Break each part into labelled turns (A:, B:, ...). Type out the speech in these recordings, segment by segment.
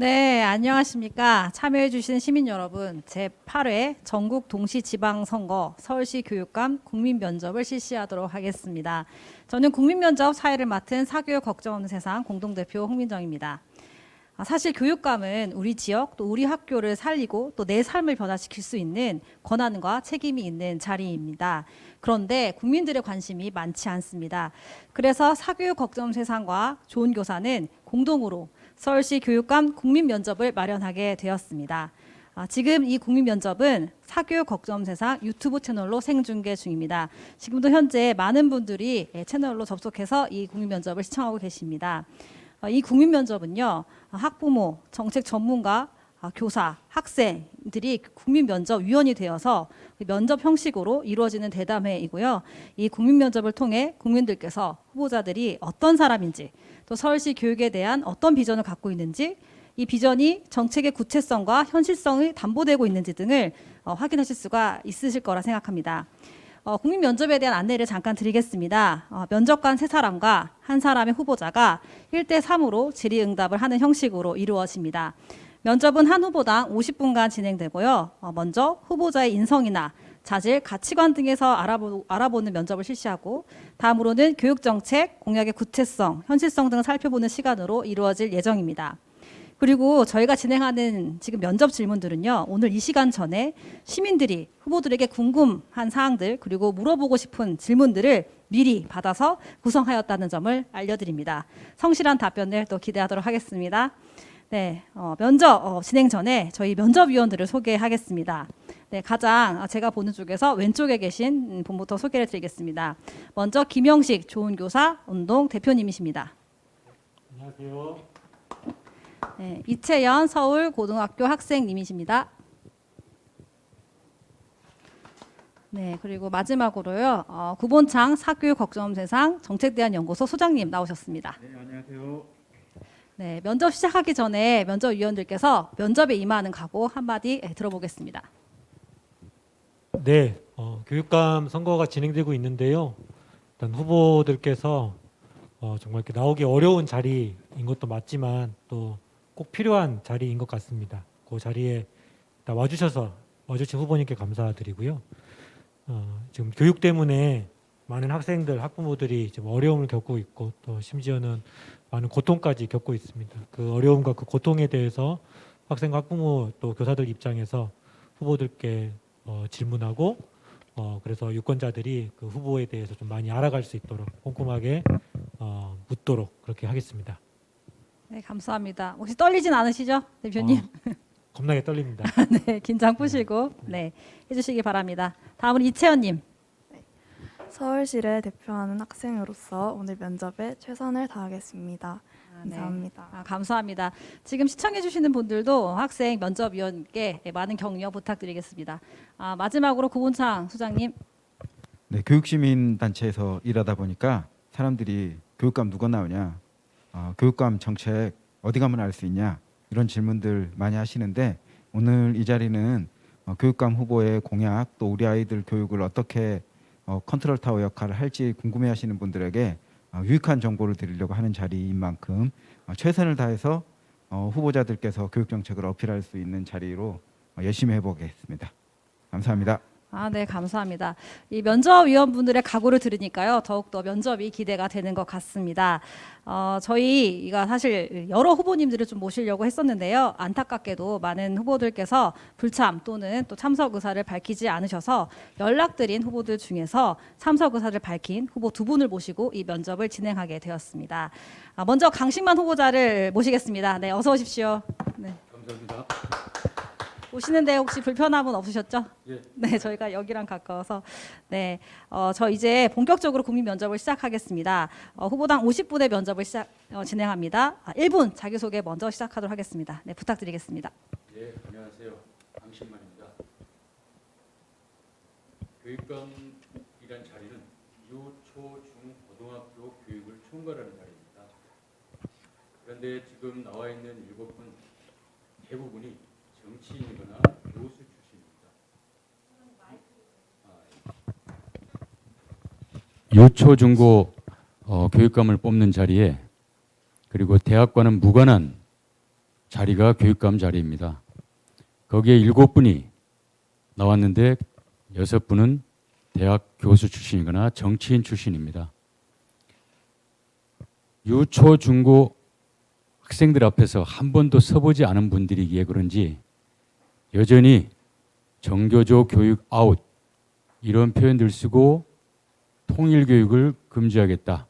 A: 네, 안녕하십니까. 참여해주신 시민 여러분, 제8회 전국 동시지방선거 서울시 교육감 국민면접을 실시하도록 하겠습니다. 저는 국민면접 사회를 맡은 사교육 걱정 없는 세상 공동대표 홍민정입니다. 사실 교육감은 우리 지역 또 우리 학교를 살리고 또 내 삶을 변화시킬 수 있는 권한과 책임이 있는 자리입니다. 그런데 국민들의 관심이 많지 않습니다. 그래서 사교육 걱정 없는 세상과 좋은 교사는 공동으로 서울시 교육감 국민면접을 마련하게 되었습니다. 지금 이 국민면접은 사교육 걱정 없는 세상 유튜브 채널로 생중계 중입니다. 지금도 현재 많은 분들이 채널로 접속해서 이 국민면접을 시청하고 계십니다. 이 국민면접은요, 학부모, 정책 전문가, 교사, 학생들이 국민면접위원이 되어서 면접 형식으로 이루어지는 대담회이고요. 이 국민면접을 통해 국민들께서 후보자들이 어떤 사람인지 또 서울시 교육에 대한 어떤 비전을 갖고 있는지 이 비전이 정책의 구체성과 현실성이 담보되고 있는지 등을 확인하실 수가 있으실 거라 생각합니다. 국민 면접에 대한 안내를 잠깐 드리겠습니다. 면접관 3사람과 한 사람의 후보자가 1대3으로 질의응답을 하는 형식으로 이루어집니다. 면접은 한 후보당 50분간 진행되고요. 먼저 후보자의 인성이나 자질, 가치관 등에서 알아보는 면접을 실시하고 다음으로는 교육정책, 공약의 구체성, 현실성 등을 살펴보는 시간으로 이루어질 예정입니다. 그리고 저희가 진행하는 지금 면접 질문들은요, 오늘 이 시간 전에 시민들이 후보들에게 궁금한 사항들 그리고 물어보고 싶은 질문들을 미리 받아서 구성하였다는 점을 알려드립니다. 성실한 답변을 또 기대하도록 하겠습니다. 네, 면접 진행 전에 저희 면접위원들을 소개하겠습니다. 네, 가장 제가 보는 쪽에서 왼쪽에 계신 분부터 소개를 드리겠습니다. 먼저 김영식 좋은교사 운동 대표님이십니다.
B: 안녕하세요.
A: 네, 이채연 서울고등학교 학생님이십니다. 네, 그리고 마지막으로요, 구본창 사교육 걱정 없는 세상 정책대안연구소 소장님 나오셨습니다.
B: 네, 안녕하세요.
A: 네, 면접 시작하기 전에 면접위원들께서 면접에 임하는 각오 한마디 들어보겠습니다.
B: 네, 교육감 선거가 진행되고 있는데요. 일단 후보들께서 정말 이렇게 나오기 어려운 자리인 것도 맞지만 또 꼭 필요한 자리인 것 같습니다. 그 자리에 와주신 후보님께 감사드리고요. 지금 교육 때문에 많은 학생들, 학부모들이 지금 어려움을 겪고 있고 또 심지어는 많은 고통까지 겪고 있습니다. 그 어려움과 그 고통에 대해서 학생, 학부모 또 교사들 입장에서 후보들께 질문하고 그래서 유권자들이 그 후보에 대해서 좀 많이 알아갈 수 있도록 꼼꼼하게 묻도록 그렇게 하겠습니다.
A: 네, 감사합니다. 혹시 떨리진 않으시죠, 대표님?
B: 겁나게 떨립니다.
A: 네, 긴장 푸시고 네, 해주시기 바랍니다. 다음은 이채연님.
C: 서울시를 대표하는 학생으로서 오늘 면접에 최선을 다하겠습니다.
A: 네.
C: 감사합니다.
A: 감사합니다. 지금 시청해주시는 분들도 학생 면접위원께 많은 격려 부탁드리겠습니다. 마지막으로 구본창 소장님.
D: 네, 교육시민단체에서 일하다 보니까 사람들이 교육감 누가 나오냐, 교육감 정책 어디 가면 알 수 있냐 이런 질문들 많이 하시는데 오늘 이 자리는 교육감 후보의 공약 또 우리 아이들 교육을 어떻게 컨트롤 타워 역할을 할지 궁금해하시는 분들에게 유익한 정보를 드리려고 하는 자리인 만큼 최선을 다해서 후보자들께서 교육 정책을 어필할 수 있는 자리로 열심히 해보겠습니다. 감사합니다.
A: 네, 감사합니다. 이 면접위원분들의 각오를 들으니까요, 더욱더 면접이 기대가 되는 것 같습니다. 저희가 사실 여러 후보님들을 좀 모시려고 했었는데요. 안타깝게도 많은 후보들께서 불참 또는 또 참석 의사를 밝히지 않으셔서 연락드린 후보들 중에서 참석 의사를 밝힌 후보 2분을 모시고 이 면접을 진행하게 되었습니다. 먼저 강신만 후보자를 모시겠습니다. 네, 어서 오십시오. 네.
B: 감사합니다.
A: 오시는데 혹시 불편함은 없으셨죠?
B: 예.
A: 네, 저희가 여기랑 가까워서 네, 저 이제 본격적으로 국민 면접을 시작하겠습니다. 후보당 50분의 면접을 진행합니다. 1분 자기소개 먼저 시작하도록 하겠습니다. 네, 부탁드리겠습니다.
E: 예, 안녕하세요. 강신만입니다. 교육감이란 자리는 유, 초, 중, 고등학교 교육을 총괄하는 자리입니다. 그런데 지금 나와 있는 7분 대부분이 정치인이거나 교수 출신입니다.
F: 유초 중고 교육감을 뽑는 자리에 그리고 대학과는 무관한 자리가 교육감 자리입니다. 거기에 7분이 나왔는데 6분은 대학 교수 출신이거나 정치인 출신입니다. 유초, 중고 학생들 앞에서 한 번도 서보지 않은 분들이기에 그런지 여전히 정교조 교육 아웃 이런 표현들 쓰고 통일교육을 금지하겠다.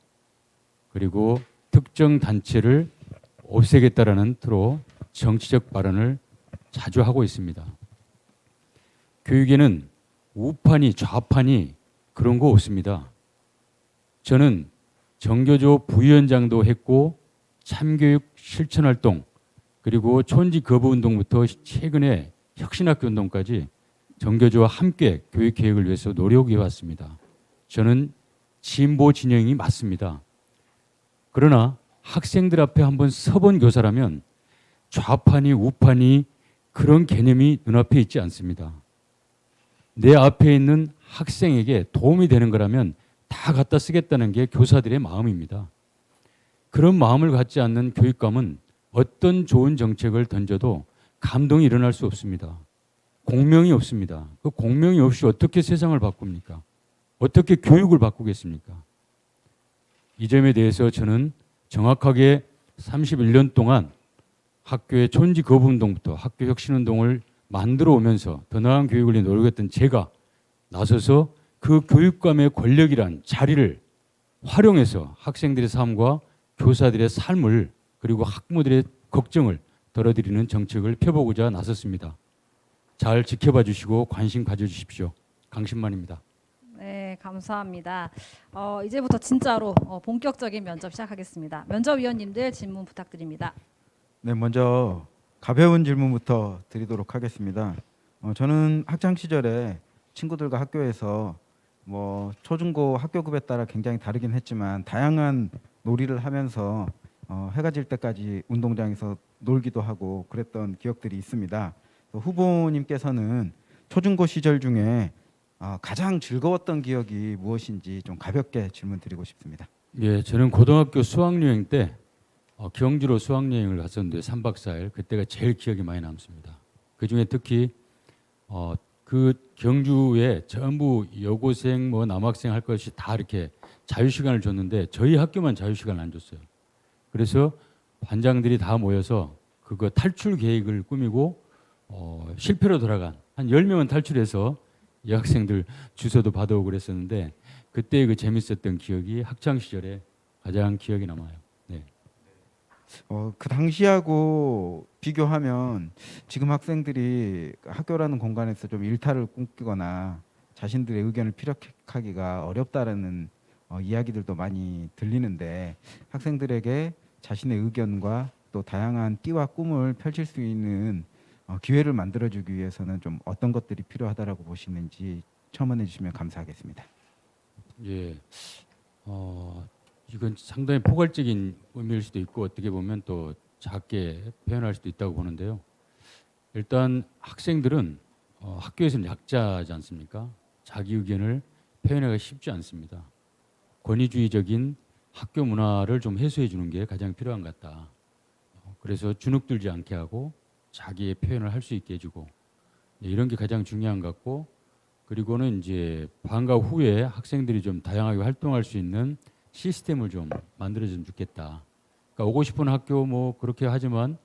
F: 그리고 특정 단체를 없애겠다라는 틀로 정치적 발언을 자주 하고 있습니다. 교육에는 우판이 좌판이 그런 거 없습니다. 저는 정교조 부위원장도 했고 참교육 실천활동 그리고 촌지 거부 운동부터 최근에 혁신학교 운동까지 정교조와 함께 교육 개혁을 위해서 노력해 왔습니다. 저는 진보 진영이 맞습니다. 그러나 학생들 앞에 한번 서본 교사라면 좌판이 우판이 그런 개념이 눈앞에 있지 않습니다. 내 앞에 있는 학생에게 도움이 되는 거라면 다 갖다 쓰겠다는 게 교사들의 마음입니다. 그런 마음을 갖지 않는 교육감은 어떤 좋은 정책을 던져도 감동이 일어날 수 없습니다. 공명이 없습니다. 그 공명이 없이 어떻게 세상을 바꿉니까? 어떻게 교육을 바꾸겠습니까? 이 점에 대해서 저는 정확하게 31년 동안 학교의 촌지 거부 운동부터 학교 혁신 운동을 만들어 오면서 더 나은 교육을 위해 노력했던 제가 나서서 그 교육감의 권력이란 자리를 활용해서 학생들의 삶과 교사들의 삶을 그리고 학부모들의 걱정을 덜어드리는 정책을 펴보고자 나섰습니다. 잘 지켜봐 주시고 관심 가져주십시오. 강신만입니다.
A: 네, 감사합니다. 이제부터 진짜로 본격적인 면접 시작하겠습니다. 면접위원님들 질문 부탁드립니다.
D: 네, 먼저 가벼운 질문부터 드리도록 하겠습니다. 저는 학창 시절에 친구들과 학교에서 뭐 초중고 학교급에 따라 굉장히 다르긴 했지만 다양한 놀이를 하면서 해가 질 때까지 운동장에서 놀기도 하고 그랬던 기억들이 있습니다. 후보님께서는 초중고 시절 중에 가장 즐거웠던 기억이 무엇인지 좀 가볍게 질문 드리고 싶습니다.
F: 예, 저는 고등학교 수학여행 때 경주로 수학여행을 갔었는데 3박 4일 그때가 제일 기억이 많이 남습니다. 그중에 특히 그 경주에 전부 여고생 뭐 남학생 할 것이 다 이렇게 자유시간을 줬는데 저희 학교만 자유시간을 안 줬어요. 그래서 반장들이 다 모여서 그거 탈출 계획을 꾸미고 실패로 돌아간 한 10명은 탈출해서 여학생들 주소도 받아오고 그랬었는데 그때 그 재밌었던 기억이 학창 시절에 가장 기억이 남아요. 네.
D: 그 당시하고 비교하면 지금 학생들이 학교라는 공간에서 좀 일탈을 꿈꾸거나 자신들의 의견을 피력하기가 어렵다라는 이야기들도 많이 들리는데 학생들에게 자신의 의견과 또 다양한 끼와 꿈을 펼칠 수 있는 기회를 만들어주기 위해서는 좀 어떤 것들이 필요하다라고 보시는지 첨언해 주시면 감사하겠습니다.
F: 예, 이건 상당히 포괄적인 의미일 수도 있고 어떻게 보면 또 작게 표현할 수도 있다고 보는데요. 일단 학생들은 학교에서는 약자지 않습니까? 자기 의견을 표현하기가 쉽지 않습니다. 권위주의적인 학교 문화를 좀 해소해 주는 게 가장 필요한 것 같다. 그래서 주눅들지 않게 하고 자기의 표현을 할 수 있게 해주고 이런 게 가장 중요한 것 같고 그리고는 이제 방과 후에 학생들이 좀 다양하게 활동할 수 있는 시스템을 좀 만들어주면 좋겠다. 그러니까 오고 싶은 학교 뭐 그렇게 하지만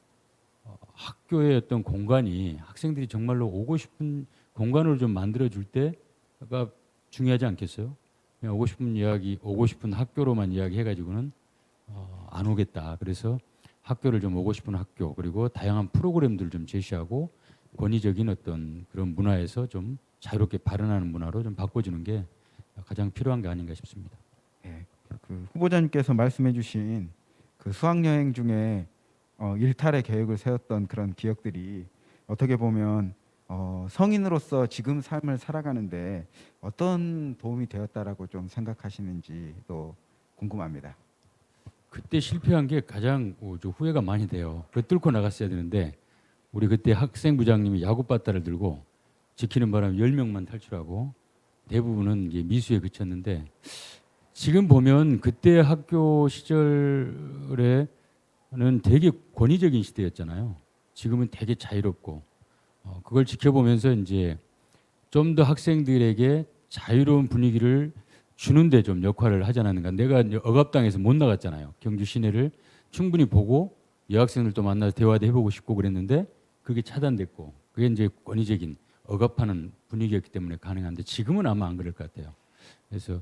F: 학교의 어떤 공간이 학생들이 정말로 오고 싶은 공간으로 좀 만들어줄 때가 중요하지 않겠어요? 그냥 오고 싶은 이야기, 오고 싶은 학교로만 이야기해가지고는 안 오겠다. 그래서 학교를 좀 오고 싶은 학교 그리고 다양한 프로그램들 좀 제시하고 권위적인 어떤 그런 문화에서 좀 자유롭게 발언하는 문화로 좀 바꿔주는 게 가장 필요한 게 아닌가 싶습니다.
D: 네, 그 후보자님께서 말씀해주신 그 수학여행 중에 일탈의 계획을 세웠던 그런 기억들이 어떻게 보면 성인으로서 지금 삶을 살아가는데 어떤 도움이 되었다라고 좀 생각하시는지도 궁금합니다.
F: 그때 실패한 게 가장 좀 후회가 많이 돼요. 그 뚫고 나갔어야 되는데 우리 그때 학생부장님이 야구바따를 들고 지키는 바람에 10명만 탈출하고 대부분은 이제 미수에 그쳤는데 지금 보면 그때 학교 시절에는 되게 권위적인 시대였잖아요. 지금은 되게 자유롭고 그걸 지켜보면서 이제 좀 더 학생들에게 자유로운 분위기를 주는데 좀 역할을 하지 않았는가. 내가 이제 억압당에서 못 나갔잖아요. 경주 시내를 충분히 보고 여학생들도 만나서 대화도 해보고 싶고 그랬는데 그게 차단됐고 그게 이제 권위적인 억압하는 분위기였기 때문에 가능한데 지금은 아마 안 그럴 것 같아요. 그래서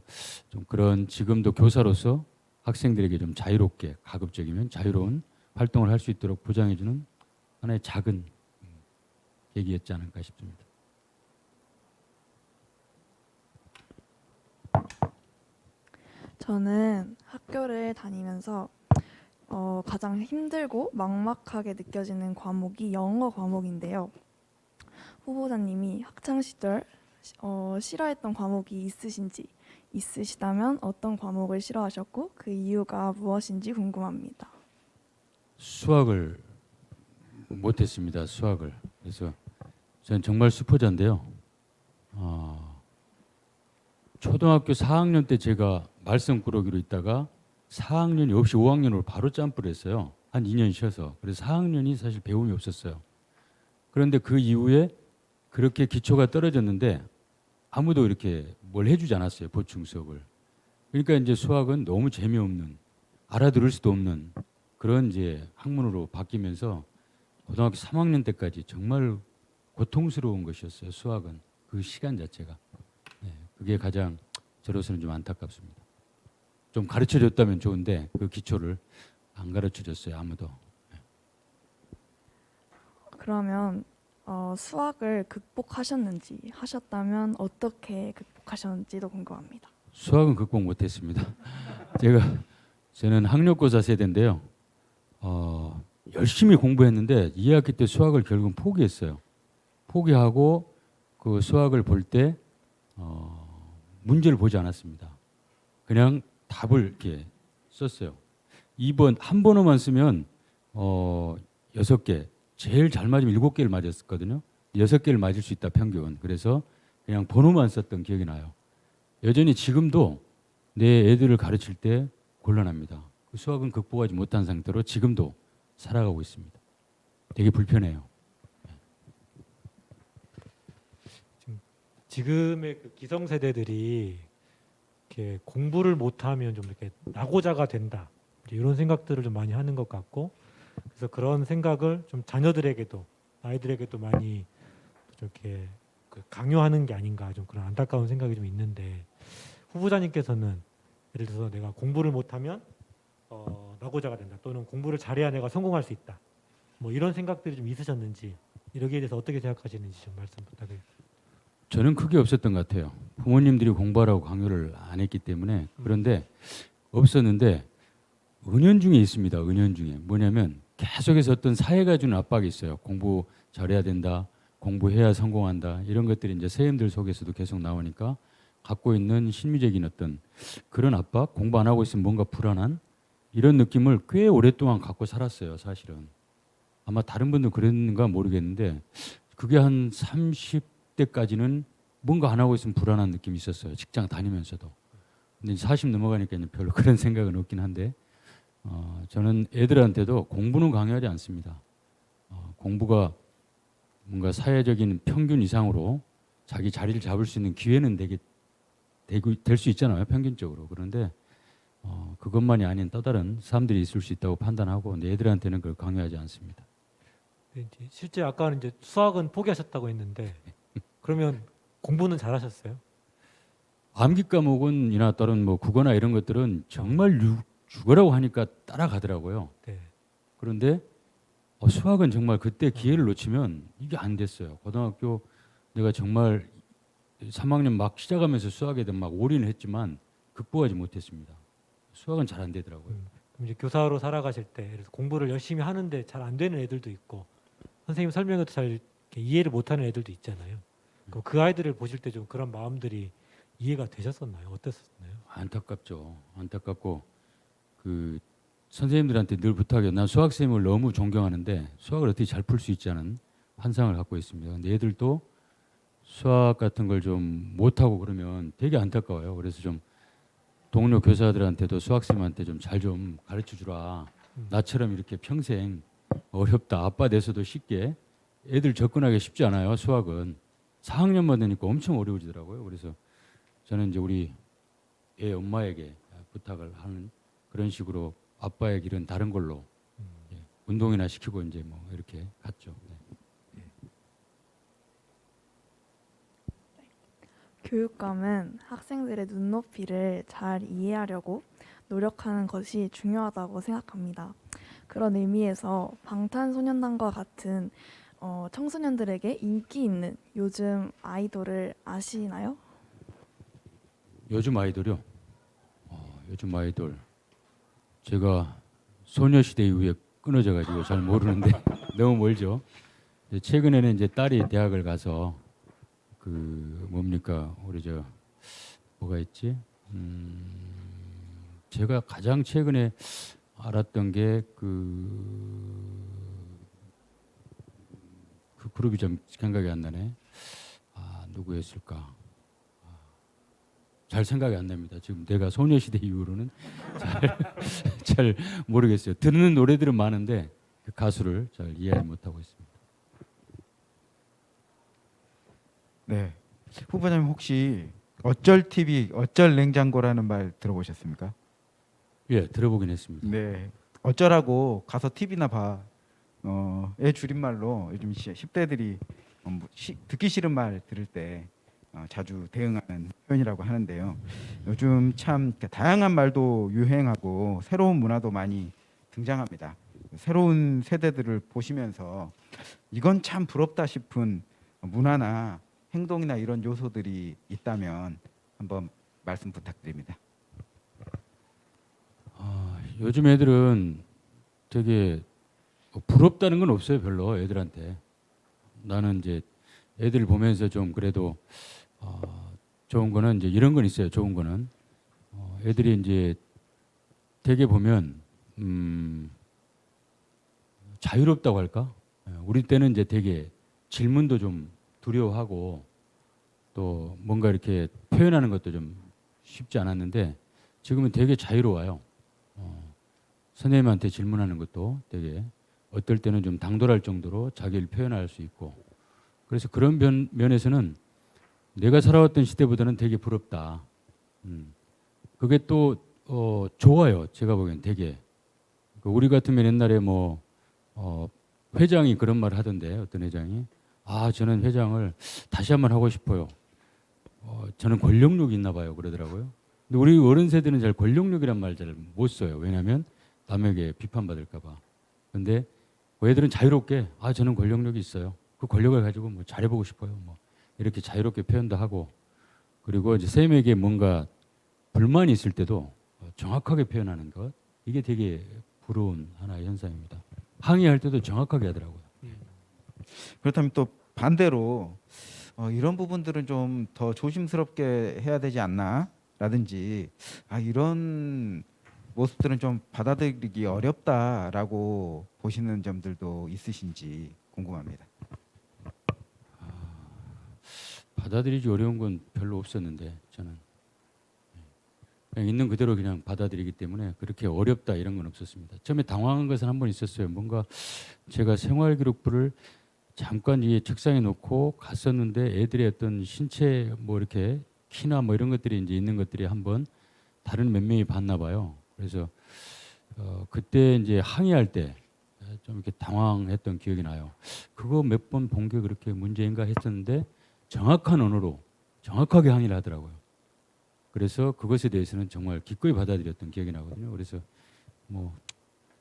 F: 좀 그런 지금도 교사로서 학생들에게 좀 자유롭게 가급적이면 자유로운 활동을 할 수 있도록 보장해주는 하나의 작은 계기였지 않을까 싶습니다.
C: 저는 학교를 다니면서 가장 힘들고 막막하게 느껴지는 과목이 영어 과목인데요. 후보자님이 학창 시절 싫어했던 과목이 있으시다면 어떤 과목을 싫어하셨고 그 이유가 무엇인지 궁금합니다.
F: 수학을 못했습니다. 수학을. 그래서 저는 정말 수포자인데요. 초등학교 4학년 때 제가 말썽꾸러기로 있다가 4학년이 없이 5학년으로 바로 점프를 했어요. 한 2년 쉬어서. 그래서 4학년이 사실 배움이 없었어요. 그런데 그 이후에 그렇게 기초가 떨어졌는데 아무도 이렇게 뭘 해주지 않았어요. 보충 수업을. 그러니까 이제 수학은 너무 재미없는, 알아들을 수도 없는 그런 이제 학문으로 바뀌면서 고등학교 3학년 때까지 정말 고통스러운 것이었어요. 수학은 그 시간 자체가. 네, 그게 가장 저로서는 좀 안타깝습니다. 좀 가르쳐줬다면 좋은데 그 기초를 안 가르쳐줬어요. 아무도.
C: 그러면 수학을 극복하셨는지 하셨다면 어떻게 극복하셨는지도 궁금합니다.
F: 수학은 극복 못했습니다. 저는 학력고사 세대인데요. 열심히 공부했는데 2학기 때 수학을 결국은 포기했어요. 포기하고 그 수학을 볼 때 문제를 보지 않았습니다. 그냥 답을 이렇게 썼어요. 2번 한 번호만 쓰면 6개, 제일 잘 맞으면 7개를 맞았거든요. 6개를 맞을 수 있다 평균. 그래서 그냥 번호만 썼던 기억이 나요. 여전히 지금도 내 애들을 가르칠 때 곤란합니다. 그 수학은 극복하지 못한 상태로 지금도 살아가고 있습니다. 되게 불편해요.
B: 지금의 그 기성세대들이 이렇게 공부를 못하면 좀 이렇게 낙오자가 된다 이런 생각들을 좀 많이 하는 것 같고 그래서 그런 생각을 좀 자녀들에게도 아이들에게도 많이 좀 이렇게 강요하는 게 아닌가 좀 그런 안타까운 생각이 좀 있는데 후보자님께서는 예를 들어서 내가 공부를 못하면 낙오자가 된다 또는 공부를 잘해야 내가 성공할 수 있다 뭐 이런 생각들이 좀 있으셨는지 여기에 대해서 어떻게 생각하시는지 좀 말씀 부탁드립니다.
F: 저는 크게 없었던 것 같아요. 부모님들이 공부하라고 강요를 안 했기 때문에 그런데 없었는데 은연중에 있습니다. 은연중에 뭐냐면 계속해서 어떤 사회가 주는 압박이 있어요. 공부 잘해야 된다. 공부해야 성공한다. 이런 것들이 이제 선생님들 속에서도 계속 나오니까 갖고 있는 심리적인 어떤 그런 압박, 공부 안 하고 있으면 뭔가 불안한 이런 느낌을 꽤 오랫동안 갖고 살았어요. 사실은. 아마 다른 분도 그랬는가 모르겠는데 그게 한 30대까지는 뭔가 안 하고 있으면 불안한 느낌이 있었어요. 직장 다니면서도. 근데 40 넘어가니까 이제 별로 그런 생각은 없긴 한데 저는 애들한테도 공부는 강요하지 않습니다. 공부가 뭔가 사회적인 평균 이상으로 자기 자리를 잡을 수 있는 기회는 될 수 있잖아요. 평균적으로. 그런데 그것만이 아닌 또 다른 사람들이 있을 수 있다고 판단하고 애들한테는 그걸 강요하지 않습니다.
B: 실제 아까는 이제 수학은 포기하셨다고 했는데 그러면 공부는 잘하셨어요?
F: 암기 과목은이나 다른 뭐 국어나 이런 것들은 정말 죽으라고 하니까 따라가더라고요.
B: 네.
F: 그런데 수학은 정말 그때 기회를 놓치면 이게 안 됐어요. 고등학교 내가 정말 3학년 막 시작하면서 수학에 대해 막 올인을 했지만 극복하지 못했습니다. 수학은 잘 안 되더라고요.
B: 그럼 이제 교사로 살아가실 때 그래서 공부를 열심히 하는데 잘 안 되는 애들도 있고 선생님 설명해도 잘 이렇게 이해를 못하는 애들도 있잖아요. 그럼 그 아이들을 보실 때 좀 그런 마음들이 이해가 되셨었나요? 어땠었나요?
F: 안타깝죠. 안타깝고 그 선생님들한테 늘 부탁해요. 난 수학 선생님을 너무 존경하는데 수학을 어떻게 잘 풀 수 있지 않은 환상을 갖고 있습니다. 근데 애들도 수학 같은 걸 좀 못하고 그러면 되게 안타까워요. 그래서 좀 동료 교사들한테도 수학 선생님한테 좀 잘 좀 가르쳐 주라. 나처럼 이렇게 평생 어렵다. 아빠 돼서도 쉽게 애들 접근하기 쉽지 않아요. 수학은 4학년만 되니까 엄청 어려워지더라고요. 그래서 저는 이제 우리 애 엄마에게 부탁을 하는 그런 식으로 아빠의 길은 다른 걸로 예, 운동이나 시키고 이제 뭐 이렇게 갔죠. 네.
C: 교육감은 학생들의 눈높이를 잘 이해하려고 노력하는 것이 중요하다고 생각합니다. 그런 의미에서 방탄소년단과 같은 청소년들에게 인기 있는 요즘 아이돌을 아시나요?
F: 요즘 아이돌이요. 요즘 아이돌 제가 소녀시대 이후에 끊어져 가지고 잘 모르는데 너무 멀죠. 이제 최근에는 이제 딸이 대학을 가서 그 뭡니까 우리 저 뭐가 있지? 제가 가장 최근에 알았던 게 그 그룹이 좀 생각이 안 나네. 아 누구였을까? 잘 생각이 안 납니다. 지금 내가 소녀시대 이후로는 잘 모르겠어요. 듣는 노래들은 많은데 그 가수를 잘 이해하지 못하고 있습니다.
D: 네. 후보자님 혹시 어쩔 TV, 어쩔 냉장고라는 말 들어보셨습니까?
F: 예, 들어보긴 했습니다.
D: 네. 어쩌라고 가서 TV나 봐. 애 줄임말로 요즘 10대들이 듣기 싫은 말 들을 때 자주 대응하는 표현이라고 하는데요. 요즘 참 다양한 말도 유행하고 새로운 문화도 많이 등장합니다. 새로운 세대들을 보시면서 이건 참 부럽다 싶은 문화나 행동이나 이런 요소들이 있다면 한번 말씀 부탁드립니다.
F: 요즘 애들은 되게 부럽다는 건 없어요, 별로 애들한테. 나는 이제 애들 보면서 좀 그래도 좋은 거는 이제 이런 건 있어요. 좋은 거는 애들이 이제 되게 보면 자유롭다고 할까? 우리 때는 이제 되게 질문도 좀 두려워하고 또 뭔가 이렇게 표현하는 것도 좀 쉽지 않았는데 지금은 되게 자유로워요. 선생님한테 질문하는 것도 되게 어떨 때는 좀 당돌할 정도로 자기를 표현할 수 있고 그래서 그런 면에서는 내가 살아왔던 시대보다는 되게 부럽다. 그게 또 좋아요. 제가 보기엔 되게. 우리 같으면 옛날에 뭐 회장이 그런 말을 하던데 어떤 회장이 저는 회장을 다시 한번 하고 싶어요. 저는 권력욕이 있나 봐요. 그러더라고요. 근데 우리 어른 세대는 잘 권력욕이란 말 잘 못 써요. 왜냐하면 남에게 비판받을까 봐. 근데 애들은 자유롭게 저는 권력욕이 있어요. 그 권력을 가지고 뭐 잘해보고 싶어요. 뭐 이렇게 자유롭게 표현도 하고 그리고 이제 선생님에게 뭔가 불만이 있을 때도 정확하게 표현하는 것 이게 되게 부러운 하나의 현상입니다. 항의할 때도 정확하게 하더라고요.
D: 그렇다면 또 반대로 이런 부분들은 좀 더 조심스럽게 해야 되지 않나? 라든지 이런 모습들은 좀 받아들이기 어렵다라고 보시는 점들도 있으신지 궁금합니다.
F: 받아들이기 어려운 건 별로 없었는데 저는 그냥 있는 그대로 그냥 받아들이기 때문에 그렇게 어렵다 이런 건 없었습니다. 처음에 당황한 것은 한 번 있었어요. 뭔가 제가 생활기록부를 잠깐 이 책상에 놓고 갔었는데 애들의 어떤 신체 뭐 이렇게 키나 뭐 이런 것들이 이제 있는 것들이 한번 다른 몇 명이 봤나 봐요. 그래서 그때 이제 항의할 때 좀 이렇게 당황했던 기억이 나요. 그거 몇 번 본 게 그렇게 문제인가 했었는데 정확한 언어로 정확하게 항의를 하더라고요. 그래서 그것에 대해서는 정말 기꺼이 받아들였던 기억이 나거든요. 그래서 뭐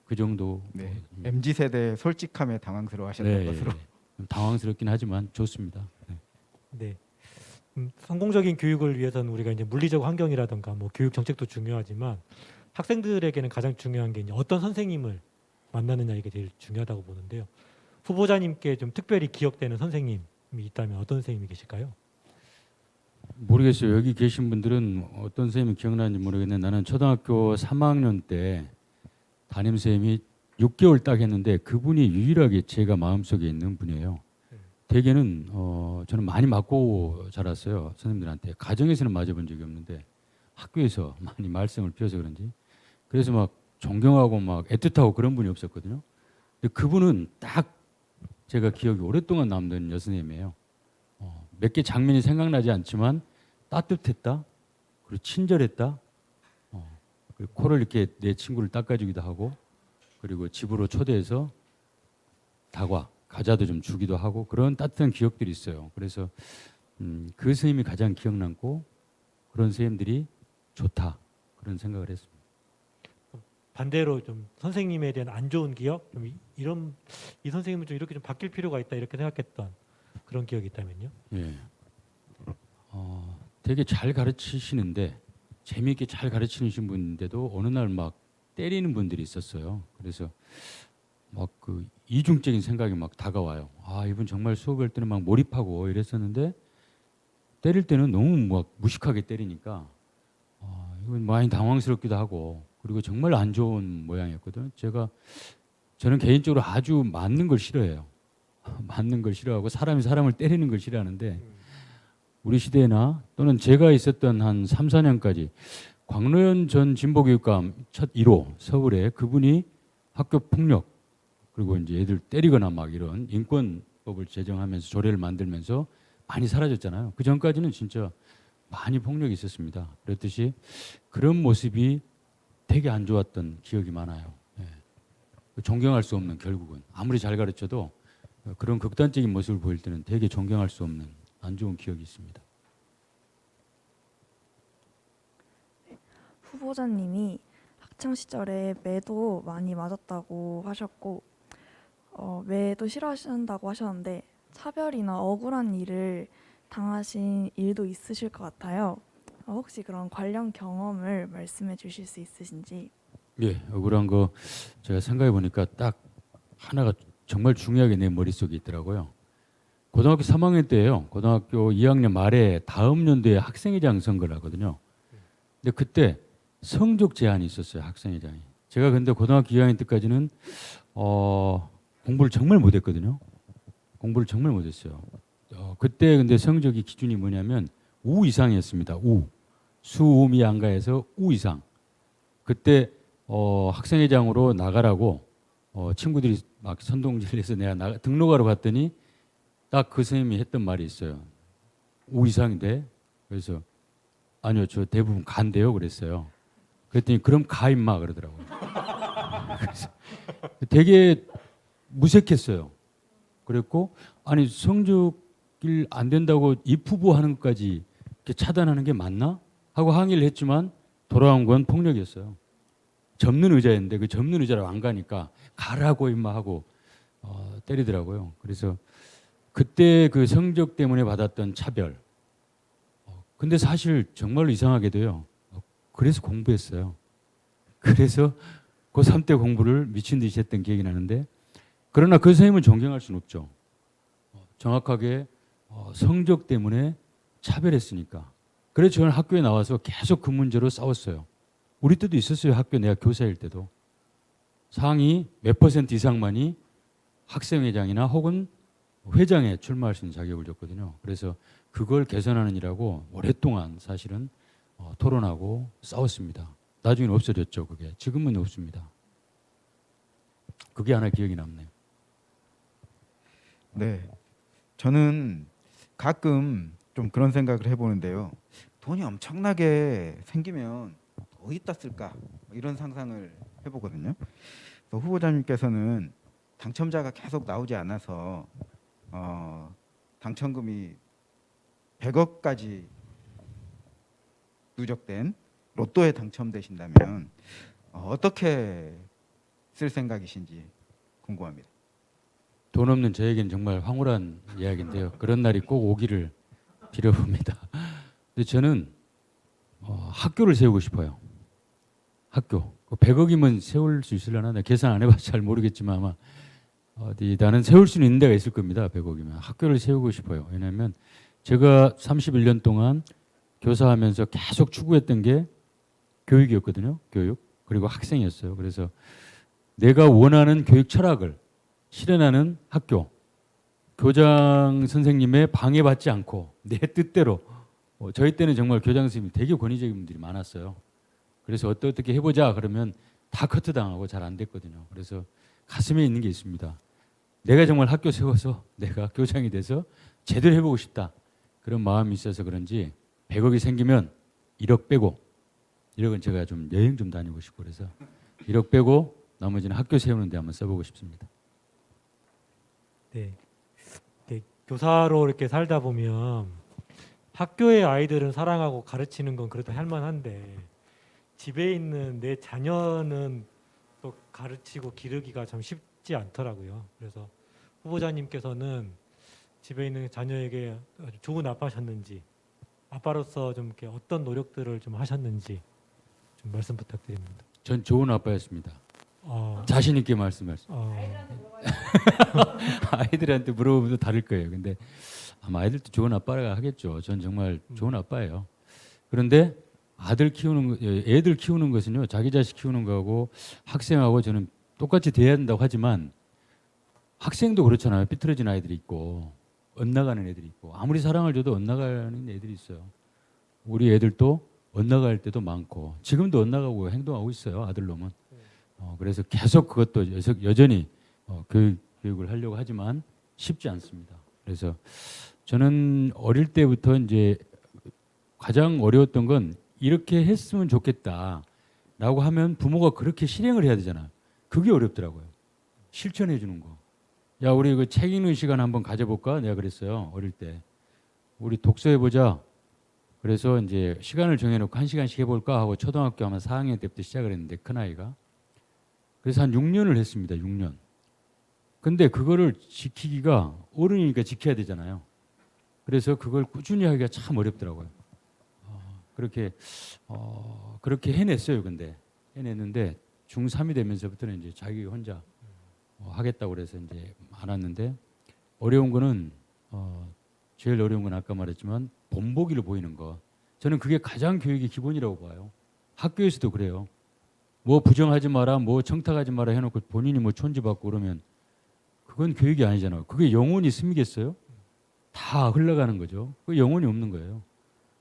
F: 그 정도.
D: 네. MZ 세대 솔직함에 당황스러워하셨던 것으로.
F: 좀 당황스럽긴 하지만 좋습니다. 네.
B: 네. 성공적인 교육을 위해서는 우리가 이제 물리적 환경이라든가 뭐 교육 정책도 중요하지만 학생들에게는 가장 중요한 게 이제 어떤 선생님을 만나느냐 이게 제일 중요하다고 보는데요. 후보자님께 좀 특별히 기억되는 선생님이 있다면 어떤 선생님이 계실까요?
F: 모르겠어요. 여기 계신 분들은 어떤 선생님이 기억나는지 모르겠는데 나는 초등학교 3학년 때 담임 선생님이 6개월 딱 했는데 그분이 유일하게 제가 마음속에 있는 분이에요. 대개는 저는 많이 맞고 자랐어요. 선생님들한테. 가정에서는 맞아본 적이 없는데 학교에서 많이 말썽을 피워서 그런지 그래서 막 존경하고 막 애틋하고 그런 분이 없었거든요. 근데 그분은 딱 제가 기억이 오랫동안 남는 여선생님이에요. 몇 개 장면이 생각나지 않지만 따뜻했다, 그리고 친절했다, 그리고 코를 이렇게 내 친구를 닦아주기도 하고, 그리고 집으로 초대해서 다과, 과자도 좀 주기도 하고 그런 따뜻한 기억들이 있어요. 그래서 그 선생님이 가장 기억 남고 그런 선생님들이 좋다 그런 생각을 했습니다.
B: 반대로 좀 선생님에 대한 안 좋은 기억, 좀 이런 이 선생님은 좀 이렇게 좀 바뀔 필요가 있다 이렇게 생각했던 그런 기억이 있다면요?
F: 예. 되게 잘 가르치시는데 재미있게 잘 가르치시는 분인데도 어느 날 막 때리는 분들이 있었어요. 그래서 막 그 이중적인 생각이 막 다가와요. 아, 이분 정말 수업할 때는 막 몰입하고 이랬었는데 때릴 때는 너무 막 무식하게 때리니까 이건 많이 당황스럽기도 하고, 그리고 정말 안 좋은 모양이었거든요. 저는 개인적으로 아주 맞는 걸 싫어해요. 맞는 걸 싫어하고 사람이 사람을 때리는 걸 싫어하는데, 우리 시대나 또는 제가 있었던 한 3, 4년까지 광로연 전 진보교육감 첫 1호 서울에 그분이 학교 폭력 그리고 이제 애들 때리거나 막 이런 인권법을 제정하면서 조례를 만들면서 많이 사라졌잖아요. 그 전까지는 진짜 많이 폭력이 있었습니다. 그랬듯이 그런 모습이 되게 안 좋았던 기억이 많아요. 예. 존경할 수 없는, 결국은 아무리 잘 가르쳐도 그런 극단적인 모습을 보일 때는 되게 존경할 수 없는 안 좋은 기억이 있습니다.
C: 후보자님이 학창 시절에 매도 많이 맞았다고 하셨고 매도 싫어하신다고 하셨는데 차별이나 억울한 일을 당하신 일도 있으실 것 같아요. 혹시 그런 관련 경험을 말씀해 주실 수 있으신지?
F: 예, 억울한 거 제가 생각해 보니까 딱 하나가 정말 중요하게 내 머릿속에 있더라고요. 고등학교 3학년 때예요. 고등학교 2학년 말에 다음 연도에 학생회장 선거를 하거든요. 근데 그때 성적 제한이 있었어요, 학생회장이. 제가 근데 고등학교 2학년 때까지는 공부를 정말 못했거든요. 공부를 정말 못했어요. 그때 근데 성적이 기준이 뭐냐면 우 이상이었습니다. 우. 수음이 안가해서 우 이상. 그때 학생회장으로 나가라고 친구들이 막 선동질해서 내가 등록하러 갔더니 딱 그 선생님이 했던 말이 있어요. 우 이상인데. 그래서 아니요, 저 대부분 간대요 그랬어요. 그랬더니 그럼 가 임마 그러더라고요. 그래서 되게 무색했어요. 그랬고 아니 성적일 안 된다고 입후보하는 것까지 이렇게 차단하는 게 맞나? 하고 항의를 했지만 돌아온 건 폭력이었어요. 접는 의자였는데 그 접는 의자로 안 가니까 가라고 임마 하고 때리더라고요. 그래서 그때 그 성적 때문에 받았던 차별. 근데 사실 정말로 이상하게도요. 그래서 공부했어요. 그래서 고3 때 공부를 미친 듯이 했던 기억이 나는데, 그러나 그 선생님을 존경할 수는 없죠. 정확하게 성적 때문에 차별했으니까. 그래서 저는 학교에 나와서 계속 그 문제로 싸웠어요. 우리 때도 있었어요. 학교 내가 교사일 때도. 상위 몇 % 이상만이 학생회장이나 혹은 회장에 출마할 수 있는 자격을 줬거든요. 그래서 그걸 개선하느라고 오랫동안 사실은 토론하고 싸웠습니다. 나중에는 없어졌죠. 그게 지금은 없습니다. 그게 하나 기억이 남네요.
D: 네, 저는 가끔 좀 그런 생각을 해보는데요. 돈이 엄청나게 생기면 어디다 쓸까 이런 상상을 해보거든요. 후보자님께서는 당첨자가 계속 나오지 않아서 당첨금이 100억까지 누적된 로또에 당첨되신다면 어떻게 쓸 생각이신지 궁금합니다.
F: 돈 없는 저에겐 정말 황홀한 이야기인데요. 그런 날이 꼭 오기를 빌어봅니다. 근데 저는 학교를 세우고 싶어요. 학교. 100억이면 세울 수 있으려나? 내가 계산 안 해봐서 잘 모르겠지만 아마 나는 세울 수는 있는 데가 있을 겁니다. 100억이면. 학교를 세우고 싶어요. 왜냐하면 제가 31년 동안 교사하면서 계속 추구했던 게 교육이었거든요. 교육. 그리고 학생이었어요. 그래서 내가 원하는 교육 철학을 실현하는 학교. 교장 선생님의 방해받지 않고 내 뜻대로. 저희 때는 정말 교장 선생님이 되게 권위적인 분들이 많았어요. 그래서 어떻게 해보자 그러면 다 커트 당하고 잘 안 됐거든요. 그래서 가슴에 있는 게 있습니다. 내가 정말 학교 세워서 내가 교장이 돼서 제대로 해보고 싶다. 그런 마음이 있어서 그런지 100억이 생기면 1억 빼고 1억은 제가 좀 여행 좀 다니고 싶고 그래서 1억 빼고 나머지는 학교 세우는 데 한번 써보고 싶습니다.
B: 네. 네, 교사로 이렇게 살다 보면 학교의 아이들은 사랑하고 가르치는 건 그래도 할 만한데 집에 있는 내 자녀는 또 가르치고 기르기가 참 쉽지 않더라고요. 그래서 후보자님께서는 집에 있는 자녀에게 아주 좋은 아빠셨는지, 아빠로서 좀 이렇게 어떤 노력들을 좀 하셨는지 좀 말씀 부탁드립니다.
F: 전 좋은 아빠였습니다. 자신 있게 말씀하세요. 아이들한테 물어보면 다를 거예요. 근데 아마 아이들도 좋은 아빠라 하겠죠. 전 정말 좋은 아빠예요. 그런데 애들 키우는 것은요, 자기 자식 키우는 거하고 학생하고 저는 똑같이 대해야 된다고 하지만 학생도 그렇잖아요. 삐뚤어진 아이들이 있고 엇나가는 애들이 있고 아무리 사랑을 줘도 엇나가는 애들이 있어요. 우리 애들도 엇나갈 때도 많고 지금도 엇나가고 행동하고 있어요. 아들놈은. 그래서 계속 그것도 여전히 교육을 하려고 하지만 쉽지 않습니다. 그래서 저는 어릴 때부터 이제 가장 어려웠던 건 이렇게 했으면 좋겠다라고 하면 부모가 그렇게 실행을 해야 되잖아요. 그게 어렵더라고요. 실천해 주는 거. 야, 우리 그 책 읽는 시간 한번 가져볼까? 내가 그랬어요. 어릴 때. 우리 독서해 보자. 그래서 이제 시간을 정해놓고 1시간씩 해볼까 하고 초등학교 아마 4학년 때부터 시작을 했는데 큰아이가. 그래서 한 6년을 했습니다. 6년. 근데 그거를 지키기가 어른이니까 지켜야 되잖아요. 그래서 그걸 꾸준히 하기가 참 어렵더라고요. 그렇게 해냈어요. 근데 해냈는데 중3이 되면서부터는 이제 자기 혼자 하겠다고 그래서 이제 안 왔는데 어려운 거는 제일 어려운 건 아까 말했지만 본보기를 보이는 거. 저는 그게 가장 교육의 기본이라고 봐요. 학교에서도 그래요. 뭐 부정하지 마라, 뭐 청탁하지 마라 해놓고 본인이 뭐 촌지받고 그러면 그건 교육이 아니잖아요. 그게 영혼이 스미겠어요? 다 흘러가는 거죠. 그 영혼이 없는 거예요.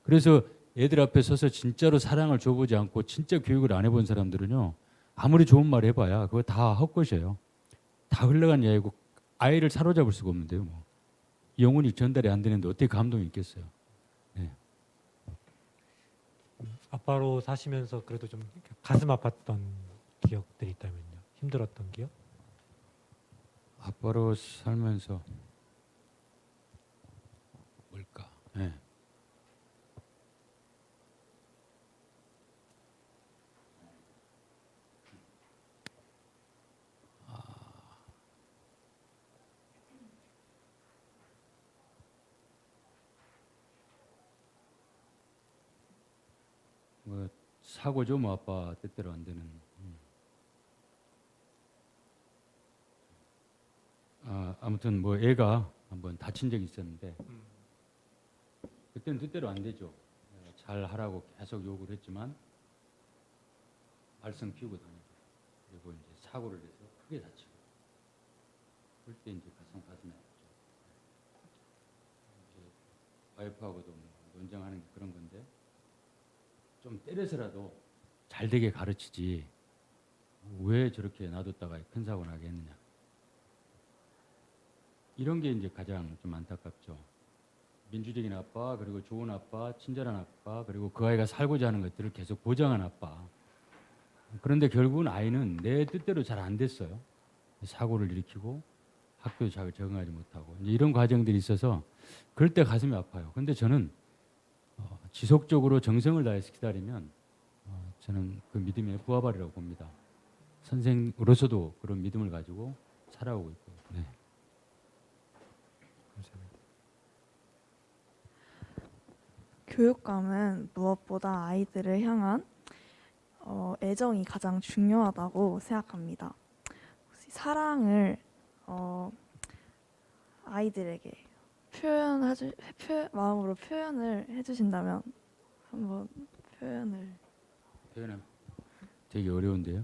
F: 그래서 애들 앞에 서서 진짜로 사랑을 줘보지 않고 진짜 교육을 안 해본 사람들은요. 아무리 좋은 말 해봐야 그거 다 헛것이에요. 다 흘러간 이야기고 아이를 사로잡을 수가 없는데요. 뭐. 영혼이 전달이 안 되는데 어떻게 감동이 있겠어요. 네.
B: 아빠로 사시면서 그래도 좀 가슴 아팠던 기억들이 있다면요. 힘들었던 기억?
F: 아빠로 살면서 뭘까? 네. 뭐 사고죠, 뭐 아빠 뜻대로 안 되는. 아무튼 뭐 애가 한번 다친 적이 있었는데 그때는 뜻대로 안 되죠. 잘 하라고 계속 요구를 했지만 발성 피우고 다니고 그리고 이제 사고를 해서 크게 다치고 그럴 때 이제 가슴에 아프죠. 이제 와이프하고도 뭐 논쟁하는 게 그런 건데 좀 때려서라도 잘 되게 가르치지 왜 저렇게 놔뒀다가 큰 사고 나게 했느냐. 이런 게 이제 가장 좀 안타깝죠. 민주적인 아빠, 그리고 좋은 아빠, 친절한 아빠, 그리고 그 아이가 살고자 하는 것들을 계속 보장한 아빠. 그런데 결국은 아이는 내 뜻대로 잘 안 됐어요. 사고를 일으키고 학교에 잘 적응하지 못하고 이제 이런 과정들이 있어서 그럴 때 가슴이 아파요. 근데 저는 지속적으로 정성을 다해서 기다리면 저는 그 믿음의 부하발이라고 봅니다. 선생으로서도 그런 믿음을 가지고 살아오고 있고요. 네.
B: 감사합니다.
C: 교육감은 무엇보다 아이들을 향한 애정이 가장 중요하다고 생각합니다. 혹시 사랑을 아이들에게 마음으로 표현을 해주신다면 한번 표현을.
F: 되게 어려운데요.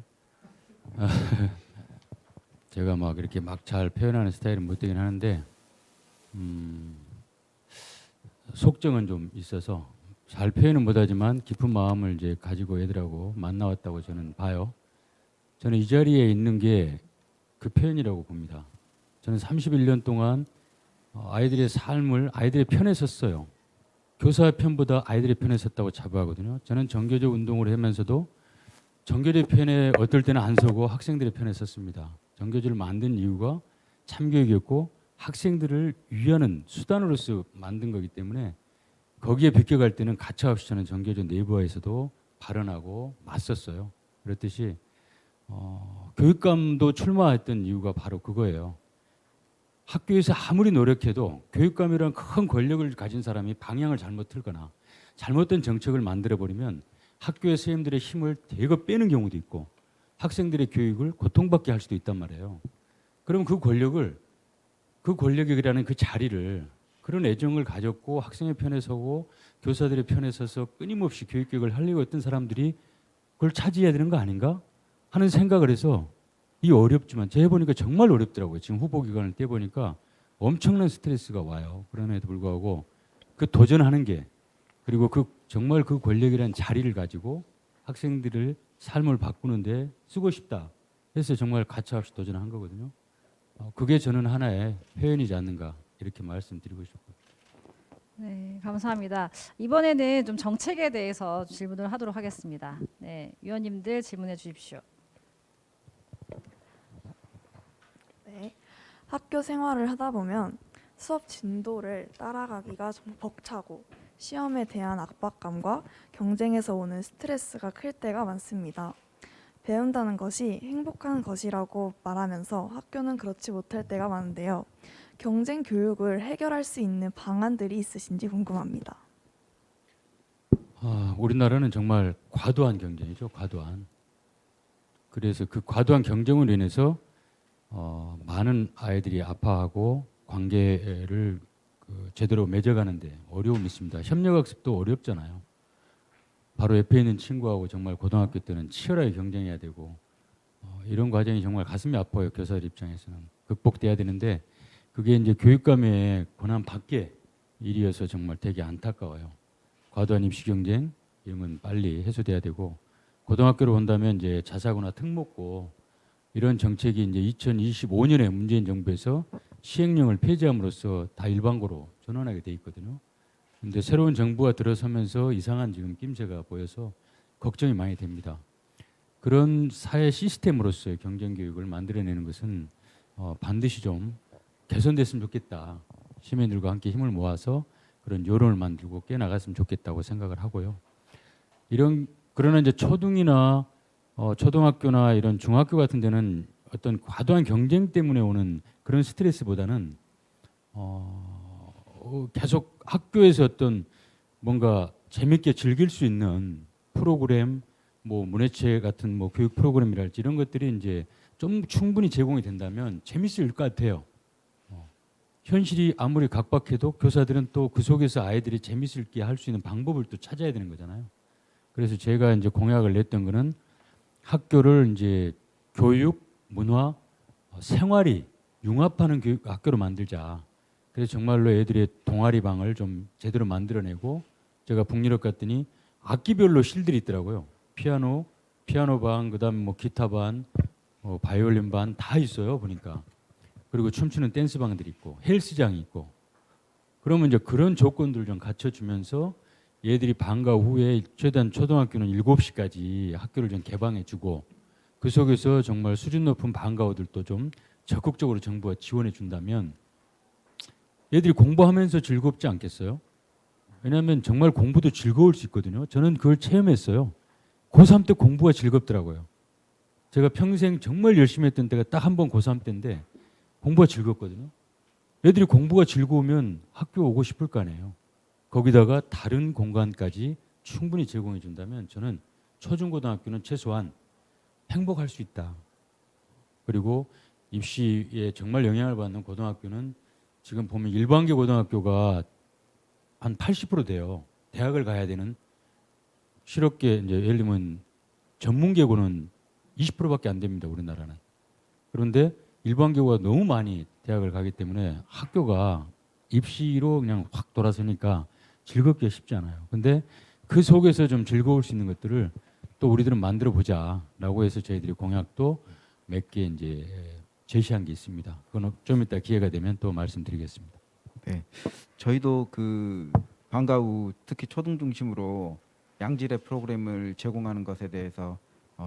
F: 제가 막 이렇게 막 잘 표현하는 스타일은 못 되긴 하는데 속정은 좀 있어서 잘 표현은 못하지만 깊은 마음을 이제 가지고 애들하고 만나왔다고 저는 봐요. 저는 이 자리에 있는 게 그 표현이라고 봅니다. 저는 31년 동안 아이들의 삶을 아이들의 편에 섰어요. 교사의 편보다 아이들의 편에 섰다고 자부하거든요. 저는 정교조 운동을 하면서도 정교조의 편에 어떨 때는 안 서고 학생들의 편에 섰습니다. 정교조를 만든 이유가 참교육이었고 학생들을 위하는 수단으로서 만든 거기 때문에 거기에 비껴갈 때는 가차없이 저는 정교조 내부에서도 발언하고 맞섰어요. 그렇듯이 교육감도 출마했던 이유가 바로 그거예요. 학교에서 아무리 노력해도 교육감이라는 큰 권력을 가진 사람이 방향을 잘못 틀거나 잘못된 정책을 만들어버리면 학교의 선생님들의 힘을 대거 빼는 경우도 있고 학생들의 교육을 고통받게 할 수도 있단 말이에요. 그럼 그 권력이라는 그 자리를 그런 애정을 가졌고 학생의 편에 서고 교사들의 편에 서서 끊임없이 교육개혁을 하려고 했던 사람들이 그걸 차지해야 되는 거 아닌가 하는 생각을 해서 이 어렵지만 제가 해보니까 정말 어렵더라고요. 지금 후보 기간을 떼보니까 엄청난 스트레스가 와요. 그럼에도 불구하고 그 도전하는 게 그리고 정말 그 권력이라는 자리를 가지고 학생들을 삶을 바꾸는데 쓰고 싶다 해서 정말 가차없이 도전한 거거든요. 그게 저는 하나의 표현이지 않는가 이렇게 말씀드리고 싶고요.
A: 네, 감사합니다. 이번에는 좀 정책에 대해서 질문을 하도록 하겠습니다. 네, 위원님들 질문해 주십시오.
C: 네. 학교 생활을 하다 보면 수업 진도를 따라가기가 좀 벅차고 시험에 대한 압박감과 경쟁에서 오는 스트레스가 클 때가 많습니다. 배운다는 것이 행복한 것이라고 말하면서 학교는 그렇지 못할 때가 많은데요. 경쟁 교육을 해결할 수 있는 방안들이 있으신지 궁금합니다.
F: 우리나라는 정말 과도한 경쟁이죠. 과도한. 그래서 그 과도한 경쟁으로 인해서 많은 아이들이 아파하고 관계를 제대로 맺어가는데 어려움이 있습니다. 협력학습도 어렵잖아요. 바로 옆에 있는 친구하고 정말 고등학교 때는 치열하게 경쟁해야 되고 이런 과정이 정말 가슴이 아파요. 교사들 입장에서는 극복돼야 되는데 그게 이제 교육감의 권한 밖의 일이어서 정말 되게 안타까워요. 과도한 입시 경쟁 이런 건 빨리 해소돼야 되고 고등학교로 본다면 이제 자사고나 특목고 이런 정책이 이제 2025년에 문재인 정부에서 시행령을 폐지함으로써 다 일반고로 전환하게 돼 있거든요. 근데 새로운 정부가 들어서면서 이상한 지금 낌새가 보여서 걱정이 많이 됩니다. 그런 사회 시스템으로서의 경쟁 교육을 만들어내는 것은 반드시 좀 개선됐으면 좋겠다. 시민들과 함께 힘을 모아서 그런 여론을 만들고 깨나갔으면 좋겠다고 생각을 하고요. 그러나 이제 초등이나 초등학교나 이런 중학교 같은 데는 어떤 과도한 경쟁 때문에 오는 그런 스트레스보다는 계속 학교에서 어떤 뭔가 재밌게 즐길 수 있는 프로그램, 뭐 문해체 같은 뭐 교육 프로그램이랄지 이런 것들이 이제 좀 충분히 제공이 된다면 재밌을 것 같아요. 현실이 아무리 각박해도 교사들은 또 그 속에서 아이들이 재밌을 게 할 수 있는 방법을 또 찾아야 되는 거잖아요. 그래서 제가 이제 공약을 냈던 거는 학교를 이제 교육, 문화, 생활이 융합하는 교육 학교로 만들자. 그래서 정말로 애들의 동아리 방을 좀 제대로 만들어내고 제가 북유럽 갔더니 악기별로 실들이 있더라고요. 피아노 방, 그다음에 뭐 기타 반, 바이올린 반 다 있어요 보니까. 그리고 춤추는 댄스 방들이 있고 헬스장이 있고. 그러면 이제 그런 조건들 좀 갖춰주면서 얘들이 방과 후에 최대한 초등학교는 7시까지 학교를 좀 개방해주고 그 속에서 정말 수준 높은 방과후들도 좀 적극적으로 정부가 지원해 준다면 얘들이 공부하면서 즐겁지 않겠어요? 왜냐하면 정말 공부도 즐거울 수 있거든요. 저는 그걸 체험했어요. 고3 때 공부가 즐겁더라고요. 제가 평생 정말 열심히 했던 때가 딱 한 번 고3 때인데 공부가 즐겁거든요. 애들이 공부가 즐거우면 학교 오고 싶을 거 아니에요. 거기다가 다른 공간까지 충분히 제공해 준다면 저는 초중고등학교는 최소한 행복할 수 있다. 그리고 입시에 정말 영향을 받는 고등학교는 지금 보면 일반계 고등학교가 한 80% 돼요. 대학을 가야 되는 실업계 이제 예를 들면 전문계고는 20%밖에 안 됩니다. 우리나라는. 그런데 일반계고가 너무 많이 대학을 가기 때문에 학교가 입시로 그냥 확 돌아서니까 즐겁기가 쉽지 않아요. 근데 그 속에서 좀 즐거울 수 있는 것들을 또 우리들은 만들어 보자라고 해서 저희들이 공약도 몇 개 이제 제시한 게 있습니다. 그건 좀 이따 기회가 되면 또 말씀드리겠습니다.
D: 네, 저희도 그 방과 후 특히 초등 중심으로 양질의 프로그램을 제공하는 것에 대해서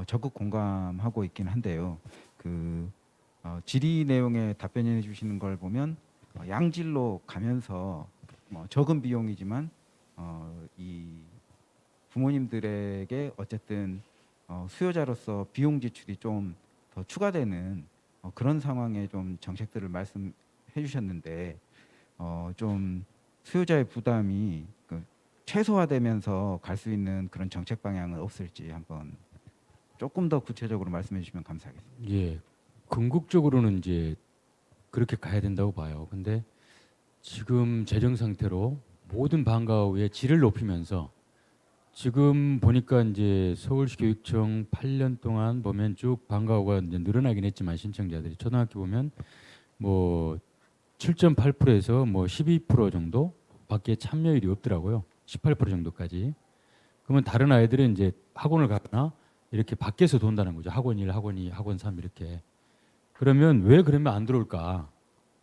D: 적극 공감하고 있긴 한데요. 그 질의 내용에 답변해 주시는 걸 보면 양질로 가면서 적은 비용이지만 이 부모님들에게 어쨌든 수요자로서 비용 지출이 좀 더 추가되는 그런 상황에 좀 정책들을 말씀해 주셨는데 좀 수요자의 부담이 최소화되면서 갈 수 있는 그런 정책 방향은 없을지 한번 조금 더 구체적으로 말씀해 주시면 감사하겠습니다.
F: 예, 궁극적으로는 이제 그렇게 가야 된다고 봐요. 근데 지금 재정 상태로 모든 방과 후의 질을 높이면서 지금 보니까 이제 서울시 교육청 8년 동안 보면 쭉 방과 후가 이제 늘어나긴 했지만 신청자들이 초등학교 보면 뭐 7.8%에서 뭐 12% 정도밖에 참여율이 없더라고요. 18% 정도까지. 그러면 다른 아이들은 이제 학원을 가거나 이렇게 밖에서 돈다는 거죠. 학원 1, 학원 2, 학원 3 이렇게. 그러면 왜 그러면 안 들어올까?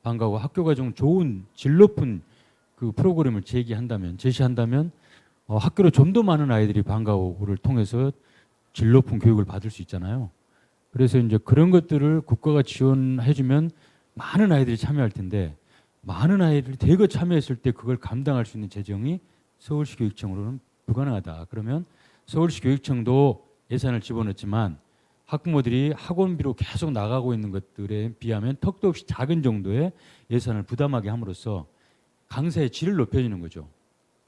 F: 방과 후 학교가 좀 좋은 질 높은 그 프로그램을 제시한다면 학교로 좀 더 많은 아이들이 방과 후를 통해서 질 높은 교육을 받을 수 있잖아요. 그래서 이제 그런 것들을 국가가 지원해주면 많은 아이들이 참여할 텐데 많은 아이들이 대거 참여했을 때 그걸 감당할 수 있는 재정이 서울시 교육청으로는 불가능하다. 그러면 서울시 교육청도 예산을 집어넣지만 학부모들이 학원비로 계속 나가고 있는 것들에 비하면 턱도 없이 작은 정도의 예산을 부담하게 함으로써 강사의 질을 높여주는 거죠.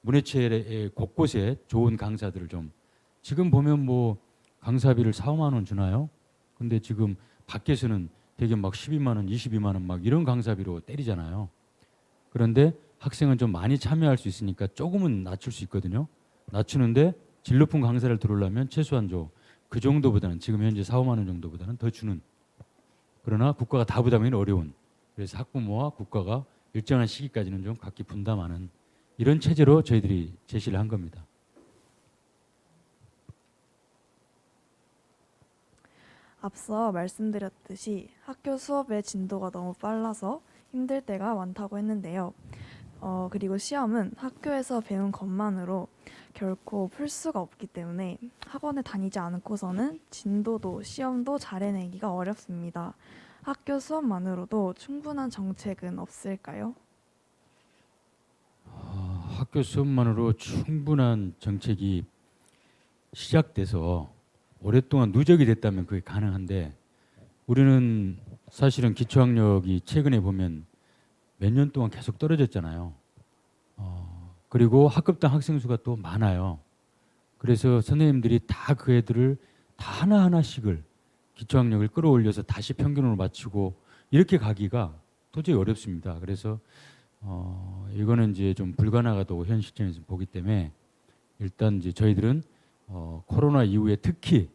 F: 문해체의 곳곳에 좋은 강사들을 좀 지금 보면 뭐 강사비를 4, 5만 원 주나요? 근데 지금 밖에서는 되게 막 12만 원, 22만 원 막 이런 강사비로 때리잖아요. 그런데 학생은 좀 많이 참여할 수 있으니까 조금은 낮출 수 있거든요. 낮추는데 질 높은 강사를 들어오려면 최소한 그 정도보다는 지금 현재 4, 5만 원 정도보다는 더 주는. 그러나 국가가 다 부담하기는 어려운. 그래서 학부모와 국가가 일정한 시기까지는 좀 각기 분담하는 이런 체제로 저희들이 제시를 한 겁니다.
C: 앞서 말씀드렸듯이 학교 수업의 진도가 너무 빨라서 힘들 때가 많다고 했는데요. 그리고 시험은 학교에서 배운 것만으로 결코 풀 수가 없기 때문에 학원에 다니지 않고서는 진도도 시험도 잘 해내기가 어렵습니다. 학교 수업만으로도 충분한 정책은 없을까요?
F: 학교 수업만으로 충분한 정책이 시작돼서 오랫동안 누적이 됐다면 그게 가능한데 우리는 사실은 기초학력이 최근에 보면 몇 년 동안 계속 떨어졌잖아요. 그리고 학급당 학생 수가 또 많아요. 그래서 선생님들이 다 그 애들을 다 하나하나씩을 기초학력을 끌어올려서 다시 평균으로 맞추고 이렇게 가기가 도저히 어렵습니다. 그래서 이거는 이제 좀 불가능하다고 현 시점에서 보기 때문에 일단 이제 저희들은 코로나 이후에 특히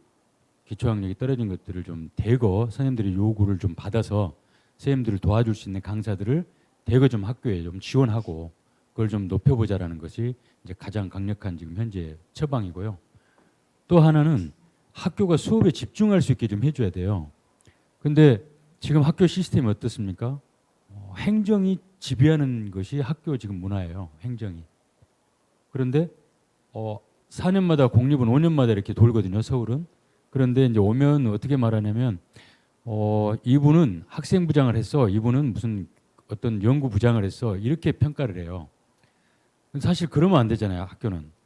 F: 기초학력이 떨어진 것들을 좀 대거 선생님들의 요구를 좀 받아서 선생님들을 도와줄 수 있는 강사들을 대거 좀 학교에 좀 지원하고 그걸 좀 높여보자라는 것이 이제 가장 강력한 지금 현재 처방이고요. 또 하나는 학교가 수업에 집중할 수 있게 좀 해줘야 돼요. 근데 지금 학교 시스템이 어떻습니까? 행정이 지배하는 것이 학교 지금 문화예요. 행정이. 그런데 4년마다 공립은 5년마다 이렇게 돌거든요. 서울은. 그런데 이제 오면 어떻게 말하냐면 이분은 학생부장을 했어. 이분은 무슨 어떤 연구부장을 했어. 이렇게 평가를 해요. 사실 그러면 안 되잖아요.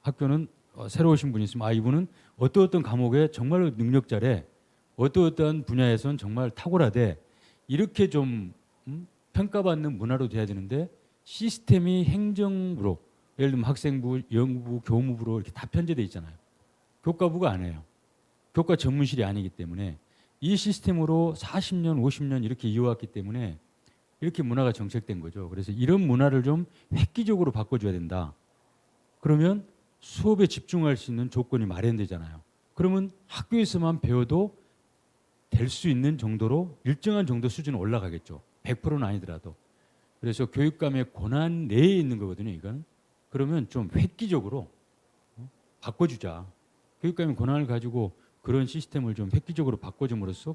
F: 학교는 새로 오신 분이 있으면 이분은 어떤 과목에 정말로 능력자래. 어떤 분야에서는 정말 탁월하대. 이렇게 좀 평가받는 문화로 돼야 되는데 시스템이 행정부로 예를 들면 학생부, 연구부, 교무부로 이렇게 다 편제돼 있잖아요. 교과부가 안 해요. 교과 전문실이 아니기 때문에 이 시스템으로 40년, 50년 이렇게 이어왔기 때문에 이렇게 문화가 정책된 거죠. 그래서 이런 문화를 좀 획기적으로 바꿔줘야 된다. 그러면 수업에 집중할 수 있는 조건이 마련되잖아요. 그러면 학교에서만 배워도 될 수 있는 정도로 일정한 정도 수준은 올라가겠죠. 100%는 아니더라도. 그래서 교육감의 권한 내에 있는 거거든요. 이건. 그러면 좀 획기적으로 바꿔주자. 교육감의 권한을 가지고 그런 시스템을 좀 획기적으로 바꿔줌으로써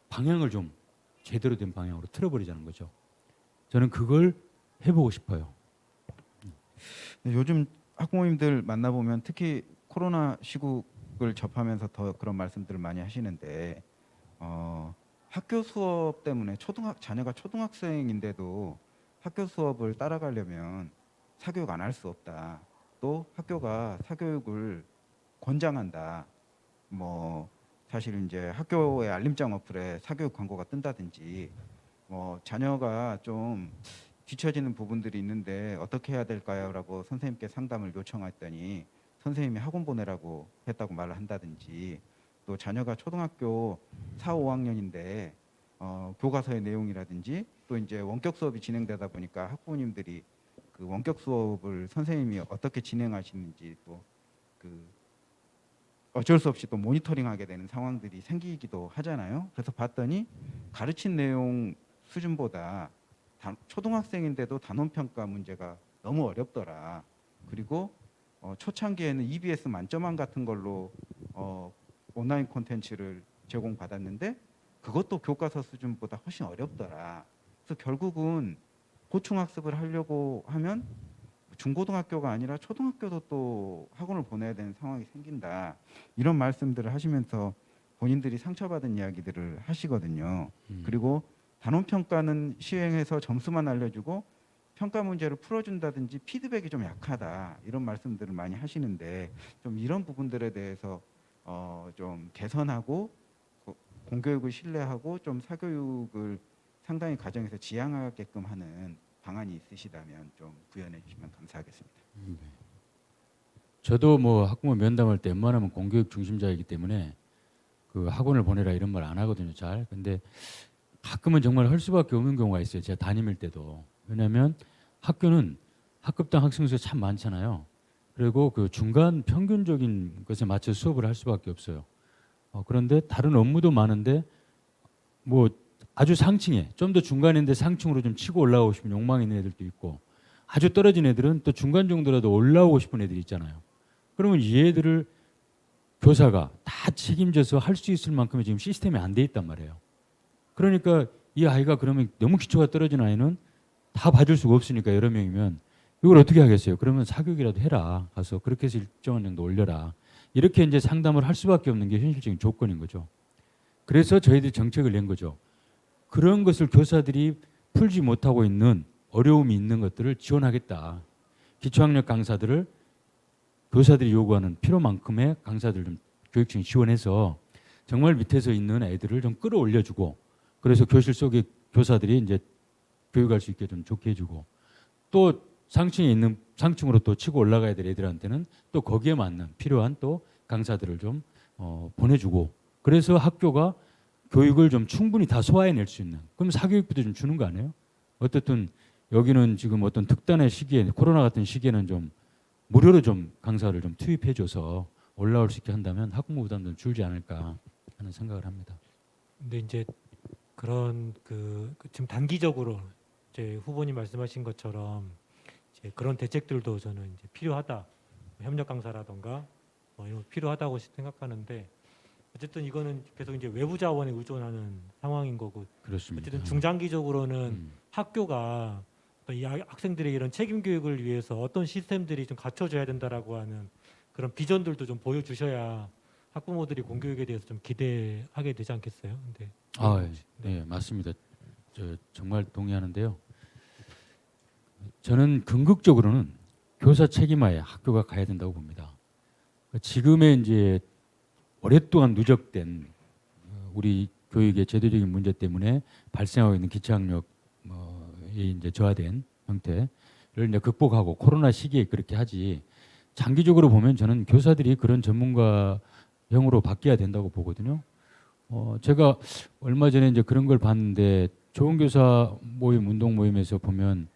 F: 방향을 좀 제대로 된 방향으로 틀어버리자는 거죠. 저는 그걸 해보고 싶어요.
D: 요즘 학부모님들 만나보면 특히 코로나 시국을 접하면서 더 그런 말씀들을 많이 하시는데 학교 수업 때문에 자녀가 초등학생인데도 학교 수업을 따라가려면 사교육 안 할 수 없다. 또 학교가 사교육을 권장한다. 뭐 사실 이제 학교의 알림장 어플에 사교육 광고가 뜬다든지 자녀가 좀 뒤처지는 부분들이 있는데 어떻게 해야 될까요?라고 선생님께 상담을 요청했더니 선생님이 학원 보내라고 했다고 말을 한다든지 또 자녀가 초등학교 4, 5학년인데 교과서의 내용이라든지 또 이제 원격 수업이 진행되다 보니까 학부모님들이 그 원격 수업을 선생님이 어떻게 진행하시는지 또 그 어쩔 수 없이 또 모니터링하게 되는 상황들이 생기기도 하잖아요. 그래서 봤더니 가르친 내용 수준보다 초등학생인데도 단원 평가 문제가 너무 어렵더라. 그리고 초창기에는 EBS 만점왕 같은 걸로 온라인 콘텐츠를 제공받았는데 그것도 교과서 수준보다 훨씬 어렵더라. 그래서 결국은 고충학습을 하려고 하면 중고등학교가 아니라 초등학교도 또 학원을 보내야 되는 상황이 생긴다. 이런 말씀들을 하시면서 본인들이 상처받은 이야기들을 하시거든요. 그리고 단원평가는 시행해서 점수만 알려주고 평가 문제를 풀어준다든지 피드백이 좀 약하다. 이런 말씀들을 많이 하시는데 좀 이런 부분들에 대해서 좀 개선하고 공교육을 신뢰하고 좀 사교육을 상당히 가정에서 지향하게끔 하는 방안이 있으시다면 좀 구현해 주시면 감사하겠습니다.
F: 저도 뭐 학부모 면담할 때 웬만하면 공교육 중심자이기 때문에 그 학원을 보내라 이런 말 안 하거든요. 잘. 근데 가끔은 정말 할 수밖에 없는 경우가 있어요. 제가 담임일 때도. 왜냐하면 학교는 학급당 학생 수가 참 많잖아요. 그리고 그 중간 평균적인 것에 맞춰 수업을 할 수밖에 없어요. 그런데 다른 업무도 많은데 뭐 아주 상층에 좀 더 중간인데 상층으로 좀 치고 올라오고 싶은 욕망이 있는 애들도 있고 아주 떨어진 애들은 또 중간 정도라도 올라오고 싶은 애들이 있잖아요. 그러면 이 애들을 교사가 다 책임져서 할 수 있을 만큼의 지금 시스템이 안 돼 있단 말이에요. 그러니까 이 아이가 그러면 너무 기초가 떨어진 아이는 다 봐줄 수가 없으니까 여러 명이면 이걸 어떻게 하겠어요? 그러면 사교육이라도 해라. 가서 그렇게 해서 일정한 정도 올려라. 이렇게 이제 상담을 할 수밖에 없는 게 현실적인 조건인 거죠. 그래서 저희들이 정책을 낸 거죠. 그런 것을 교사들이 풀지 못하고 있는 어려움이 있는 것들을 지원하겠다. 기초학력 강사들을 교사들이 요구하는 필요만큼의 강사들 좀 교육청이 지원해서 정말 밑에서 있는 애들을 좀 끌어올려주고 그래서 교실 속에 교사들이 이제 교육할 수 있게 좀 좋게 해주고 또 상층에 있는 상층으로 또 치고 올라가야 될 애들한테는 또 거기에 맞는 필요한 또 강사들을 좀 보내주고 그래서 학교가 교육을 좀 충분히 다 소화해낼 수 있는 그럼 사교육비도 좀 주는 거 아니에요? 어쨌든 여기는 지금 어떤 특단의 시기에 코로나 같은 시기에는 좀 무료로 좀 강사를 좀 투입해줘서 올라올 수 있게 한다면 학부모 부담도 줄지 않을까 하는 생각을 합니다.
B: 근데 이제 그런 지금 단기적으로 이제 후보님 말씀하신 것처럼 이제 그런 대책들도 저는 이제 필요하다. 협력 강사라던가 이런 거 필요하다고 생각하는데 어쨌든 이거는 계속 이제 외부 자원에 의존하는 상황인 거고
F: 그렇습니다.
B: 어쨌든 중장기적으로는 학교가 어떤 이 학생들의 이런 책임 교육을 위해서 어떤 시스템들이 좀 갖춰져야 된다라고 하는 그런 비전들도 좀 보여주셔야 학부모들이 공교육에 대해서 좀 기대하게 되지 않겠어요? 근데
F: 네, 맞습니다. 저 정말 동의하는데요. 저는 궁극적으로는 교사 책임하에 학교가 가야 된다고 봅니다. 지금의 이제 오랫동안 누적된 우리 교육의 제도적인 문제 때문에 발생하고 있는 기초학력이 이제 저하된 형태를 이제 극복하고 코로나 시기에 그렇게 하지. 장기적으로 보면 저는 교사들이 그런 전문가형으로 바뀌어야 된다고 보거든요. 제가 얼마 전에 이제 그런 걸 봤는데 좋은 교사 모임 운동 모임에서 보면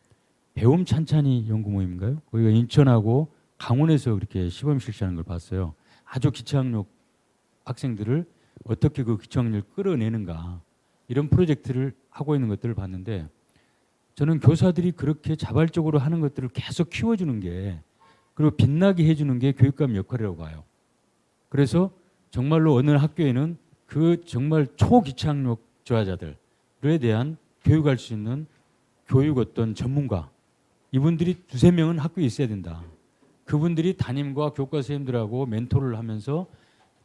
F: 배움 찬찬히 연구 모임인가요? 거기가 인천하고 강원에서 그렇게 시범 실시하는 걸 봤어요. 아주 기초학력 학생들을 어떻게 그 기초학력을 끌어내는가 이런 프로젝트를 하고 있는 것들을 봤는데 저는 교사들이 그렇게 자발적으로 하는 것들을 계속 키워주는 게 그리고 빛나게 해주는 게 교육감 역할이라고 봐요. 그래서 정말로 어느 학교에는 그 정말 초기초학력 저하자들 대한 교육할 수 있는 교육 어떤 전문가 이분들이 두세 명은 학교에 있어야 된다. 그분들이 담임과 교과 선생님들하고 멘토를 하면서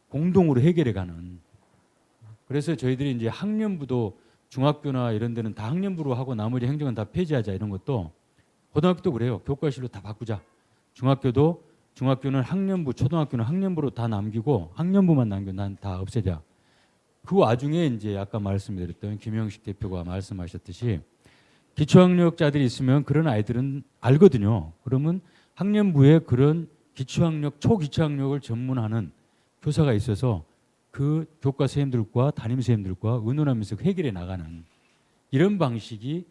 F: 공동으로 해결해 가는. 그래서 저희들이 이제 학년부도 중학교나 이런 데는 다 학년부로 하고 나머지 행정은 다 폐지하자 이런 것도 고등학교도 그래요. 교과실로 다 바꾸자. 중학교는 학년부, 초등학교는 학년부로 다 남기고 학년부만 남겨 난 다 없애자. 그 와중에 이제 아까 말씀드렸던 김영식 대표가 말씀하셨듯이 기초학력자들이 있으면 그런 아이들은 알거든요. 그러면 학년부에 그런 기초학력, 초기초학력을 전문하는 교사가 있어서 그 교과 선생님들과 담임 선생님들과 의논하면서 해결해 나가는 이런 방식이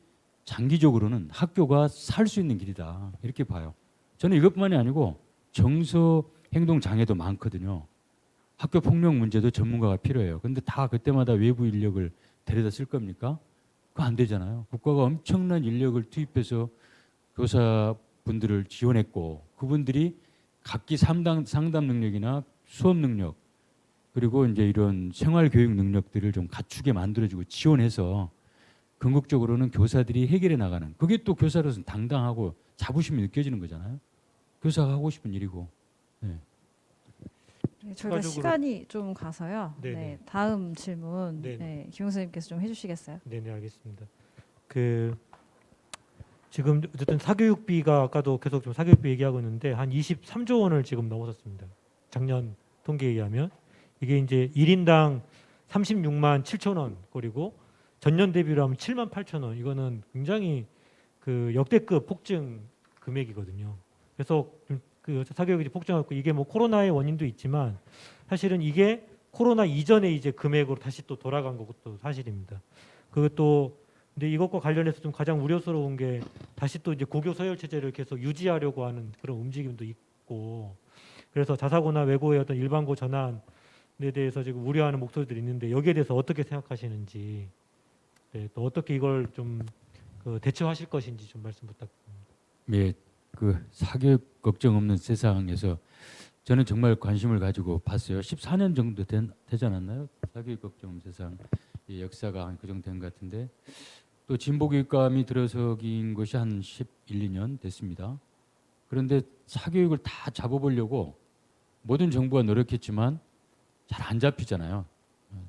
F: 장기적으로는 학교가 살 수 있는 길이다 이렇게 봐요. 저는 이것뿐만이 아니고 정서 행동 장애도 많거든요. 학교 폭력 문제도 전문가가 필요해요. 근데 다 그때마다 외부 인력을 데려다 쓸 겁니까? 그거 안 되잖아요. 국가가 엄청난 인력을 투입해서 교사분들을 지원했고 그분들이 각기 상담 능력이나 수업 능력 그리고 이제 이런 생활 교육 능력들을 좀 갖추게 만들어주고 지원해서 궁극적으로는 교사들이 해결해 나가는 그게 또 교사로서는 당당하고 자부심이 느껴지는 거잖아요. 교사가 하고 싶은 일이고. 네.
A: 네, 저희가
B: 추가적으로-
A: 시간이 좀 가서요.
B: 네네.
A: 네, 다음 질문
B: 네네.
A: 네, 김용 선생님께서 좀 해주시겠어요?
B: 네, 알겠습니다. 그 지금 어쨌든 사교육비가 아까도 계속 좀 사교육비 얘기하고 있는데 한 23조 원을 지금 넘어섰습니다. 작년 통계에 의하면 이게 이제 1인당 36만 7천 원 그리고 전년 대비로 하면 7만 8천 원 이거는 굉장히 그 역대급 폭증 금액이거든요. 그래서 그 사교육이 이제 폭증하고 이게 뭐 코로나의 원인도 있지만 사실은 이게 코로나 이전에 이제 금액으로 다시 또 돌아간 것도 사실입니다. 그것도 근데 이것과 관련해서 좀 가장 우려스러운 게 다시 또 이제 고교 서열 체제를 계속 유지하려고 하는 그런 움직임도 있고 그래서 자사고나 외고의 어떤 일반고 전환에 대해서 지금 우려하는 목소리들이 있는데 여기에 대해서 어떻게 생각하시는지 네, 또 어떻게 이걸 좀 그 대처하실 것인지 좀 말씀 부탁드립니다.
F: 예, 그 사교육 걱정 없는 세상에서 저는 정말 관심을 가지고 봤어요. 14년 정도 되지 않았나요? 사교육 걱정 없는 세상 이 역사가 한 그 정도 된 것 같은데 또 진보교육감이 들어서긴 것이 한 11, 2년 됐습니다. 그런데 사교육을 다 잡아보려고 모든 정부가 노력했지만 잘 안 잡히잖아요.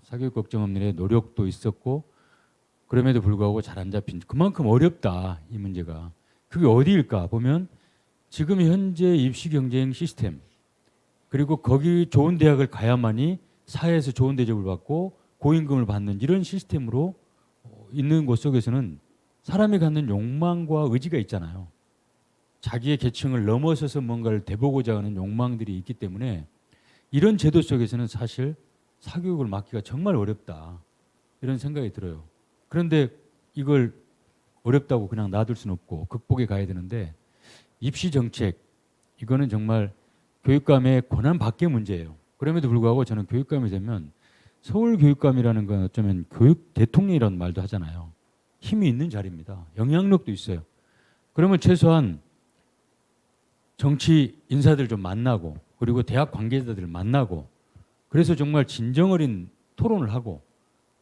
F: 사교육 걱정 없는 애 노력도 있었고 그럼에도 불구하고 잘 안 잡힌 그만큼 어렵다 이 문제가. 그게 어디일까 보면 지금 현재 입시 경쟁 시스템 그리고 거기 좋은 대학을 가야만이 사회에서 좋은 대접을 받고 고임금을 받는 이런 시스템으로 있는 곳 속에서는 사람이 갖는 욕망과 의지가 있잖아요. 자기의 계층을 넘어서서 뭔가를 돼보고자 하는 욕망들이 있기 때문에 이런 제도 속에서는 사실 사교육을 맡기가 정말 어렵다 이런 생각이 들어요. 그런데 이걸 어렵다고 그냥 놔둘 수는 없고 극복해 가야 되는데 입시 정책 이거는 정말 교육감의 권한 밖의 문제예요. 그럼에도 불구하고 저는 교육감이 되면 서울 교육감이라는 건 어쩌면 교육 대통령이라는 말도 하잖아요. 힘이 있는 자리입니다. 영향력도 있어요. 그러면 최소한 정치 인사들 좀 만나고 그리고 대학 관계자들 만나고 그래서 정말 진정 어린 토론을 하고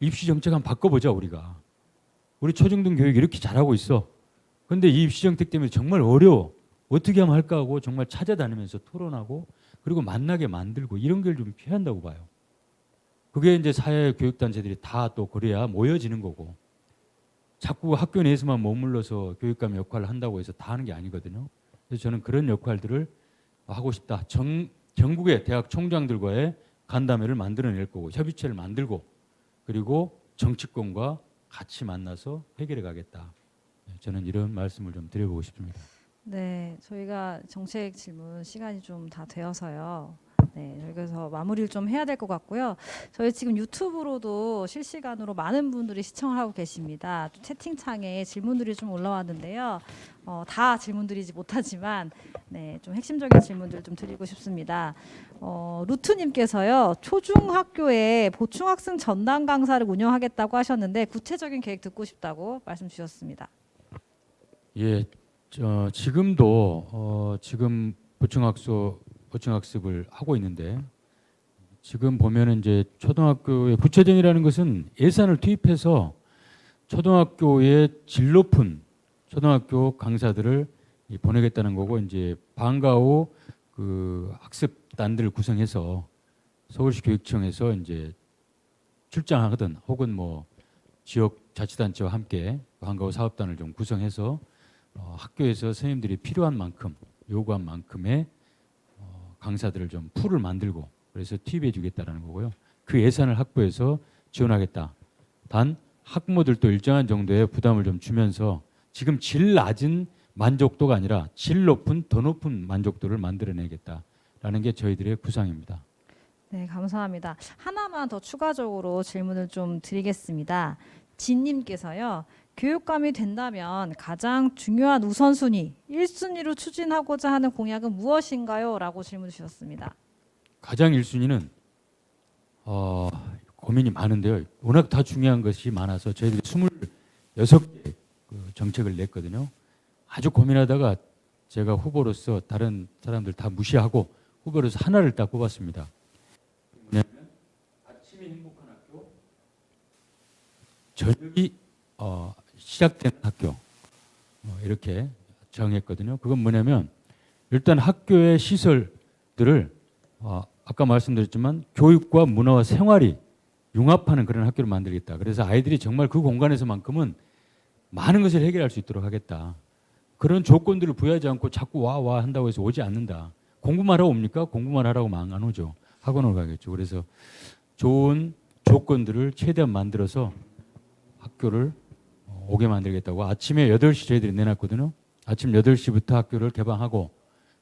F: 입시 정책 한번 바꿔보자 우리가. 우리 초중등 교육 이렇게 잘하고 있어. 근데 이 입시 정책 때문에 정말 어려워. 어떻게 하면 할까 하고 정말 찾아다니면서 토론하고 그리고 만나게 만들고 이런 걸 좀 필요한다고 봐요. 그게 이제 사회 교육단체들이 다 또 그래야 모여지는 거고 자꾸 학교 내에서만 머물러서 교육감 역할을 한다고 해서 다 하는 게 아니거든요. 그래서 저는 그런 역할들을 하고 싶다. 전국의 대학 총장들과의 간담회를 만들어낼 거고 협의체를 만들고 그리고 정치권과 같이 만나서 해결해 가겠다. 저는 이런 말씀을 좀 드려보고 싶습니다.
A: 네, 저희가 정책 질문 시간이 좀 다 되어서요. 네, 그래서 마무리를 좀 해야 될 것 같고요. 저희 지금 유튜브로도 실시간으로 많은 분들이 시청을 하고 계십니다. 채팅창에 질문들이 좀 올라왔는데요. 다 질문드리지 못하지만 네, 좀 핵심적인 질문들 좀 드리고 싶습니다. 루트님께서요. 초중학교에 보충학생 전담 강사를 운영하겠다고 하셨는데 구체적인 계획 듣고 싶다고 말씀 주셨습니다.
F: 예, 지금도 지금 보충학습을 하고 있는데 지금 보면은 이제 초등학교의 부채정이라는 것은 예산을 투입해서 초등학교의 질 높은 초등학교 강사들을 보내겠다는 거고 이제 방과후 그 학습단들을 구성해서 서울시 교육청에서 이제 출장하거든 혹은 뭐 지역 자치단체와 함께 방과후 사업단을 좀 구성해서 학교에서 선생님들이 필요한 만큼 요구한 만큼의 강사들을 좀 풀을 만들고 그래서 투입해 주겠다라는 거고요. 그 예산을 확보해서 지원하겠다. 단 학부모들도 일정한 정도의 부담을 좀 주면서 지금 질 낮은 만족도가 아니라 질 높은 더 높은 만족도를 만들어내겠다라는 게 저희들의 구상입니다.
A: 네, 감사합니다. 하나만 더 추가적으로 질문을 좀 드리겠습니다. 진님께서요. 교육감이 된다면 가장 중요한 우선순위, 1순위로 추진하고자 하는 공약은 무엇인가요? 라고 질문 주셨습니다.
F: 가장 1순위는 고민이 많은데요. 워낙 다 중요한 것이 많아서 저희들이 26개 그 정책을 냈거든요. 아주 고민하다가 제가 후보로서 다른 사람들 다 무시하고 후보로서 하나를 딱 뽑았습니다. 뭐냐면 아침이 행복한 학교, 저녁이 시작된 학교 이렇게 정했거든요. 그건 뭐냐면 일단 학교의 시설들을 아까 말씀드렸지만 교육과 문화와 생활이 융합하는 그런 학교를 만들겠다. 그래서 아이들이 정말 그 공간에서만큼은 많은 것을 해결할 수 있도록 하겠다. 그런 조건들을 부여하지 않고 자꾸 와 한다고 해서 오지 않는다. 공부만 하러 옵니까? 공부만 하라고 안 오죠. 학원을 가겠죠. 그래서 좋은 조건들을 최대한 만들어서 학교를 오게 만들겠다고 아침에 8시 저희들이 내놨거든요. 아침 8시부터 학교를 개방하고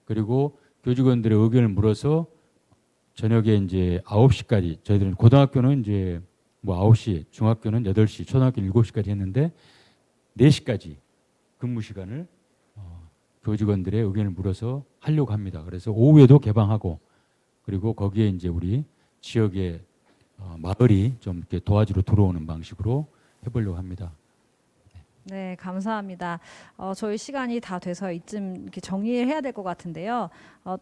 F: 그리고 교직원들의 의견을 물어서 저녁에 이제 9시까지 저희들은 고등학교는 이제 뭐 9시, 중학교는 8시, 초등학교는 7시까지 했는데 4시까지 근무 시간을 교직원들의 의견을 물어서 하려고 합니다. 그래서 오후에도 개방하고 그리고 거기에 이제 우리 지역의 마을이 좀 이렇게 도와주러 들어오는 방식으로 해보려고 합니다.
A: 네, 감사합니다. 저희 시간이 다 돼서 이쯤 이렇게 정리를 해야 될 것 같은데요.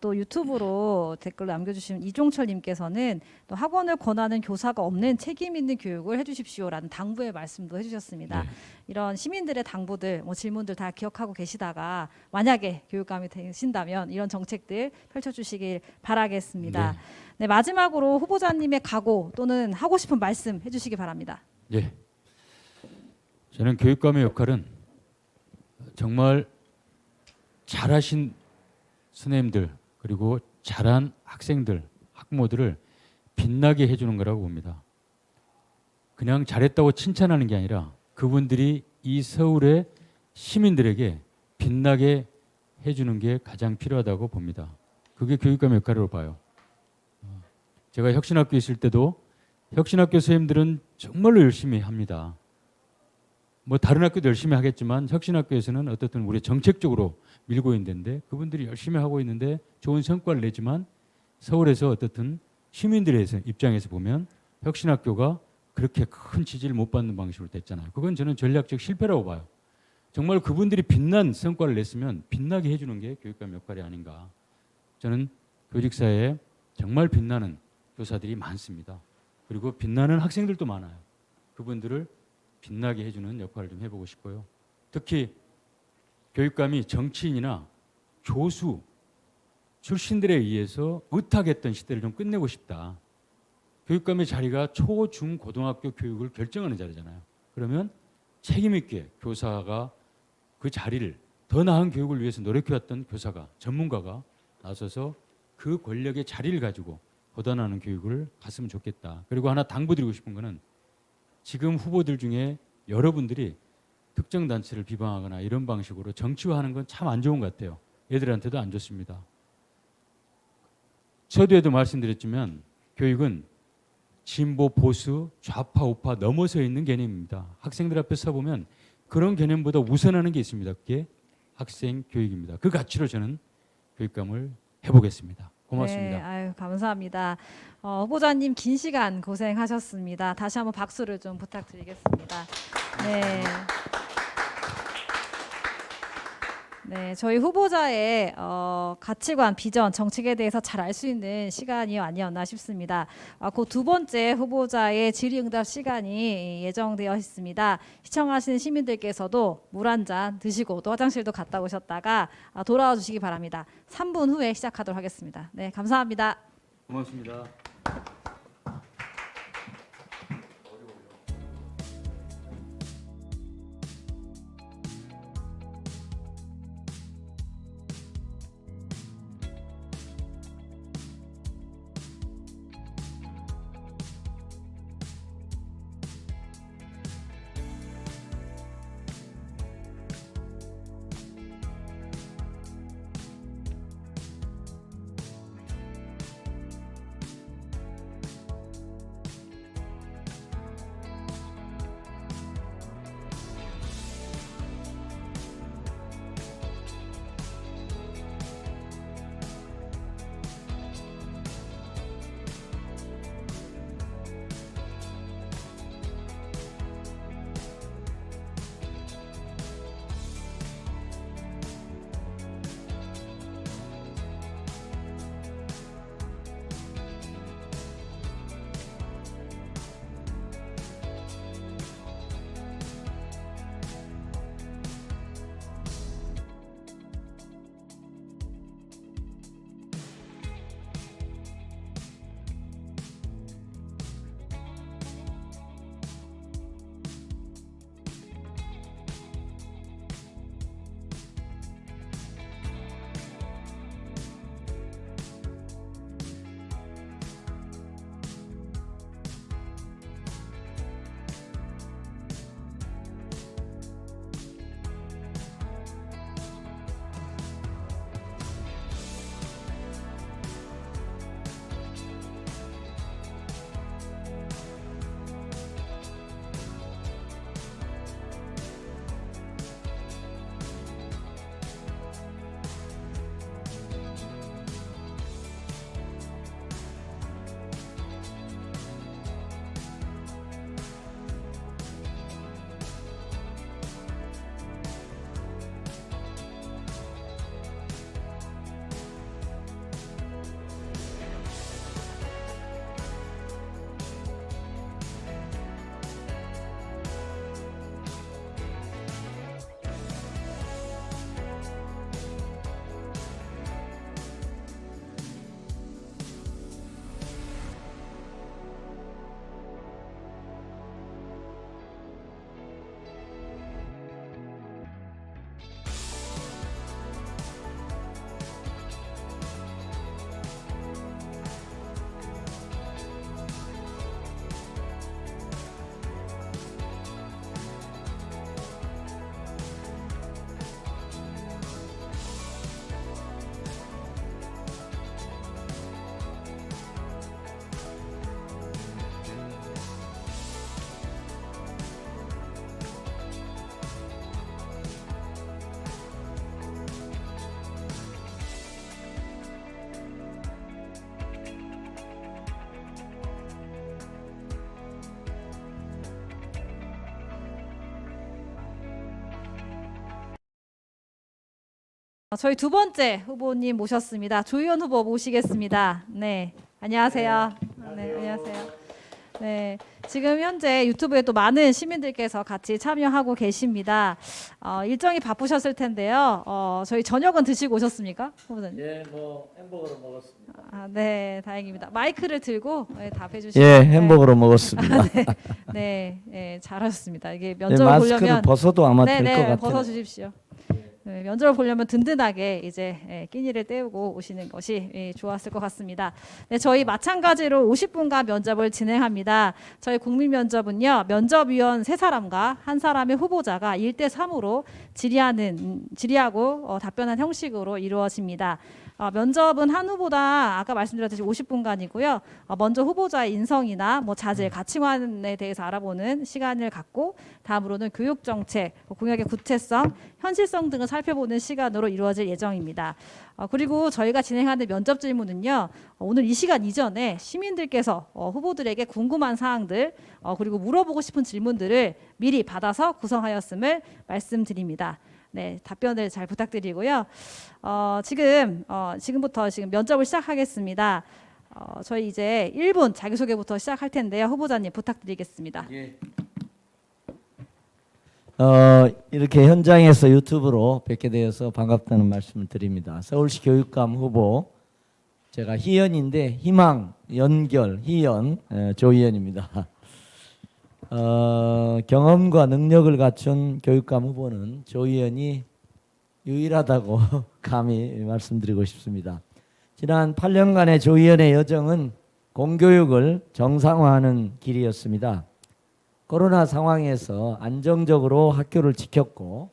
A: 또 유튜브로 댓글 남겨주신 이종철님께서는 또 학원을 권하는 교사가 없는 책임 있는 교육을 해주십시오라는 당부의 말씀도 해주셨습니다.
F: 네.
A: 이런 시민들의 당부들, 질문들 다 기억하고 계시다가 만약에 교육감이 되신다면 이런 정책들 펼쳐주시길 바라겠습니다.
F: 네.
A: 네, 마지막으로 후보자님의 각오 또는 하고 싶은 말씀 해주시기 바랍니다.
F: 예. 저는 교육감의 역할은 정말 잘하신 선생님들 그리고 잘한 학생들, 학부모들을 빛나게 해주는 거라고 봅니다. 그냥 잘했다고 칭찬하는 게 아니라 그분들이 이 서울의 시민들에게 빛나게 해주는 게 가장 필요하다고 봅니다. 그게 교육감의 역할이라고 봐요. 제가 혁신학교에 있을 때도 혁신학교 선생님들은 정말로 열심히 합니다. 뭐 다른 학교도 열심히 하겠지만 혁신학교에서는 어떻든 우리 정책적으로 밀고 있는데 그분들이 열심히 하고 있는데 좋은 성과를 내지만 서울에서 어떻든 시민들의 입장에서 보면 혁신학교가 그렇게 큰 지지를 못 받는 방식으로 됐잖아요. 그건 저는 전략적 실패라고 봐요. 정말 그분들이 빛난 성과를 냈으면 빛나게 해주는 게 교육감 역할이 아닌가. 저는 교직사회에 정말 빛나는 교사들이 많습니다. 그리고 빛나는 학생들도 많아요. 그분들을 빛나게 해주는 역할을 좀 해보고 싶고요. 특히 교육감이 정치인이나 교수 출신들에 의해서 의탁했던 시대를 좀 끝내고 싶다. 교육감의 자리가 초, 중, 고등학교 교육을 결정하는 자리잖아요. 그러면 책임 있게 교사가 그 자리를 더 나은 교육을 위해서 노력해왔던 교사가 전문가가 나서서 그 권력의 자리를 가지고 보다 나은 교육을 갔으면 좋겠다. 그리고 하나 당부드리고 싶은 거는 지금 후보들 중에 여러분들이 특정 단체를 비방하거나 이런 방식으로 정치화하는 건 참 안 좋은 것 같아요. 애들한테도 안 좋습니다. 서두에도 말씀드렸지만 교육은 진보, 보수, 좌파, 우파 넘어서 있는 개념입니다. 학생들 앞에 서보면 그런 개념보다 우선하는 게 있습니다. 그게 학생 교육입니다. 그 가치로 저는 교육감을 해보겠습니다. 고맙습니다.
A: 네, 아유, 감사합니다. 후보자님 긴 시간 고생하셨습니다. 다시 한번 박수를 좀 부탁드리겠습니다. 네. 네, 저희 후보자의 가치관, 비전, 정책에 대해서 잘 알 수 있는 시간이 아니었나 싶습니다. 그 두 번째 후보자의 질의응답 시간이 예정되어 있습니다. 시청하시는 시민들께서도 물 한 잔 드시고 또 화장실도 갔다 오셨다가 돌아와 주시기 바랍니다. 3분 후에 시작하도록 하겠습니다. 네, 감사합니다.
F: 고맙습니다.
A: 저희 두 번째 후보님 모셨습니다. 조희연 후보 모시겠습니다. 네, 안녕하세요. 네, 안녕하세요. 네, 지금 현재 유튜브에 또 많은 시민들께서 같이 참여하고 계십니다. 일정이 바쁘셨을 텐데요. 저희 저녁은 드시고 오셨습니까, 후보님?
G: 예, 뭐 햄버거를 먹었습니다.
A: 네, 다행입니다. 마이크를 들고 답해 주시면.
G: 예, 햄버거로 먹었습니다.
A: 네, 네, 잘하셨습니다. 이게
G: 예,
A: 면접을
G: 마스크를
A: 보려면
G: 벗어도 아마 될 것
A: 네네
G: 같아요.
A: 벗어 주십시오. 네, 면접을 보려면 든든하게 이제 끼니를 때우고 오시는 것이 좋았을 것 같습니다. 네, 저희 마찬가지로 50분간 면접을 진행합니다. 저희 국민 면접은요, 면접위원 3사람과 한 사람의 후보자가 1대3으로 질의하고 답변한 형식으로 이루어집니다. 면접은 한 후보당 아까 말씀드렸듯이 50분간이고요. 먼저 후보자의 인성이나 뭐 자질, 가치관에 대해서 알아보는 시간을 갖고 다음으로는 교육 정책, 공약의 구체성, 현실성 등을 살펴보는 시간으로 이루어질 예정입니다. 그리고 저희가 진행하는 면접 질문은요, 오늘 이 시간 이전에 시민들께서 후보들에게 궁금한 사항들 그리고 물어보고 싶은 질문들을 미리 받아서 구성하였음을 말씀드립니다. 네, 답변을 잘 부탁드리고요. 지금부터 면접을 시작하겠습니다. 저희 이제 1분 자기소개부터 시작할 텐데요. 후보자님 부탁드리겠습니다.
G: 이렇게 현장에서 유튜브로 뵙게 되어서 반갑다는 말씀을 드립니다. 서울시 교육감 후보 제가 희연인데 희망, 연결, 희연 조희연입니다. 경험과 능력을 갖춘 교육감 후보는 조희연이 유일하다고 감히 말씀드리고 싶습니다. 지난 8년간의 조희연의 여정은 공교육을 정상화하는 길이었습니다. 코로나 상황에서 안정적으로 학교를 지켰고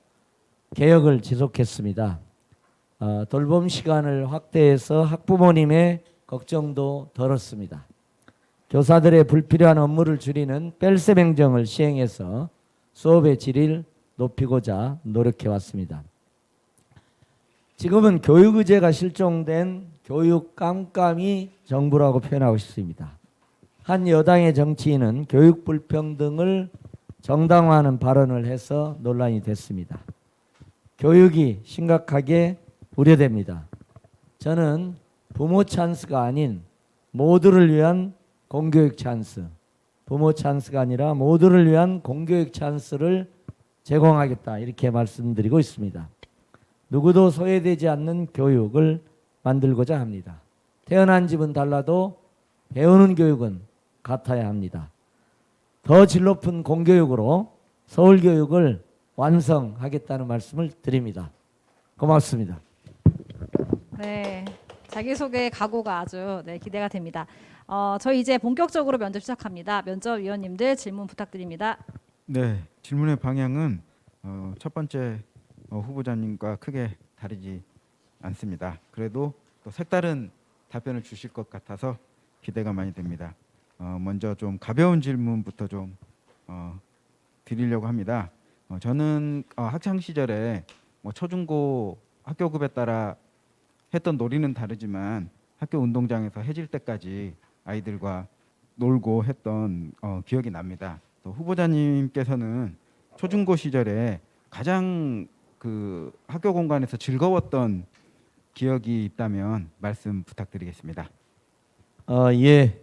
G: 개혁을 지속했습니다. 돌봄 시간을 확대해서 학부모님의 걱정도 덜었습니다. 교사들의 불필요한 업무를 줄이는 뺄셈 행정을 시행해서 수업의 질을 높이고자 노력해 왔습니다. 지금은 교육 의제가 실종된 교육 깜깜이 정부라고 표현하고 싶습니다. 한 여당의 정치인은 교육 불평등을 정당화하는 발언을 해서 논란이 됐습니다. 교육이 심각하게 우려됩니다. 저는 부모 찬스가 아닌 모두를 위한 공교육 찬스, 부모 찬스가 아니라 모두를 위한 공교육 찬스를 제공하겠다 이렇게 말씀드리고 있습니다. 누구도 소외되지 않는 교육을 만들고자 합니다. 태어난 집은 달라도 배우는 교육은 같아야 합니다. 더 질 높은 공교육으로 서울교육을 완성하겠다는 말씀을 드립니다. 고맙습니다.
A: 네, 자기소개 각오가 아주 기대가 됩니다. 저희 이제 본격적으로 면접 시작합니다. 면접위원님들 질문 부탁드립니다.
D: 네, 질문의 방향은 첫 번째 후보자님과 크게 다르지 않습니다. 그래도 또 색다른 답변을 주실 것 같아서 기대가 많이 됩니다. 먼저 좀 가벼운 질문부터 좀 드리려고 합니다. 저는 학창 시절에 초중고 학교급에 따라 했던 놀이는 다르지만 학교 운동장에서 해질 때까지 아이들과 놀고 했던 기억이 납니다. 또 후보자님께서는 초중고 시절에 가장 그 학교 공간에서 즐거웠던 기억이 있다면 말씀 부탁드리겠습니다.
G: 예,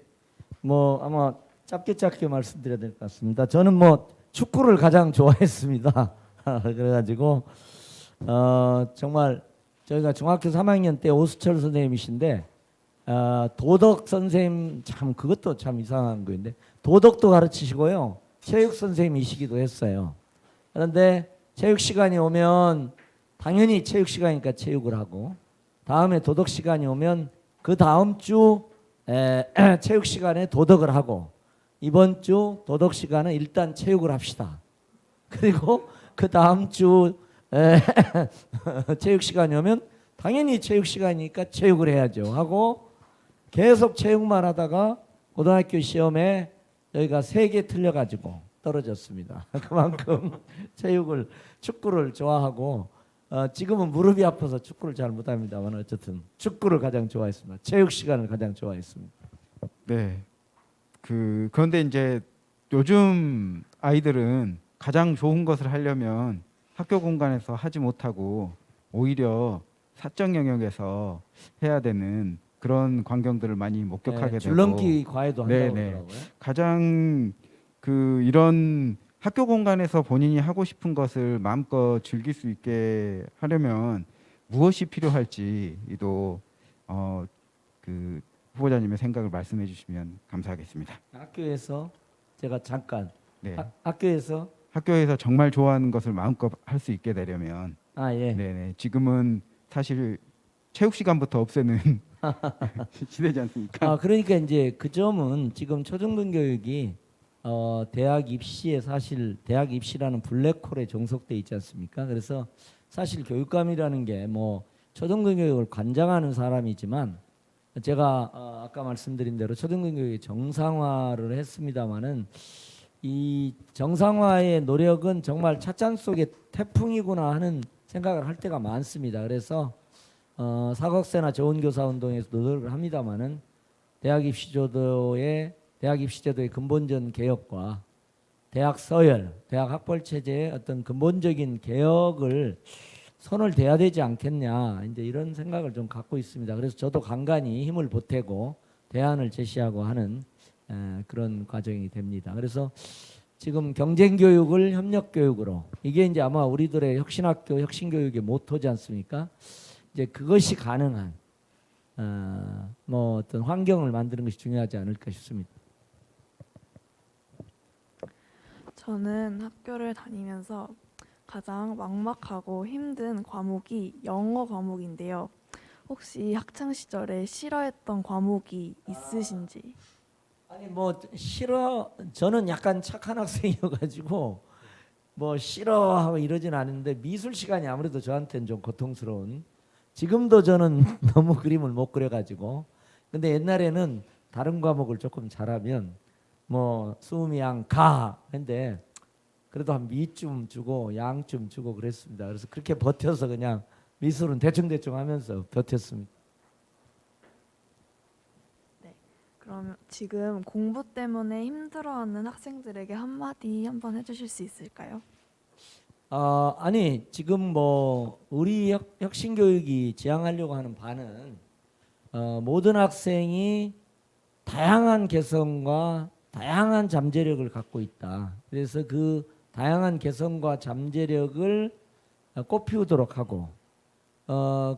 G: 아마 짧게 말씀드려야 될 것 같습니다. 저는 축구를 가장 좋아했습니다. 그래가지고 정말 저희가 중학교 3학년 때 오수철 선생님이신데 도덕 선생님 그것도 참 이상한 거인데 도덕도 가르치시고요 체육 선생님이시기도 했어요. 그런데 체육 시간이 오면 당연히 체육 시간이니까 체육을 하고 다음에 도덕 시간이 오면 그 다음 주 체육 시간에 도덕을 하고 이번 주 도덕 시간은 일단 체육을 합시다. 그리고 그 다음 주 체육 시간이 오면 당연히 체육 시간이니까 체육을 해야죠 하고 계속 체육만 하다가 고등학교 시험에 저희가 3개 틀려가지고 떨어졌습니다. 그만큼 축구를 좋아하고 지금은 무릎이 아파서 축구를 잘 못합니다만 어쨌든 축구를 가장 좋아했습니다. 체육 시간을 가장 좋아했습니다.
D: 네. 그런데 이제 요즘 아이들은 가장 좋은 것을 하려면 학교 공간에서 하지 못하고 오히려 사적 영역에서 해야 되는 그런 광경들을 많이 목격하게 되고
G: 줄넘기 과외도 한다고 그러더라고요.
D: 가장 이런 학교 공간에서 본인이 하고 싶은 것을 마음껏 즐길 수 있게 하려면 무엇이 필요할지도 후보자님의 생각을 말씀해 주시면 감사하겠습니다.
G: 학교에서 제가 잠깐
D: 네.
G: 학교에서
D: 정말 좋아하는 것을 마음껏 할 수 있게 되려면
G: 예.
D: 네네 지금은 사실 체육 시간부터 없애는 시대지 않습니까?
G: 그러니까 이제 그 점은 지금 초중등 교육이 대학 입시에 사실 대학 입시라는 블랙홀에 종속돼 있지 않습니까? 그래서 사실 교육감이라는 게 초등등 교육을 관장하는 사람이지만 제가 아까 말씀드린 대로 초등등 교육의 정상화를 했습니다마는 이 정상화의 노력은 정말 찻잔 속의 태풍이구나 하는 생각을 할 때가 많습니다. 그래서 사각세나 좋은 교사 운동에서 노력을 합니다마는 대학 입시 제도의 근본적 개혁과 대학 서열, 대학 학벌 체제의 어떤 근본적인 개혁을 손을 대야 되지 않겠냐, 이제 이런 생각을 좀 갖고 있습니다. 그래서 저도 간간히 힘을 보태고 대안을 제시하고 하는 그런 과정이 됩니다. 그래서 지금 경쟁 교육을 협력 교육으로, 이게 이제 아마 우리들의 혁신학교 혁신 교육의 모토지 않습니까? 이제 그것이 가능한 뭐 어떤 환경을 만드는 것이 중요하지 않을까 싶습니다.
C: 저는 학교를 다니면서 가장 막막하고 힘든 과목이 영어 과목인데요. 혹시 학창 시절에 싫어했던 과목이 있으신지?
G: 아니 뭐 싫어, 저는 약간 착한 학생이어가지고 뭐 싫어하고 이러진 않은데 미술 시간이 아무래도 저한테는 좀 고통스러운, 지금도 저는 너무 그림을 못 그려가지고, 근데 옛날에는 다른 과목을 조금 잘하면 뭐 수음이 양가 근데 그래도 한 미쯤 주고 양쯤 주고 그랬습니다. 그래서 그렇게 버텨서 그냥 미술은 대충대충 하면서 버텼습니다.
C: 그러면 지금 공부 때문에 힘들어하는 학생들에게 한마디 한번 해주실 수 있을까요?
G: 아니 지금 뭐 우리 혁신교육이 지향하려고 하는 바는 모든 학생이 다양한 개성과 다양한 잠재력을 갖고 있다. 그래서 그 다양한 개성과 잠재력을 꽃피우도록 하고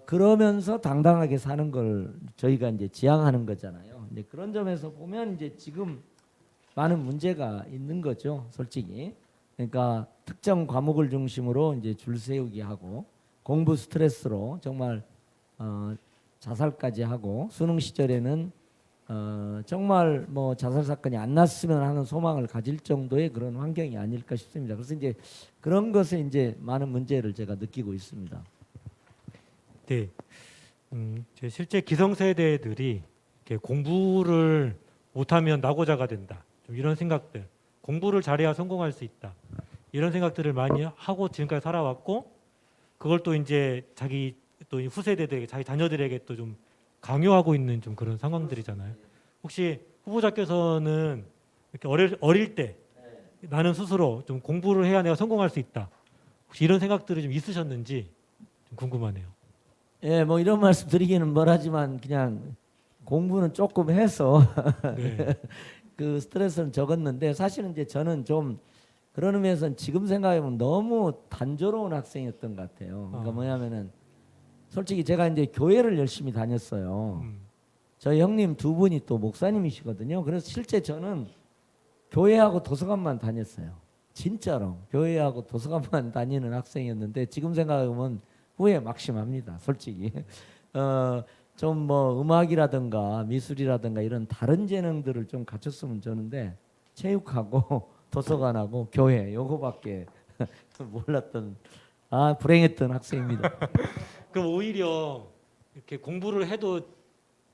G: 그러면서 당당하게 사는 걸 저희가 이제 지향하는 거잖아요. 이제 그런 점에서 보면 이제 지금 많은 문제가 있는 거죠, 솔직히. 그러니까 특정 과목을 중심으로 이제 줄 세우기 하고 공부 스트레스로 정말 자살까지 하고, 수능 시절에는 정말 뭐 자살 사건이 안 났으면 하는 소망을 가질 정도의 그런 환경이 아닐까 싶습니다. 그래서 이제 그런 것에 이제 많은 문제를 제가 느끼고 있습니다.
B: 네, 제 실제 기성세대들이 이렇게 공부를 못하면 낙오자가 된다, 좀 이런 생각들, 공부를 잘해야 성공할 수 있다, 이런 생각들을 많이 하고 지금까지 살아왔고, 그걸 또 이제 자기 또 후세대들에게, 자기 자녀들에게 또 좀 강요하고 있는 좀 그런 상황들이잖아요. 혹시 후보자께서는 이렇게 어릴 때 나는 스스로 좀 공부를 해야 내가 성공할 수 있다, 혹시 이런 생각들이 좀 있으셨는지 좀 궁금하네요.
G: 예, 뭐 이런 말씀 드리기는 뭐하지만 그냥 공부는 조금 해서
B: 네.
G: 그 스트레스는 적었는데, 사실은 이제 저는 좀 그런 의미에서는 지금 생각해보면 너무 단조로운 학생이었던 것 같아요. 그러니까 뭐냐면은 솔직히 제가 이제 교회를 열심히 다녔어요. 저희 형님 두 분이 또 목사님이시거든요. 그래서 실제 저는 교회하고 도서관만 다녔어요. 진짜로 교회하고 도서관만 다니는 학생이었는데, 지금 생각해보면 후회 막심합니다, 솔직히. 좀 뭐 음악이라든가 미술이라든가 이런 다른 재능들을 좀 갖췄으면 좋은데, 체육하고 도서관하고 교회 요거밖에 몰랐던 불행했던 학생입니다.
B: 그럼 오히려 이렇게 공부를 해도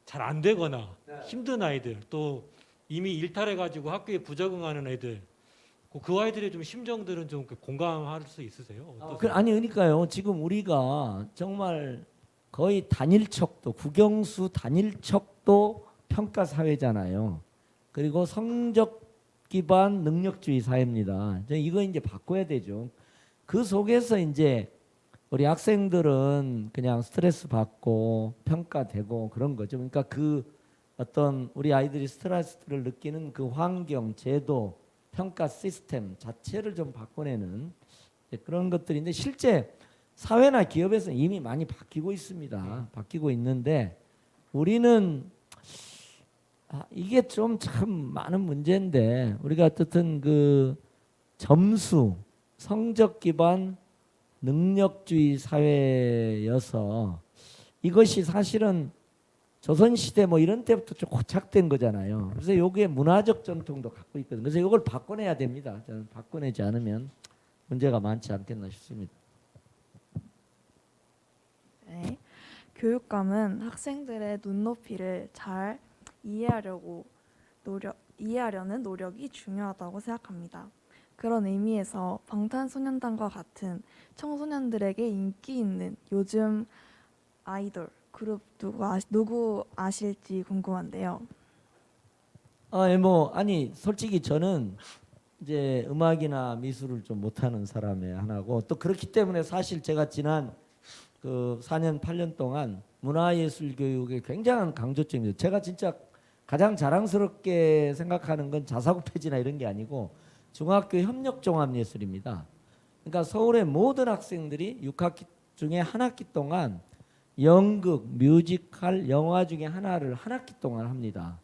B: 잘 안 되거나 힘든 아이들, 또 이미 일탈해가지고 학교에 부적응하는 애들, 그 아이들의 좀 심정들은 좀 공감할 수 있으세요? 어떠세요?
G: 아니 그러니까요. 지금 우리가 정말 거의 단일척도, 국영수 단일척도 평가 사회잖아요. 그리고 성적 기반 능력주의 사회입니다. 이거 이제 바꿔야 되죠. 그 속에서 이제 우리 학생들은 그냥 스트레스 받고 평가되고 그런 거죠. 그러니까 그 어떤 우리 아이들이 스트레스를 느끼는 그 환경, 제도, 평가 시스템 자체를 좀 바꿔내는 그런 것들인데, 실제 사회나 기업에서 이미 많이 바뀌고 있습니다. 바뀌고 있는데 우리는 이게 좀 참 많은 문제인데, 우리가 어떻든 그 점수, 성적 기반 능력주의 사회여서 이것이 사실은 조선시대 뭐 이런 때부터 좀 고착된 거잖아요. 그래서 여기에 문화적 전통도 갖고 있거든요. 그래서 이걸 바꿔내야 됩니다. 저는 바꿔내지 않으면 문제가 많지 않겠나 싶습니다.
C: 네. 교육감은 학생들의 눈높이를 잘 이해하려는 노력이 중요하다고 생각합니다. 그런 의미에서 방탄소년단과 같은 청소년들에게 인기 있는 요즘 아이돌 그룹 누구 아실지 궁금한데요.
G: 뭐 아니 솔직히 저는 이제 음악이나 미술을 좀 못하는 사람의 하나고 또 그렇기 때문에 사실 제가 지난 그 4년 8년 동안 문화예술 교육에 굉장한 강조점이에요. 제가 진짜 가장 자랑스럽게 생각하는 건 자사고 폐지나 이런 게 아니고 중학교 협력 종합예술입니다. 그러니까 서울의 모든 학생들이 6학기 중에 한 학기 동안 연극, 뮤지컬, 영화 중에 하나를 한 학기 동안 합니다.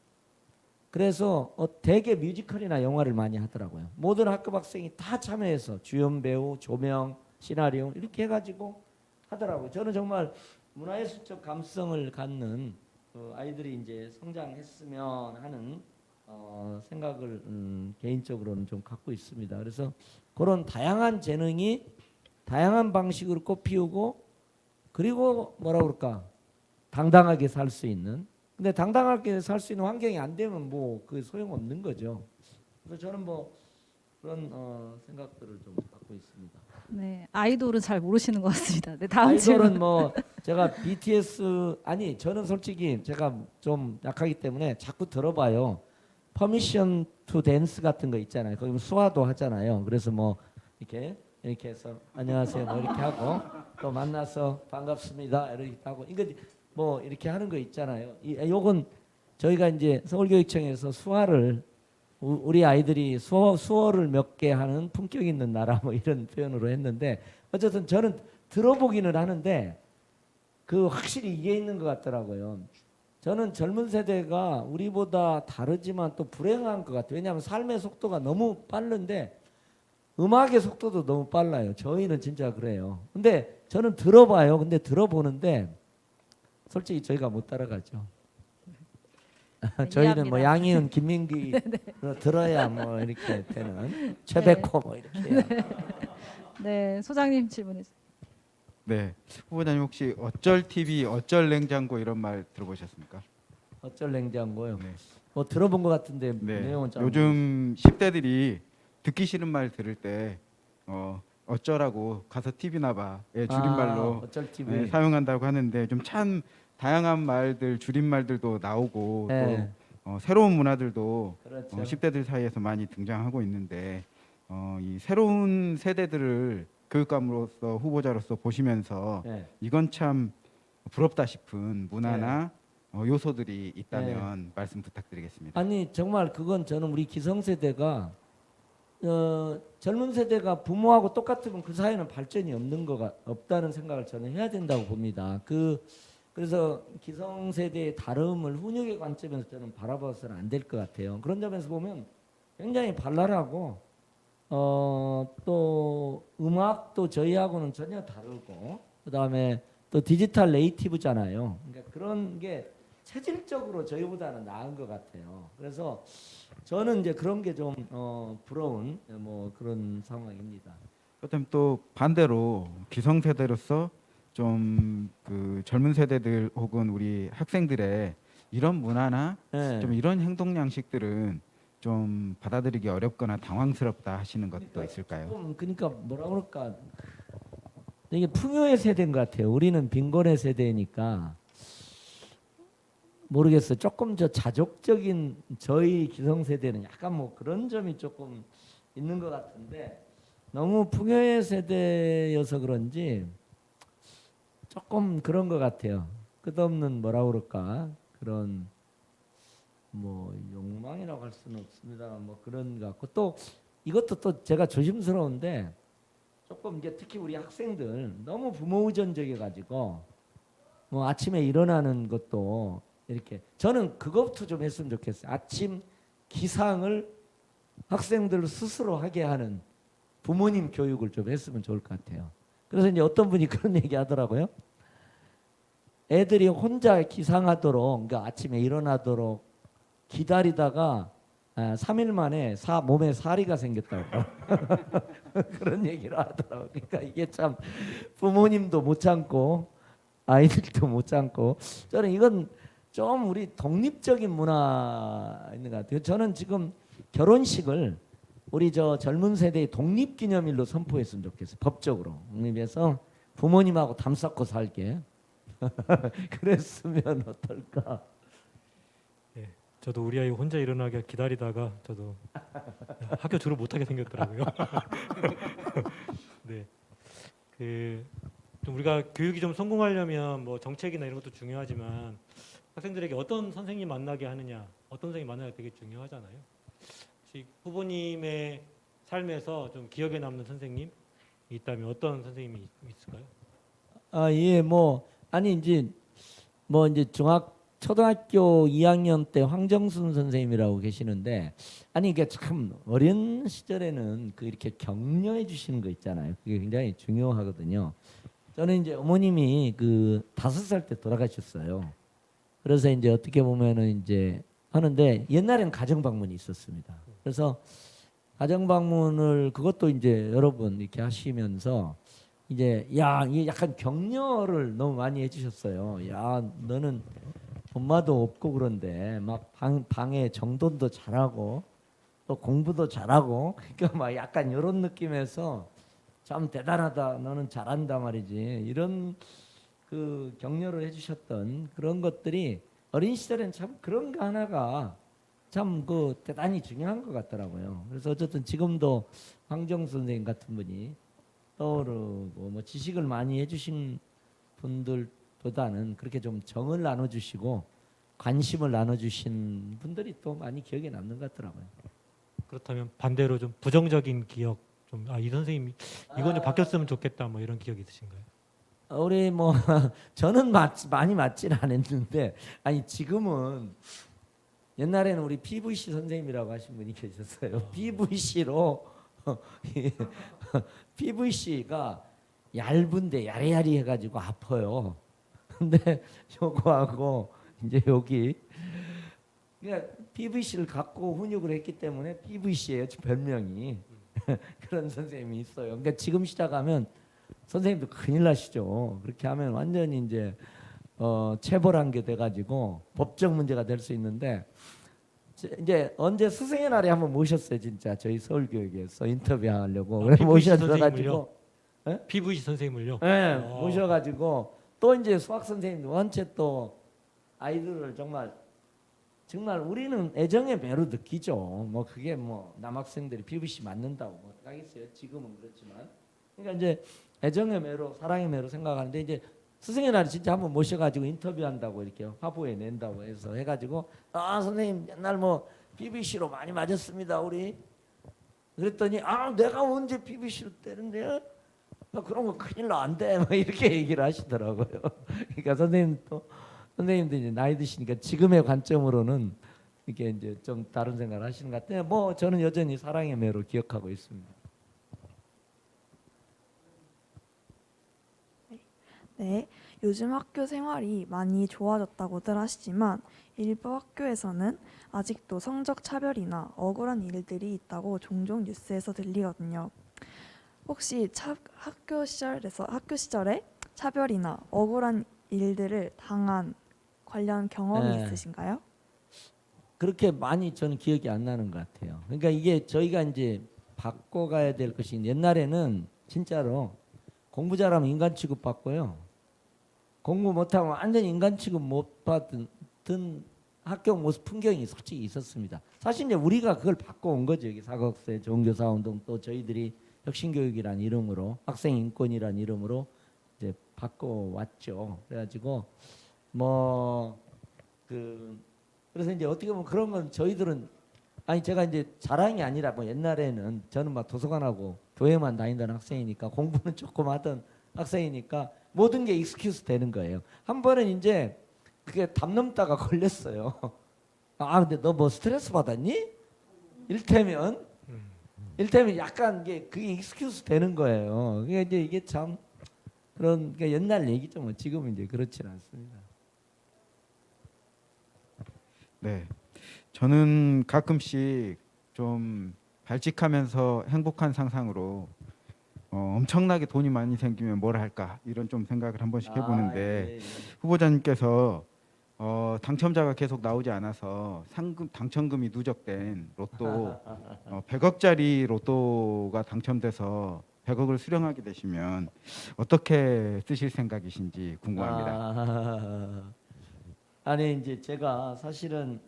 G: 그래서 대개 뮤지컬이나 영화를 많이 하더라고요. 모든 학급 학생이 다 참여해서 주연 배우, 조명, 시나리오 이렇게 해가지고 하더라고요. 저는 정말 문화예술적 감성을 갖는 아이들이 이제 성장했으면 하는 생각을 개인적으로는 좀 갖고 있습니다. 그래서 그런 다양한 재능이 다양한 방식으로 꽃피우고 그리고 뭐라 그럴까 당당하게 살 수 있는. 근데 당당하게 살 수 있는 환경이 안 되면 뭐 그 소용없는 거죠. 그래서 저는 뭐 그런 생각들을 좀 갖고 있습니다.
A: 네, 아이돌은 잘 모르시는 것 같습니다. 네, 다음 질문.
G: 아이돌은 뭐 제가 BTS 아니 저는 솔직히 제가 좀 약하기 때문에 자꾸 들어봐요. 퍼미션 투 댄스 같은 거 있잖아요. 거기 수화도 하잖아요. 그래서 뭐 이렇게 해서 안녕하세요 뭐 이렇게 하고 또 만나서 반갑습니다 이렇게 하고 이거 뭐 이렇게 하는 거 있잖아요. 요건 저희가 이제 서울교육청에서 수화를 우리 아이들이 수어를 몇 개 하는 품격 있는 나라 뭐 이런 표현으로 했는데 어쨌든 저는 들어보기는 하는데 그 확실히 이게 있는 것 같더라고요. 저는 젊은 세대가 우리보다 다르지만 또 불행한 것 같아요. 왜냐하면 삶의 속도가 너무 빠른데 음악의 속도도 너무 빨라요. 저희는 진짜 그래요. 근데 저는 들어봐요. 근데 들어보는데 솔직히 저희가 못 따라가죠. 저희는 뭐
A: 이해합니다.
G: 양희은, 김민기 들어야 뭐 이렇게 되는 최백호 뭐 이렇게 해야.
A: 네, 소장님 질문해 주세요.
D: 네, 후보자님 혹시 어쩔 TV, 어쩔 냉장고 이런 말 들어보셨습니까?
G: 어쩔 냉장고요.
D: 네.
G: 뭐 들어본 것 같은데
D: 네.
G: 내용은 잘
D: 요즘 10대들이 듣기 싫은 말 들을 때 어쩌라고 가서 TV나 봐의 줄임말로
G: 어쩔 TV.
D: 네, 사용한다고 하는데 좀 참 다양한 말들 줄임말들도 나오고
G: 네.
D: 또 새로운 문화들도
G: 그렇죠.
D: 10대들 사이에서 많이 등장하고 있는데 이 새로운 세대들을 교육감으로서 후보자로서 보시면서
G: 네.
D: 이건 참 부럽다 싶은 문화나 요소들이 있다면 말씀 부탁드리겠습니다.
G: 아니 정말 그건 저는 우리 기성세대가 젊은 세대가 부모하고 똑같으면 그 사회는 발전이 없다는 생각을 저는 해야 된다고 봅니다. 그래서 기성세대의 다름을 훈육의 관점에서 저는 바라봐서는 안 될 것 같아요. 그런 점에서 보면 굉장히 발랄하고 또 음악도 저희하고는 전혀 다르고 그다음에 또 디지털 네이티브잖아요. 그러니까 그런 게 체질적으로 저희보다는 나은 것 같아요. 그래서 저는 이제 그런 게 좀 부러운 뭐 그런 상황입니다.
D: 그렇다면 또 반대로 기성세대로서 좀 그 젊은 세대들 혹은 우리 학생들의 이런 문화나
G: 네.
D: 좀 이런 행동 양식들은 좀 받아들이기 어렵거나 당황스럽다 하시는 것도 있을까요?
G: 그러니까 뭐라 그럴까 이게 풍요의 세대인 것 같아요. 우리는 빈곤의 세대니까 모르겠어요. 조금 저 자족적인 저희 기성세대는 약간 뭐 그런 점이 조금 있는 것 같은데 너무 풍요의 세대여서 그런지 조금 그런 것 같아요. 끝없는 뭐라 그럴까 그런 뭐 욕망이라고 할 수는 없습니다. 뭐 그런 것 같고 또 이것도 또 제가 조심스러운데 조금 이제 특히 우리 학생들 너무 부모 의존적이 가지고 뭐 아침에 일어나는 것도 이렇게 저는 그것부터 좀 했으면 좋겠어요. 아침 기상을 학생들 스스로 하게 하는 부모님 교육을 좀 했으면 좋을 것 같아요. 그래서 이제 어떤 분이 그런 얘기 하더라고요. 애들이 혼자 기상하도록 그러니까 아침에 일어나도록 기다리다가 3일 만에 몸에 사리가 생겼다고 그런 얘기를 하더라고요. 그러니까 이게 참 부모님도 못 참고 아이들도 못 참고 저는 이건 좀 우리 독립적인 문화 있는 것 같아요. 저는 지금 결혼식을 우리 저 젊은 세대의 독립기념일로 선포했으면 좋겠어요. 법적으로 독립해서 부모님하고 담 쌓고 살게 그랬으면 어떨까?
B: 저도 우리 아이 혼자 일어나게 기다리다가 저도 학교 졸업 못하게 생겼더라고요. 네, 좀 우리가 교육이 좀 성공하려면 뭐 정책이나 이런 것도 중요하지만 학생들에게 어떤 선생님 만나게 하느냐, 어떤 선생님 만나게 되게 중요하잖아요. 혹시 후보님의 삶에서 좀 기억에 남는 선생님이 있다면 어떤 선생님이 있을까요?
G: 예, 뭐 아니 이제 뭐 이제 초등학교 2학년 때 황정순 선생님이라고 계시는데 아니 이게 참 어린 시절에는 그 이렇게 격려해 주시는 거 있잖아요. 그게 굉장히 중요하거든요. 저는 이제 어머님이 그 5살 때 돌아가셨어요. 그래서 이제 어떻게 보면은 이제 하는데 옛날에는 가정 방문이 있었습니다. 그래서 가정 방문을 그것도 이제 여러 번 이렇게 하시면서 이제 야, 이게 약간 격려를 너무 많이 해주셨어요. 야, 너는 엄마도 없고 그런데 막 방에 정돈도 잘하고 또 공부도 잘하고 그러니까 막 약간 이런 느낌에서 참 대단하다. 너는 잘한다 말이지. 이런 그 격려를 해주셨던 그런 것들이 어린 시절엔 참 그런 거 하나가 참 그 대단히 중요한 것 같더라고요. 그래서 어쨌든 지금도 황정수 선생님 같은 분이 떠오르고 뭐 지식을 많이 해주신 분들보다는 그렇게 좀 정을 나눠주시고 관심을 나눠주신 분들이 또 많이 기억에 남는 것 같더라고요.
B: 그렇다면 반대로 좀 부정적인 기억, 좀 이 선생님 이건 좀 바뀌었으면 좋겠다 뭐 이런 기억이 있으신가요?
G: 우리 뭐 저는 많이 맞지는 않았는데 아니 지금은 옛날에는 우리 PVC 선생님이라고 하신 분이 계셨어요. PVC로 PVC가 얇은데 야리야리 해가지고 아파요. 근데 요거하고 이제 여기 그냥 PVC를 갖고 훈육을 했기 때문에 PVC예요 별명이. 그런 선생님이 있어요. 그러니까 지금 시작하면 선생님도 큰일 나시죠. 그렇게 하면 완전히 이제 체벌한 게 돼가지고 법적 문제가 될 수 있는데 이제 언제 스승의 날에 한번 모셨어요. 진짜 저희 서울교육에서 인터뷰하려고 그래
B: PVC
G: 모셔가지고
B: PVC 선생님을요?
G: 네, 모셔가지고 또 이제 수학 선생님도 원체 또 아이들을 정말 우리는 애정의 매로 느끼죠. 뭐 그게 뭐 남학생들이 PVC 맞는다고 뭐 하겠어요. 지금은 그렇지만 그러니까 이제 애정의 매로 사랑의 매로 생각하는데 이제 스승의 날에 진짜 한번 모셔가지고 인터뷰한다고 이렇게 화보에 낸다고 해서 해가지고 선생님 옛날 뭐 PVC로 많이 맞았습니다 우리. 그랬더니 내가 언제 PVC로 때린대요? 그런 거 큰일 나 안 돼. 막 이렇게 얘기를 하시더라고요. 그러니까 선생님도 이제 나이 드시니까 지금의 관점으로는 이렇게 이제 좀 다른 생각을 하시는 것 같아요. 뭐 저는 여전히 사랑의 매로 기억하고 있습니다.
C: 네, 요즘 학교 생활이 많이 좋아졌다고들 하시지만 일부 학교에서는 아직도 성적 차별이나 억울한 일들이 있다고 종종 뉴스에서 들리거든요. 혹시 학교 시절에 차별이나 억울한 일들을 당한 관련 경험이
G: 네.
C: 있으신가요?
G: 그렇게 많이 저는 기억이 안 나는 것 같아요. 그러니까 이게 저희가 이제 바꿔가야 될 것이 옛날에는 진짜로 공부 잘하면 인간 취급 받고요. 공부 못하면 완전 인간 취급 못 받던 학교 모습 풍경이 솔직히 있었습니다. 사실 이제 우리가 그걸 바꿔온 거죠. 여기 사각세 종교사운동 또 저희들이 혁신교육이란 이름으로 학생 인권이란 이름으로 이제 바꿔왔죠. 그래가지고 그래서 이제 어떻게 보면 그런 건 저희들은 제가 이제 자랑이 아니라 뭐 옛날에는 저는 막 도서관하고 교회만 다닌다는 학생이니까 공부는 조금 하던 학생이니까 모든 게 익스큐스 되는 거예요. 한 번은 이제 그게 담 넘다가 걸렸어요. 근데 너 뭐 스트레스 받았니? 일테면 약간 그게 익스큐스 되는 거예요. 그러니까 이제 이게 참 그러니까 옛날 얘기죠. 뭐 지금은 이제 그렇진 않습니다.
D: 네, 저는 가끔씩 좀 발칙하면서 행복한 상상으로 엄청나게 돈이 많이 생기면 뭘 할까 이런 좀 생각을 한 번씩 해보는데
G: 예.
D: 후보자님께서 당첨자가 계속 나오지 않아서 당첨금이 누적된 로또 100억짜리 로또가 당첨돼서 100억을 수령하게 되시면 어떻게 쓰실 생각이신지 궁금합니다.
G: 아니 이제 제가 사실은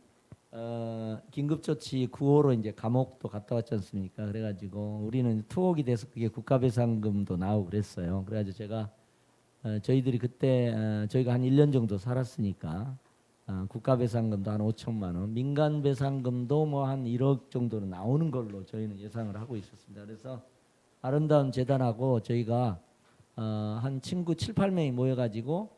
G: 긴급조치 9호로 이제 감옥도 갔다 왔지 않습니까? 그래가지고 우리는 투옥이 돼서 그게 국가배상금도 나오고 그랬어요. 그래가지고 제가 저희들이 그때 저희가 한 1년 정도 살았으니까 국가배상금도 한 5천만 원, 민간배상금도 뭐 한 1억 정도는 나오는 걸로 저희는 예상을 하고 있었습니다. 그래서 아름다운 재단하고 저희가 한 친구 7, 8명이 모여가지고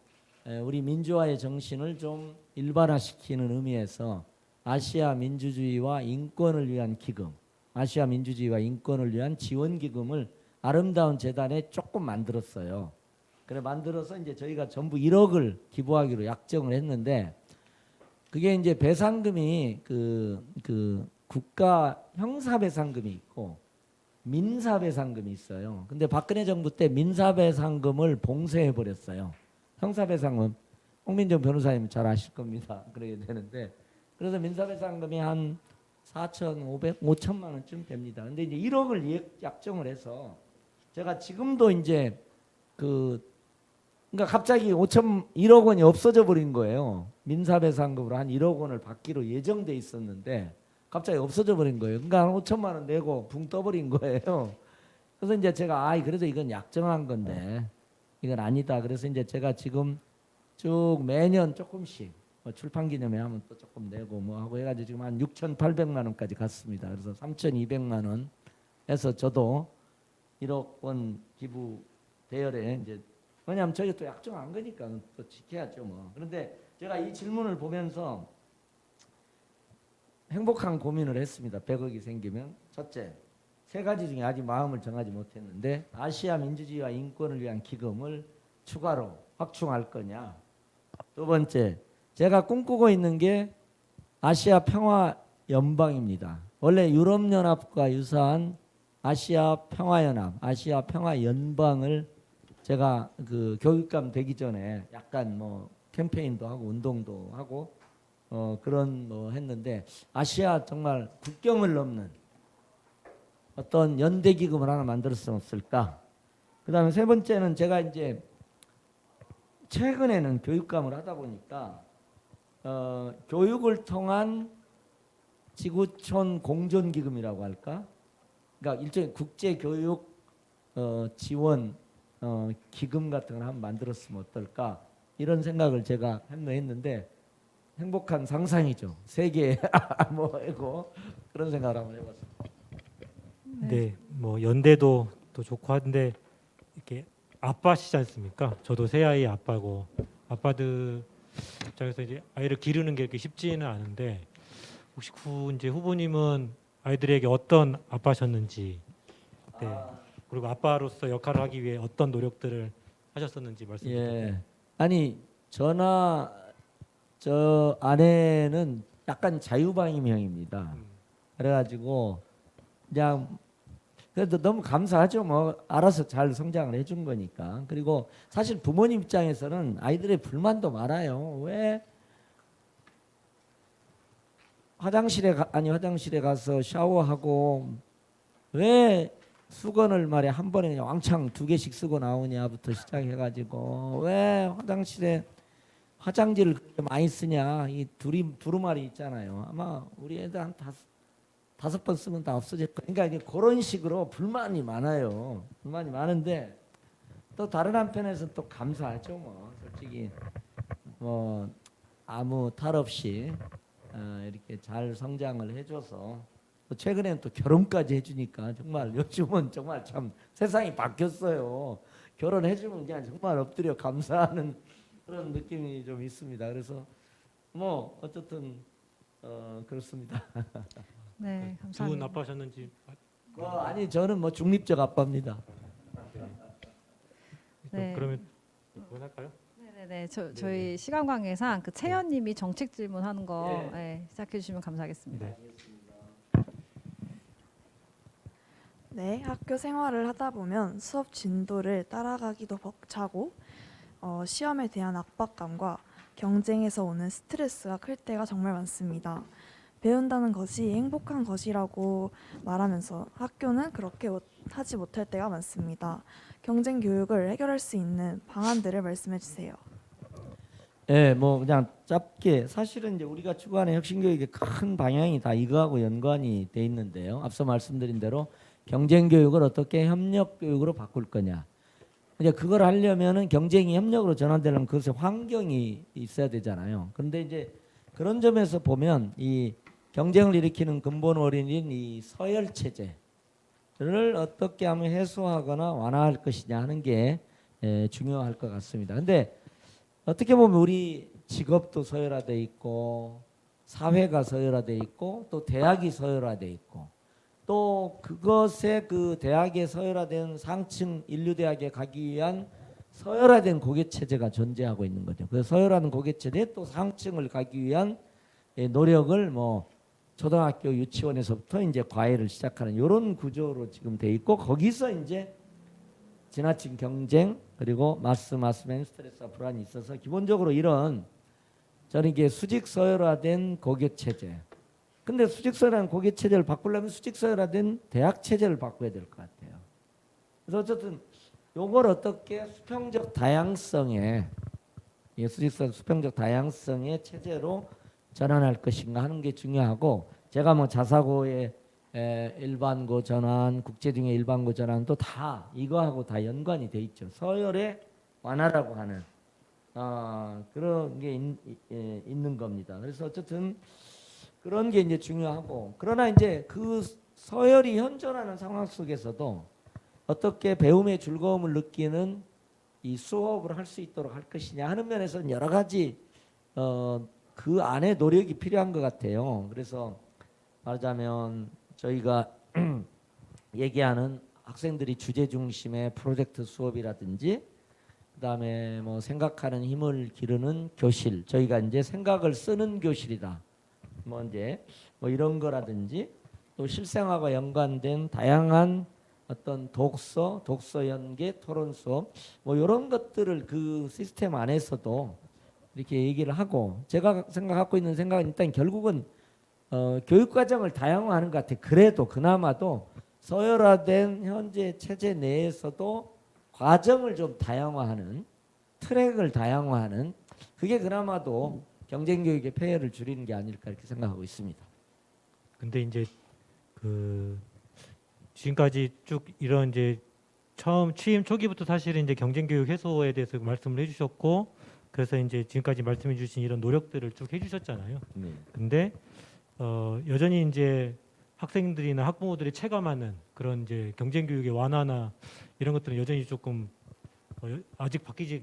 G: 우리 민주화의 정신을 좀 일반화시키는 의미에서 아시아 민주주의와 인권을 위한 기금, 아시아 민주주의와 인권을 위한 지원 기금을 아름다운 재단에 조금 만들었어요. 그래 만들어서 이제 저희가 전부 1억을 기부하기로 약정을 했는데 그게 이제 배상금이 그 국가 형사 배상금이 있고 민사 배상금이 있어요. 근데 박근혜 정부 때 민사 배상금을 봉쇄해 버렸어요. 형사 배상금 홍민정 변호사님 잘 아실 겁니다. 그래야 되는데 그래서 민사 배상금이 한 4,500, 5천만 원쯤 됩니다. 근데 이제 1억을 약정을 해서 제가 지금도 이제 그러니까 갑자기 1억 원이 없어져 버린 거예요. 민사 배상금으로 한 1억 원을 받기로 예정돼 있었는데 갑자기 없어져 버린 거예요. 그러니까 한 5천만 원 내고 붕 떠버린 거예요. 그래서 이제 제가 그래도 이건 약정한 건데 이건 아니다. 그래서 이제 제가 지금 쭉 매년 조금씩 출판 기념회 하면 또 조금 내고 뭐 하고 해가지고 지금 한 6,800만 원까지 갔습니다. 그래서 3,200만 원에서 저도 1억 원 기부 대열에 이제 왜냐하면 저희가 또 약정한 거니까 또 지켜야죠 뭐. 그런데 제가 이 질문을 보면서 행복한 고민을 했습니다. 100억이 생기면 첫째, 세 가지 중에 아직 마음을 정하지 못했는데 아시아 민주주의와 인권을 위한 기금을 추가로 확충할 거냐. 두 번째, 제가 꿈꾸고 있는 게 아시아 평화 연방입니다. 원래 유럽연합과 유사한 아시아 평화연합, 아시아 평화연방을 제가 그 교육감 되기 전에 약간 뭐 캠페인도 하고 운동도 하고 그런 뭐 했는데 아시아 정말 국경을 넘는 어떤 연대 기금을 하나 만들었으면 없을까? 그다음에 세 번째는 제가 이제 최근에는 교육감을 하다 보니까 교육을 통한 지구촌 공존 기금이라고 할까? 그러니까 일종의 국제 교육 지원 기금 같은 걸 한번 만들었으면 어떨까? 이런 생각을 제가 했는데 행복한 상상이죠. 세계에 뭐고 그런 생각을 한번 해봤습니다.
B: 네, 뭐 연대도 또 좋고 한데 이렇게 아빠시지 않습니까? 저도 새 아이 아빠고 아빠들 입장에서 이제 아이를 기르는 게 그렇게 쉽지는 않은데 혹시 이제 후보님은 아이들에게 어떤 아빠셨는지, 네, 그리고 아빠로서 역할을 하기 위해 어떤 노력들을 하셨었는지 말씀 부탁드립니다.
G: 예, 아니 저나 저 아내는 약간 자유방임형입니다. 그래가지고 그냥 그래도 너무 감사하죠. 뭐 알아서 잘 성장을 해준 거니까. 그리고 사실 부모님 입장에서는 아이들의 불만도 많아요. 왜 화장실에 가서 샤워하고 왜 수건을 말이야 한 번에 그냥 왕창 2개씩 쓰고 나오냐부터 시작해가지고 왜 화장실에 화장지를 그렇게 많이 쓰냐. 이 두루마리 있잖아요. 아마 우리 애들 한 5번 쓰면 다 없어질 거예요. 그러니까 이게 그런 식으로 불만이 많아요. 불만이 많은데 또 다른 한편에서 또 감사하죠. 뭐 솔직히 뭐 아무 탈 없이 이렇게 잘 성장을 해줘서 또 최근에는 또 결혼까지 해주니까 정말 요즘은 정말 참 세상이 바뀌었어요. 결혼해주면 그냥 정말 엎드려 감사하는 그런 느낌이 좀 있습니다. 그래서 뭐 어쨌든 그렇습니다.
A: 네,
B: 좋은
A: 감사합니다.
B: 아빠셨는지.
G: 아니 저는 뭐 중립적 아빠입니다.
A: 네.
B: 그러면 할까요?
A: 네네네. 저희 시간 관계상 그 채연님이 정책 질문하는 거
G: 예.
A: 시작해 주시면 감사하겠습니다.
B: 네.
C: 네, 학교 생활을 하다 보면 수업 진도를 따라가기도 벅차고 시험에 대한 압박감과 경쟁에서 오는 스트레스가 클 때가 정말 많습니다. 배운다는 것이 행복한 것이라고 말하면서 학교는 그렇게 하지 못할 때가 많습니다. 경쟁 교육을 해결할 수 있는 방안들을 말씀해 주세요.
G: 예, 뭐 그냥 짧게 사실은 이제 우리가 추구하는 혁신교육의 큰 방향이 다 이거하고 연관이 돼 있는데요. 앞서 말씀드린 대로 경쟁교육을 어떻게 협력교육으로 바꿀 거냐. 이제 그걸 하려면은 경쟁이 협력으로 전환되려면 그것에 환경이 있어야 되잖아요. 그런데 이제 그런 점에서 보면 이 경쟁을 일으키는 근본 원인인 이 서열 체제를 어떻게 하면 해소하거나 완화할 것이냐 하는 게 중요할 것 같습니다. 근데 어떻게 보면 우리 직업도 서열화돼 있고 사회가 서열화돼 있고 또 대학이 서열화돼 있고 또 그것에 그 대학에 서열화된 상층 인류대학에 가기 위한 서열화된 고객체제가 존재하고 있는 거죠. 그 서열화된 고객체제 또 상층을 가기 위한 노력을 뭐 초등학교 유치원에서부터 이제 과외를 시작하는 이런 구조로 지금 돼 있고 거기서 이제 지나친 경쟁 그리고 마스맨 스트레스와 불안이 있어서 기본적으로 이런 저는 이게 수직 서열화된 고객 체제. 근데 수직 서열화된 고객 체제를 바꾸려면 수직 서열화된 대학 체제를 바꿔야 될 것 같아요. 그래서 어쨌든 요걸 어떻게 수평적 다양성의 수평적 다양성의 체제로 전환할 것인가 하는 게 중요하고 제가 뭐 자사고의 일반고 전환, 국제중의 일반고 전환도 다 이거하고 다 연관이 돼 있죠. 서열의 완화라고 하는 그런 게 있는 겁니다. 그래서 어쨌든 그런 게 이제 중요하고 그러나 이제 그 서열이 현존하는 상황 속에서도 어떻게 배움의 즐거움을 느끼는 이 수업을 할 수 있도록 할 것이냐 하는 면에서는 여러 가지 그 안에 노력이 필요한 것 같아요. 그래서 말하자면 저희가 얘기하는 학생들이 주제 중심의 프로젝트 수업이라든지 그다음에 뭐 생각하는 힘을 기르는 교실 저희가 이제 생각을 쓰는 교실이다. 뭐 이제 뭐 이런 거라든지 또 실생활과 연관된 다양한 어떤 독서 연계, 토론 수업 뭐 이런 것들을 그 시스템 안에서도 이렇게 얘기를 하고 제가 생각하고 있는 생각은 일단 결국은 교육 과정을 다양화하는 것 같아요. 그래도 그나마도 서열화된 현재 체제 내에서도 과정을 좀 다양화하는 트랙을 다양화하는 그게 그나마도 경쟁 교육의 폐해를 줄이는 게 아닐까 이렇게 생각하고 있습니다.
B: 근데 이제 그 지금까지 쭉 이런 이제 처음 취임 초기부터 사실은 이제 경쟁 교육 해소에 대해서 말씀을 해주셨고 그래서 이제 지금까지 말씀해주신 이런 노력들을 쭉 해주셨잖아요.
G: 네.
B: 근데 여전히 이제 학생들이나 학부모들이 체감하는 그런 이제 경쟁 교육의 완화나 이런 것들은 여전히 조금 아직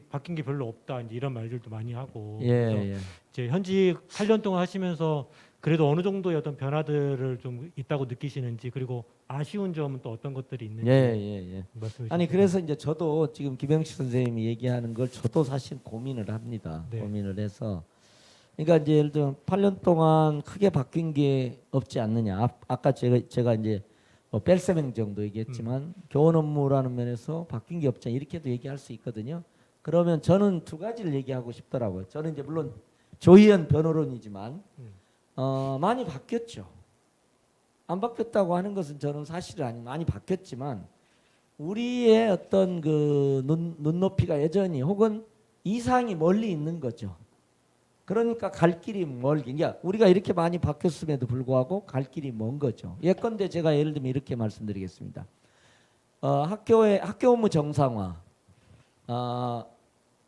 B: 바뀐 게 별로 없다 이제 이런 말들도 많이 하고 그래서
G: 예.
B: 이제 현직 8년 동안 하시면서 그래도 어느 정도의 어떤 변화들을 좀 있다고 느끼시는지 그리고 아쉬운 점은 또 어떤 것들이 있는지
G: 예.
B: 말씀해 주시면.
G: 아니 그래서 이제 저도 지금 김영식 선생님이 얘기하는 걸 저도 사실 고민을 합니다.
B: 네.
G: 고민을 해서 그러니까 이제 예를 들면 8년 동안 크게 바뀐 게 없지 않느냐. 아까 제가 이제 뭐 뺄셈행 정도 얘기했지만 교원 업무라는 면에서 바뀐 게 없지 않냐 이렇게도 얘기할 수 있거든요. 그러면 저는 두 가지를 얘기하고 싶더라고요. 저는 이제 물론 조희연 변호론이지만 많이 바뀌었죠. 안 바뀌었다고 하는 것은 저는 사실은 아니 많이 바뀌었지만 우리의 어떤 그 눈높이가 여전히 혹은 이상이 멀리 있는 거죠. 그러니까 갈 길이 멀기. 그러니까 우리가 이렇게 많이 바뀌었음에도 불구하고 갈 길이 먼 거죠. 예컨대 제가 예를 들면 이렇게 말씀드리겠습니다. 학교 업무 정상화,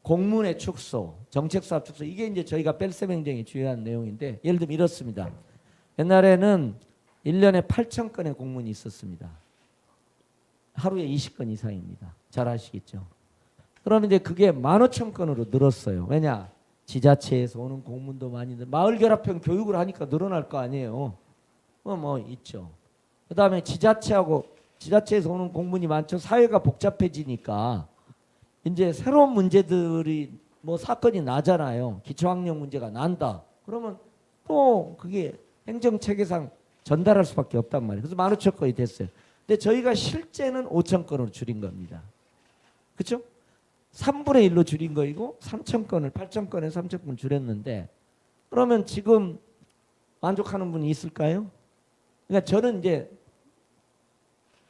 G: 공문의 축소, 정책사업 축소 이게 이제 저희가 뺄셈 행정의 주요한 내용인데 예를 들면 이렇습니다. 옛날에는 1년에 8,000건의 공문이 있었습니다. 하루에 20건 이상입니다. 잘 아시겠죠? 그러면 이제 그게 15,000건으로 늘었어요. 왜냐? 지자체에서 오는 공문도 많이 마을 결합형 교육을 하니까 늘어날 거 아니에요. 뭐 있죠. 그다음에 지자체에서 오는 공문이 많죠. 사회가 복잡해지니까 이제 새로운 문제들이 뭐 사건이 나잖아요. 기초학력 문제가 난다. 그러면 또 그게 행정체계상 전달할 수밖에 없단 말이에요. 그래서 15,000건이 됐어요. 근데 저희가 실제는 5,000건으로 줄인 겁니다. 그렇죠? 3분의 1로 줄인 거이고 3,000건을 8,000건에 3,000건 줄였는데 그러면 지금 만족하는 분이 있을까요? 그러니까 저는 이제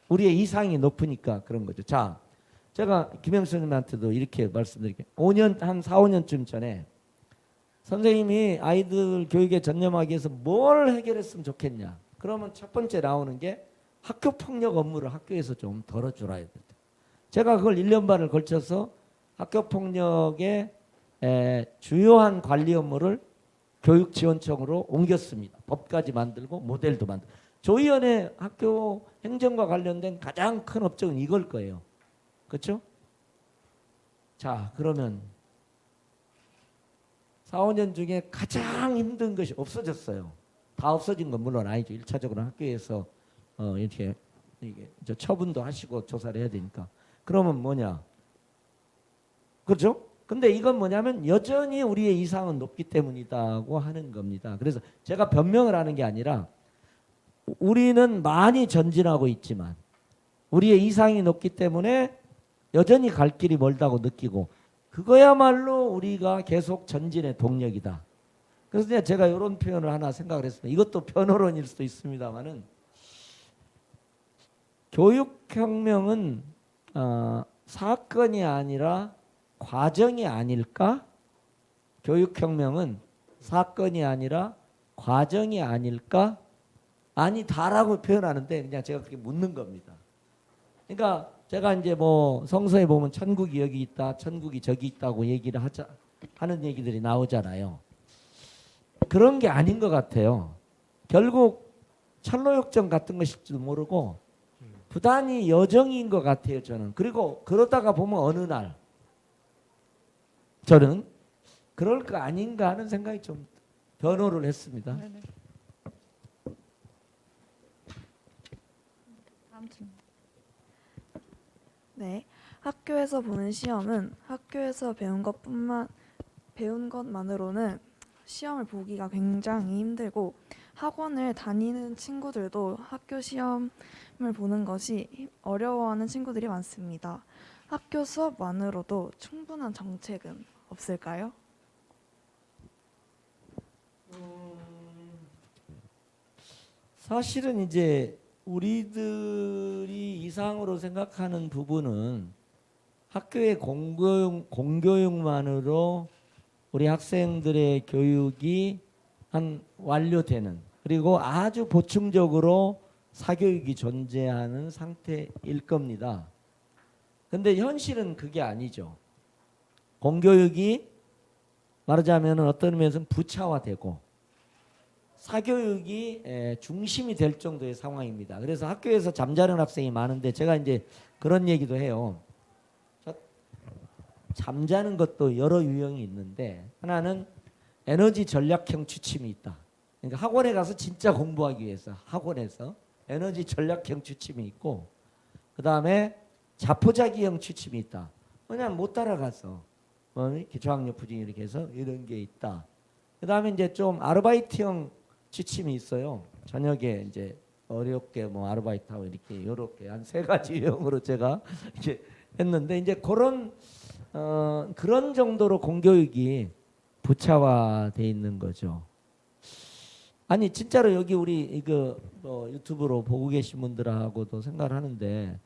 G: 우리의 이상이 높으니까 그런 거죠. 자, 제가 김영수 선생님한테도 이렇게 말씀드릴게요. 한 4, 5년쯤 전에 선생님이 아이들 교육에 전념하기 위해서 뭘 해결했으면 좋겠냐? 그러면 첫 번째 나오는 게 학교 폭력 업무를 학교에서 좀 덜어주라. 제가 그걸 1년 반을 걸쳐서 학교 폭력의 주요한 관리 업무를 교육지원청으로 옮겼습니다. 법까지 만들고 모델도 만들고. 조희연의 학교 행정과 관련된 가장 큰 업적은 이걸 거예요. 그렇죠? 자, 그러면 4, 5년 중에 가장 힘든 것이 없어졌어요. 다 없어진 건 물론 아니죠. 1차적으로 학교에서 이렇게 이게 처분도 하시고 조사를 해야 되니까. 그러면 뭐냐? 그렇죠? 근데 이건 뭐냐면 여전히 우리의 이상은 높기 때문이다고 하는 겁니다. 그래서 제가 변명을 하는 게 아니라 우리는 많이 전진하고 있지만 우리의 이상이 높기 때문에 여전히 갈 길이 멀다고 느끼고 그거야말로 우리가 계속 전진의 동력이다. 그래서 제가 이런 표현을 하나 생각을 했습니다. 이것도 변호론일 수도 있습니다만은 교육혁명은 사건이 아니라 과정이 아닐까? 교육혁명은 사건이 아니라 과정이 아닐까? 아니다라고 표현하는데 그냥 제가 그렇게 묻는 겁니다. 그러니까 제가 이제 뭐 성서에 보면 천국이 여기 있다, 천국이 저기 있다고 얘기를 하는 얘기들이 나오잖아요. 그런 게 아닌 것 같아요. 결국 철로역정 같은 것일지도 모르고 부단히 여정인 것 같아요, 저는. 그리고 그러다가 보면 어느 날 저는 그럴 거 아닌가 하는 생각이 좀 변호를 했습니다.
A: 다음 질문.
C: 네, 학교에서 보는 시험은 학교에서 배운 것만으로는 시험을 보기가 굉장히 힘들고 학원을 다니는 친구들도 학교 시험을 보는 것이 어려워하는 친구들이 많습니다. 학교 수업만으로도 충분한 정책은 없을까요?
G: 사실은 이제 우리들이 이상으로 생각하는 부분은 학교의 공교육만으로 우리 학생들의 교육이 완료되는 그리고 아주 보충적으로 사교육이 존재하는 상태일 겁니다. 근데 현실은 그게 아니죠. 공교육이 말하자면 어떤 의미에서는 부차화되고 사교육이 중심이 될 정도의 상황입니다. 그래서 학교에서 잠자는 학생이 많은데 제가 이제 그런 얘기도 해요. 잠자는 것도 여러 유형이 있는데 하나는 에너지 전략형 취침이 있다. 그러니까 학원에 가서 진짜 공부하기 위해서 학원에서 에너지 전략형 취침이 있고 그 다음에 자포자기형 취침이 있다. 그냥 못 따라가서 이렇게 저학력 부진 이렇게 해서 이런 게 있다. 그 다음에 이제 좀 아르바이트형 취침이 있어요. 저녁에 이제 어렵게 뭐 아르바이트하고 이렇게 한 3가지 유형으로 제가 이렇게 했는데 이제 그런 정도로 공교육이 부차화돼 있는 거죠. 아니 진짜로 여기 우리 이거 유튜브로 보고 계신 분들하고도 생각을 하는데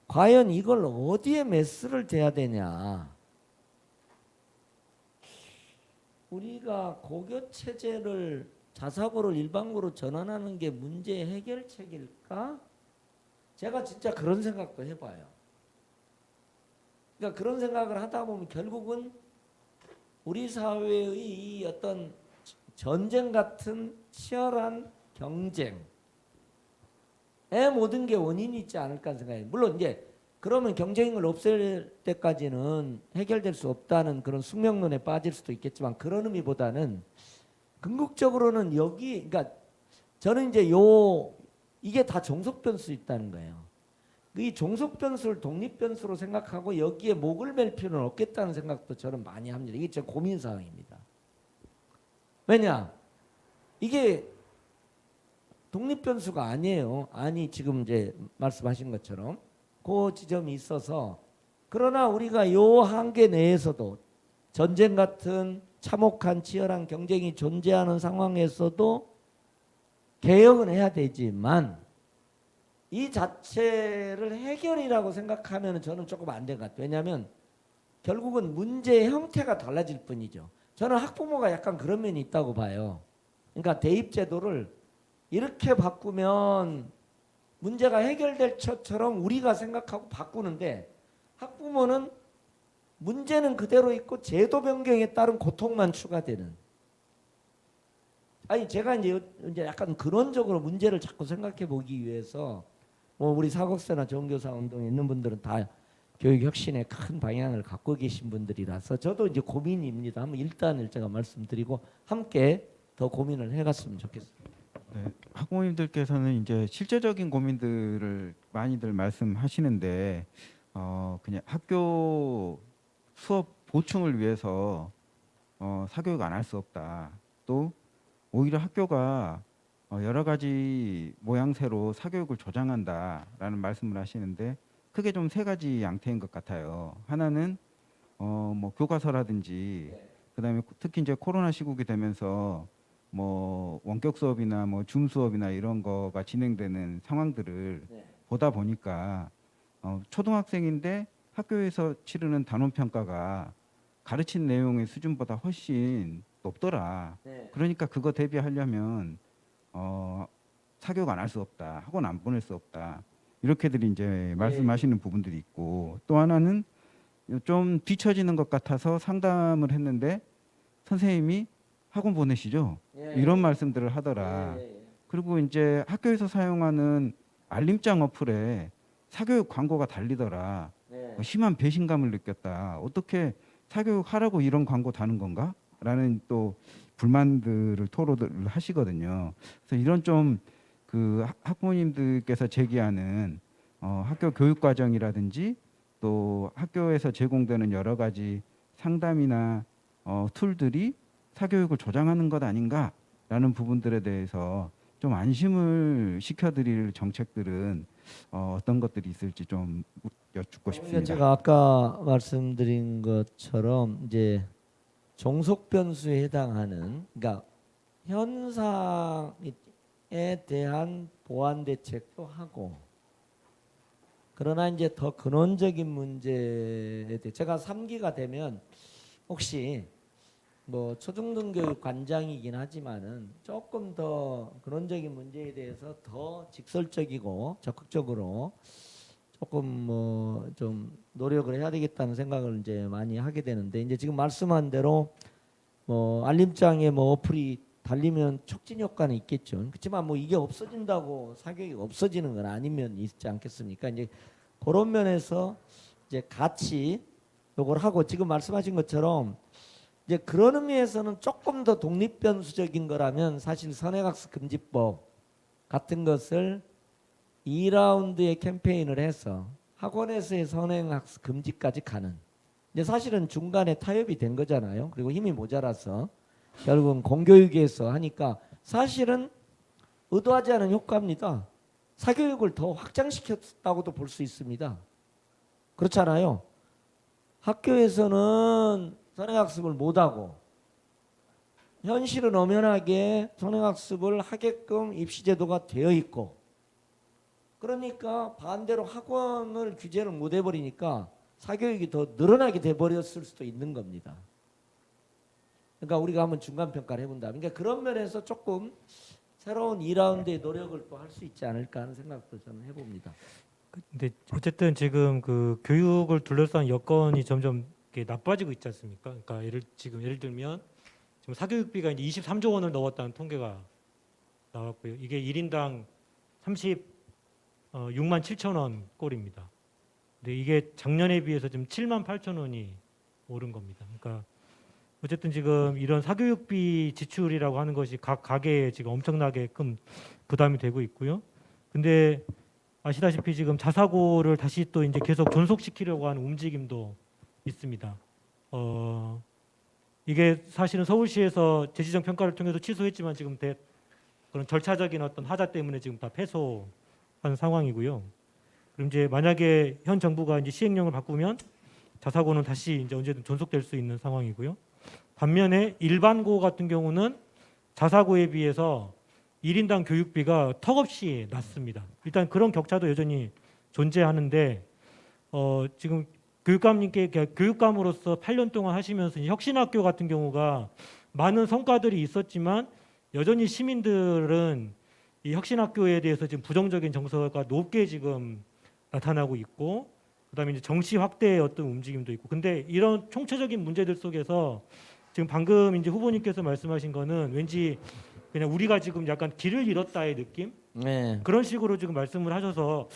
G: 과연 이걸 어디에 매스를 대야 되냐? 우리가 고교 체제를 자사고를 일반고로 전환하는 게 문제 해결책일까? 제가 진짜 그런 생각도 해봐요. 그러니까 그런 생각을 하다 보면 결국은 우리 사회의 이 어떤 전쟁 같은 치열한 경쟁에 모든 게 원인이 있지 않을까 하는 생각이에요. 물론 이제 그러면 경쟁을 없앨 때까지는 해결될 수 없다는 그런 숙명론에 빠질 수도 있겠지만 그런 의미보다는 궁극적으로는 그러니까 저는 이제 이게 다 종속 변수 있다는 거예요. 이 종속 변수를 독립 변수로 생각하고 여기에 목을 맬 필요는 없겠다는 생각도 저는 많이 합니다. 이게 제 고민 사항입니다. 왜냐? 이게 독립 변수가 아니에요. 아니 지금 이제 말씀하신 것처럼 그 지점이 있어서 그러나 우리가 요 한계 내에서도 전쟁 같은 참혹한 치열한 경쟁이 존재하는 상황에서도 개혁은 해야 되지만 이 자체를 해결이라고 생각하면 저는 조금 안 된 것 같아요. 왜냐하면 결국은 문제의 형태가 달라질 뿐이죠. 저는 학부모가 약간 그런 면이 있다고 봐요. 그러니까 대입 제도를 이렇게 바꾸면 문제가 해결될 것처럼 우리가 생각하고 바꾸는데 학부모는 문제는 그대로 있고 제도 변경에 따른 고통만 추가되는. 아니 제가 이제 약간 근원적으로 문제를 자꾸 생각해 보기 위해서 뭐 우리 사국세나 정교사 운동에 있는 분들은 다 교육 혁신의 큰 방향을 갖고 계신 분들이라서 저도 이제 고민입니다. 한번 일단을 제가 말씀드리고 함께 더 고민을 해갔으면 좋겠습니다.
D: 네, 학부모님들께서는 이제 실제적인 고민들을 많이들 말씀하시는데 그냥 학교 수업 보충을 위해서 사교육 안 할 수 없다. 또 오히려 학교가 여러 가지 모양새로 사교육을 조장한다라는 말씀을 하시는데 크게 좀 세 가지 양태인 것 같아요. 하나는 뭐 교과서라든지 그다음에 특히 이제 코로나 시국이 되면서 뭐 원격 수업이나 뭐 줌 수업이나 이런 거가 진행되는 상황들을 보다 보니까 초등학생인데 학교에서 치르는 단원 평가가 가르친 내용의 수준보다 훨씬 높더라. 그러니까 그거 대비하려면 사교육 안 할 수 없다. 학원 안 보낼 수 없다. 이렇게들 이제 말씀하시는 부분들이 있고 또 하나는 좀 뒤처지는 것 같아서 상담을 했는데 선생님이 학원 보내시죠. 이런 말씀들을 하더라. 그리고 이제 학교에서 사용하는 알림장 어플에 사교육 광고가 달리더라. 심한 배신감을 느꼈다. 어떻게 사교육 하라고 이런 광고 다는 건가? 라는 또 불만들을 토로를 하시거든요. 그래서 이런 좀 그 학부모님들께서 제기하는 학교 교육 과정이라든지 또 학교에서 제공되는 여러 가지 상담이나 툴들이 사교육을 조장하는 것 아닌가라는 부분들에 대해서 좀 안심을 시켜드릴 정책들은 어떤 것들이 있을지 좀 여쭙고 싶습니다.
G: 제가 아까 말씀드린 것처럼 이제 종속 변수에 해당하는 그러니까 현상에 대한 보완 대책도 하고 그러나 이제 더 근원적인 문제에 대해 제가 3기가 되면 혹시 뭐 초중등교육 관장이긴 하지만은 조금 더 근원적인 문제에 대해서 더 직설적이고 적극적으로 조금 뭐 좀 노력을 해야 되겠다는 생각을 이제 많이 하게 되는데 이제 지금 말씀한 대로 뭐 알림장에 뭐 어플이 달리면 촉진 효과는 있겠죠. 그렇지만 뭐 이게 없어진다고 사교육이 없어지는 건 아니면 있지 않겠습니까? 이제 그런 면에서 이제 같이 요걸 하고 지금 말씀하신 것처럼 이제 그런 의미에서는 조금 더 독립 변수적인 거라면 사실 선행학습 금지법 같은 것을 2라운드의 캠페인을 해서 학원에서의 선행학습 금지까지 가는 이제 사실은 중간에 타협이 된 거잖아요. 그리고 힘이 모자라서 결국은 공교육에서 하니까 사실은 의도하지 않은 효과입니다. 사교육을 더 확장시켰다고도 볼 수 있습니다. 그렇잖아요. 학교에서는 선행학습을 못하고 현실은 엄연하게 선행학습을 하게끔 입시제도가 되어 있고 그러니까 반대로 학원을 규제를 못 해버리니까 사교육이 더 늘어나게 돼버렸을 수도 있는 겁니다. 그러니까 우리가 한번 중간평가를 해본다. 그러니까 그런 면에서 조금 새로운 2라운드의 노력을 또 할 수 있지 않을까 하는 생각도 저는 해봅니다.
B: 근데 어쨌든 지금 그 교육을 둘러싼 여건이 점점 이렇게 나빠지고 있지 않습니까? 그러니까 예를 들면 지금 사교육비가 이제 23조 원을 넘었다는 통계가 나왔고요. 이게 1인당 36만 7천 원 꼴입니다. 근데 이게 작년에 비해서 지금 7만 8천 원이 오른 겁니다. 그러니까 어쨌든 지금 이런 사교육비 지출이라고 하는 것이 각 가게에 지금 엄청나게 큰 부담이 되고 있고요. 근데 아시다시피 지금 자사고를 다시 또 이제 계속 존속시키려고 하는 움직임도 있습니다. 이게 사실은 서울시에서 재지정 평가를 통해서 취소했지만 지금 그런 절차적인 어떤 하자 때문에 지금 다 패소한 상황이고요. 그럼 이제 만약에 현 정부가 이제 시행령을 바꾸면 자사고는 다시 이제 언제든 존속될 수 있는 상황이고요. 반면에 일반고 같은 경우는 자사고에 비해서 1인당 교육비가 턱없이 낮습니다. 일단 그런 격차도 여전히 존재하는데 지금 교육감으로서 8년 동안 하시면서 이 혁신학교 같은 경우가 많은 성과들이 있었지만 여전히 시민들은 이 혁신학교에 대해서 지금 부정적인 정서가 높게 지금 나타나고 있고, 그다음에 이제 정시 확대의 어떤 움직임도 있고. 근데 이런 총체적인 문제들 속에서 지금 방금 이제 후보님께서 말씀하신 거는 왠지 그냥 우리가 지금 약간 길을 잃었다의 느낌?
G: 네.
B: 그런 식으로 지금 말씀을 하셔서,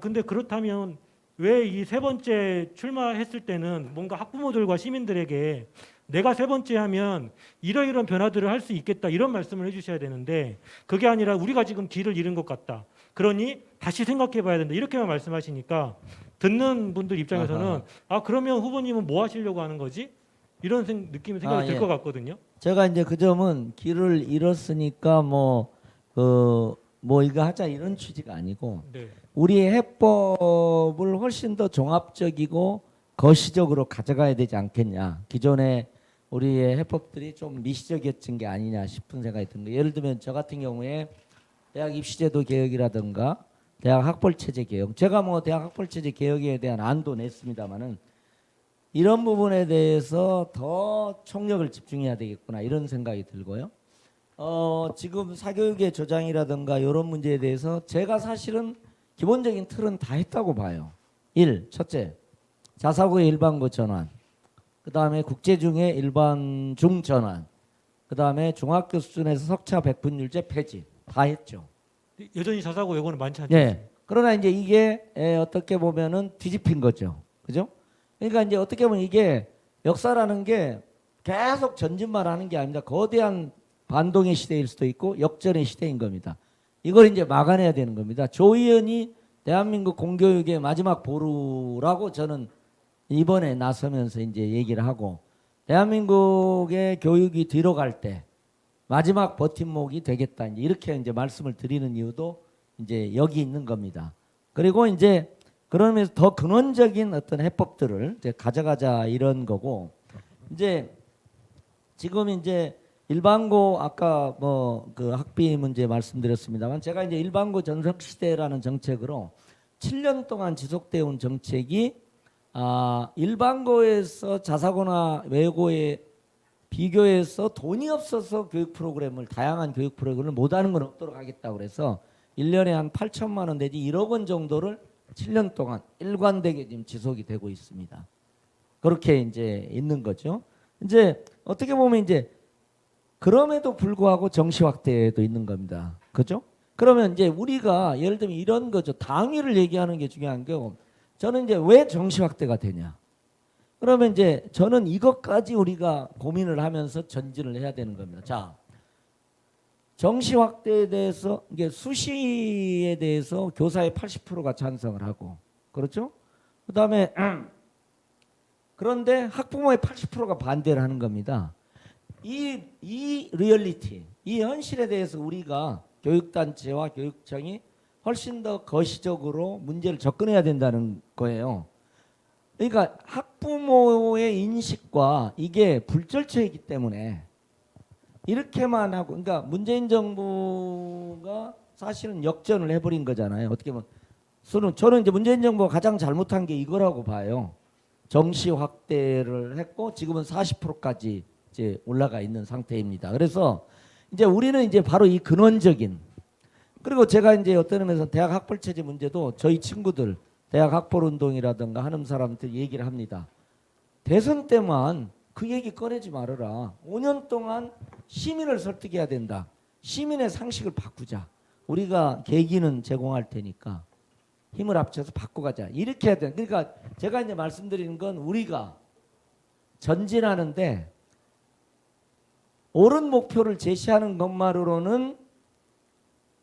B: 근데 그렇다면 왜 이 세 번째 출마했을 때는 뭔가 학부모들과 시민들에게 내가 세 번째 하면 이러이러한 변화들을 할 수 있겠다 이런 말씀을 해주셔야 되는데, 그게 아니라 우리가 지금 길을 잃은 것 같다, 그러니 다시 생각해봐야 된다, 이렇게만 말씀하시니까 듣는 분들 입장에서는 그러면 후보님은 뭐 하시려고 하는 거지? 이런 생각이 들
G: 예.
B: 것 같거든요.
G: 제가 이제 그 점은 길을 잃었으니까 뭐 이거 하자 이런 취지가 아니고,
B: 네.
G: 우리의 해법을 훨씬 더 종합적이고 거시적으로 가져가야 되지 않겠냐. 기존에 우리의 해법들이 좀 미시적이었던 게 아니냐 싶은 생각이 든 거예요. 예를 들면 저 같은 경우에 대학 입시제도 개혁이라든가 대학 학벌체제 개혁, 제가 뭐 대학 학벌체제 개혁에 대한 안도 냈습니다마는 이런 부분에 대해서 더 총력을 집중해야 되겠구나 이런 생각이 들고요. 지금 사교육의 조장이라든가 이런 문제에 대해서 제가 사실은 기본적인 틀은 다 했다고 봐요. 첫째, 자사고의 일반고 전환, 그 다음에 국제중의 일반중 전환, 그 다음에 중학교 수준에서 석차 백분율제 폐지 다 했죠.
B: 여전히 자사고 예고는 많지 않죠.
G: 네. 그러나 이제 이게 어떻게 보면은 뒤집힌 거죠. 그죠? 그러니까 이제 어떻게 보면 이게 역사라는 게 계속 전진만 하는 게 아닙니다. 거대한 반동의 시대일 수도 있고 역전의 시대인 겁니다. 이걸 이제 막아내야 되는 겁니다. 조 의원이 대한민국 공교육의 마지막 보루라고 저는 이번에 나서면서 이제 얘기를 하고, 대한민국의 교육이 뒤로 갈 때 마지막 버팀목이 되겠다, 이렇게 이제 말씀을 드리는 이유도 이제 여기 있는 겁니다. 그리고 이제 그러면서 더 근원적인 어떤 해법들을 이제 가져가자 이런 거고, 이제 지금 이제 일반고 아까 뭐 그 학비 문제 말씀드렸습니다만, 제가 이제 일반고 전성 시대라는 정책으로 7년 동안 지속되어 온 정책이 일반고에서 자사고나 외고에 비교해서 돈이 없어서 교육 프로그램을, 다양한 교육 프로그램을 못하는 건 없도록 하겠다고 그래서 1년에 한 8천만 원 내지 1억 원 정도를 7년 동안 일관되게 지금 지속이 되고 있습니다. 그렇게 이제 있는 거죠. 이제 어떻게 보면 이제 그럼에도 불구하고 정시 확대도 있는 겁니다. 그죠? 그러면 이제 우리가 예를 들면 이런 거죠. 당위를 얘기하는 게 중요한 게, 저는 이제 왜 정시 확대가 되냐? 그러면 이제 저는 이것까지 우리가 고민을 하면서 전진을 해야 되는 겁니다. 자, 정시 확대에 대해서 이게 수시에 대해서 교사의 80%가 찬성을 하고, 그렇죠? 그다음에 그런데 학부모의 80%가 반대를 하는 겁니다. 이 리얼리티, 이 현실에 대해서 우리가 교육단체와 교육청이 훨씬 더 거시적으로 문제를 접근해야 된다는 거예요. 그러니까 학부모의 인식과 이게 불절차이기 때문에 이렇게만 하고, 그러니까 문재인 정부가 사실은 역전을 해버린 거잖아요. 어떻게 보면 저는 이제 문재인 정부가 가장 잘못한 게 이거라고 봐요. 정시 확대를 했고 지금은 40%까지 이제 올라가 있는 상태입니다. 그래서 이제 우리는 이제 바로 이 근원적인, 그리고 제가 이제 어떤 의미에서 대학 학벌 체제 문제도 저희 친구들 대학 학벌 운동이라든가 하는 사람들 얘기를 합니다. 대선 때만 그 얘기 꺼내지 말아라. 5년 동안 시민을 설득해야 된다. 시민의 상식을 바꾸자. 우리가 계기는 제공할 테니까 힘을 합쳐서 바꿔가자. 이렇게 해야 돼. 그러니까 제가 이제 말씀드리는 건 우리가 전진하는데 옳은 목표를 제시하는 것만으로는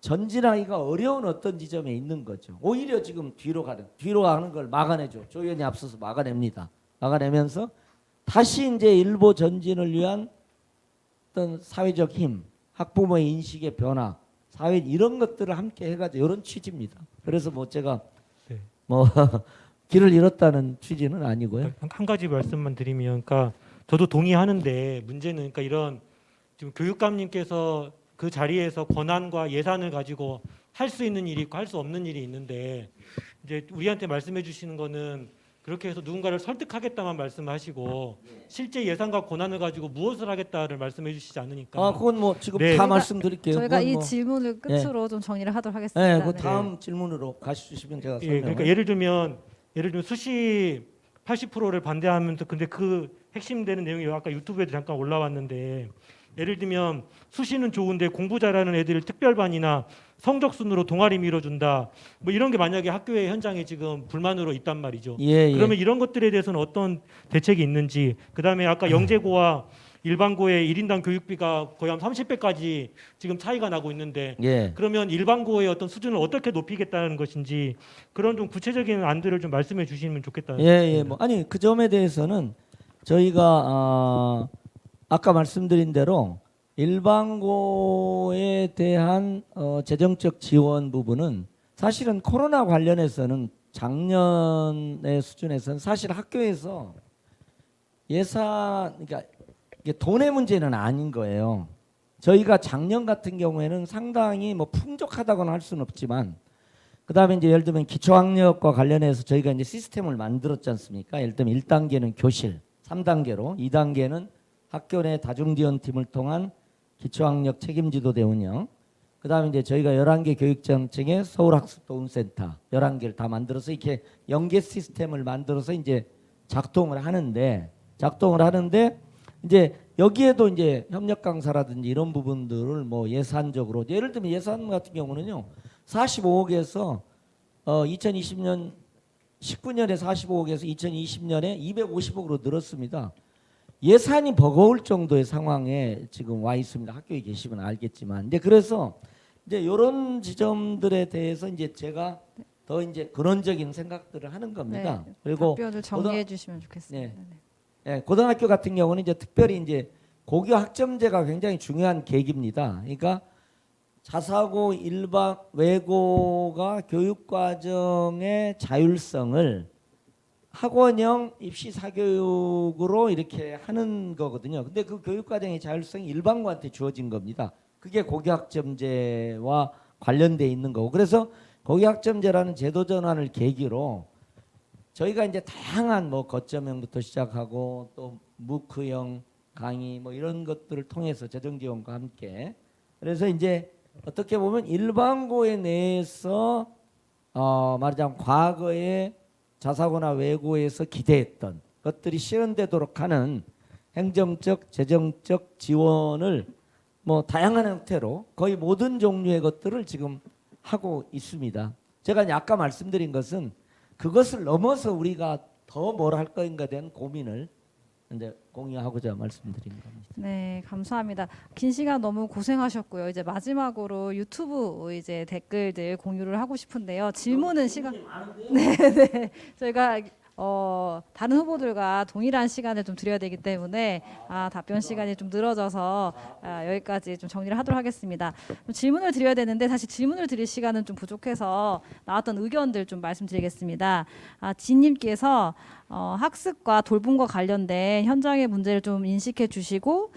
G: 전진하기가 어려운 어떤 지점에 있는 거죠. 오히려 지금 뒤로 가는 걸 막아내죠. 조 의원이 앞서서 막아냅니다. 막아내면서 다시 이제 일보 전진을 위한 어떤 사회적 힘, 학부모의 인식의 변화, 사회 이런 것들을 함께 해가지고 이런 취지입니다. 그래서 뭐 제가
B: 네.
G: 뭐 길을 잃었다는 취지는 아니고요.
B: 한 가지 말씀만 드리면, 그러니까 저도 동의하는데 문제는 그러니까 이런 지금 교육감님께서 그 자리에서 권한과 예산을 가지고 할 수 있는 일이 있고 할 수 없는 일이 있는데, 이제 우리한테 말씀해 주시는 거는 그렇게 해서 누군가를 설득하겠다만 말씀하시고 실제 예산과 권한을 가지고 무엇을 하겠다를 말씀해 주시지 않으니까
G: 아, 그건 뭐 지금
B: 네.
G: 다
A: 저희가-
G: 말씀드릴게요.
A: 저희가
G: 그건
A: 이
G: 뭐,
A: 질문을 끝으로 좀 정리를 하도록
G: 네,
A: 하겠습니다.
G: 그
A: 네.
G: 다음 질문으로 가주시면 제가
B: 예,
G: 설명을.
B: 그러니까 예를 들면 수시 80%를 반대하면서 근데 그 핵심되는 내용이 아까 유튜브에도 잠깐 올라왔는데 예를 들면 수시는 좋은데 공부 잘하는 애들 특별반이나 성적 순으로 동아리 밀어준다 뭐 이런 게 만약에 학교의 현장에 지금 불만으로 있단 말이죠.
G: 예, 예.
B: 그러면 이런 것들에 대해서는 어떤 대책이 있는지 그다음에 아까 영재고와 일반고의 1인당 교육비가 거의 한 30배까지 지금 차이가 나고 있는데
G: 예.
B: 그러면 일반고의 어떤 수준을 어떻게 높이겠다는 것인지 그런 좀 구체적인 안들을 좀 말씀해 주시면 좋겠다.
G: 예, 뭐 아니 그 점에 대해서는 저희가 아까 말씀드린 대로 일반고에 대한 재정적 지원 부분은 사실은 코로나 관련해서는 작년의 수준에서는 사실 학교에서 예산 그러니까 이게 돈의 문제는 아닌 거예요. 저희가 작년 같은 경우에는 상당히 뭐 풍족하다고는 할 수는 없지만 그다음에 이제 예를 들면 기초학력과 관련해서 저희가 이제 시스템을 만들었지 않습니까? 예를 들면 1단계는 교실, 3단계로 2단계는 학교 내 다중지원팀을 통한 기초학력 책임지도대 운영. 그다음에 이제 저희가 11개 교육정책에 서울학습도움센터 11개를 다 만들어서 이렇게 연계 시스템을 만들어서 이제 작동을 하는데 이제 여기에도 이제 협력 강사라든지 이런 부분들을 뭐 예산적으로 예를 들면 예산 같은 경우는요 45억에서 2020년 19년에 45억에서 2020년에 250억으로 늘었습니다. 예산이 버거울 정도의 상황에 지금 와 있습니다. 학교에 계시면 알겠지만, 근데 그래서 이제 이런 지점들에 대해서 이제 제가 더 이제 근원적인 생각들을 하는 겁니다.
A: 네,
G: 그리고
A: 답변을 정리해 주시면 좋겠습니다.
G: 네.
A: 네.
G: 예, 고등학교 같은 경우는 이제 특별히 이제 고교 학점제가 굉장히 중요한 계기입니다. 그러니까 자사고 일반 외고가 교육 과정의 자율성을 학원형 입시 사교육으로 이렇게 하는 거거든요. 근데 그 교육 과정의 자율성이 일반고한테 주어진 겁니다. 그게 고교 학점제와 관련돼 있는 거고. 그래서 고교 학점제라는 제도 전환을 계기로 저희가 이제 다양한 뭐 거점형부터 시작하고 또 무크형 강의 뭐 이런 것들을 통해서 재정 지원과 함께 그래서 이제 어떻게 보면 일반고에 내에서 말하자면 과거에 자사고나 외고에서 기대했던 것들이 실현되도록 하는 행정적, 재정적 지원을 뭐 다양한 형태로 거의 모든 종류의 것들을 지금 하고 있습니다. 제가 이제 아까 말씀드린 것은 그것을 넘어서 우리가 더 뭘 할 거인가에 대한 고민을 이제 공유하고자 말씀드린 겁니다.
A: 네, 감사합니다. 긴 시간 너무 고생하셨고요. 이제 마지막으로 유튜브 이제 댓글들 공유를 하고 싶은데요. 질문은 시간 네. 저희가 다른 후보들과 동일한 시간을 좀 드려야 되기 때문에 답변 시간이 좀 늘어져서 여기까지 좀 정리를 하도록 하겠습니다. 질문을 드려야 되는데 사실 질문을 드릴 시간은 좀 부족해서 나왔던 의견들 좀 말씀드리겠습니다. 지님께서 학습과 돌봄과 관련된 현장의 문제를 좀 인식해 주시고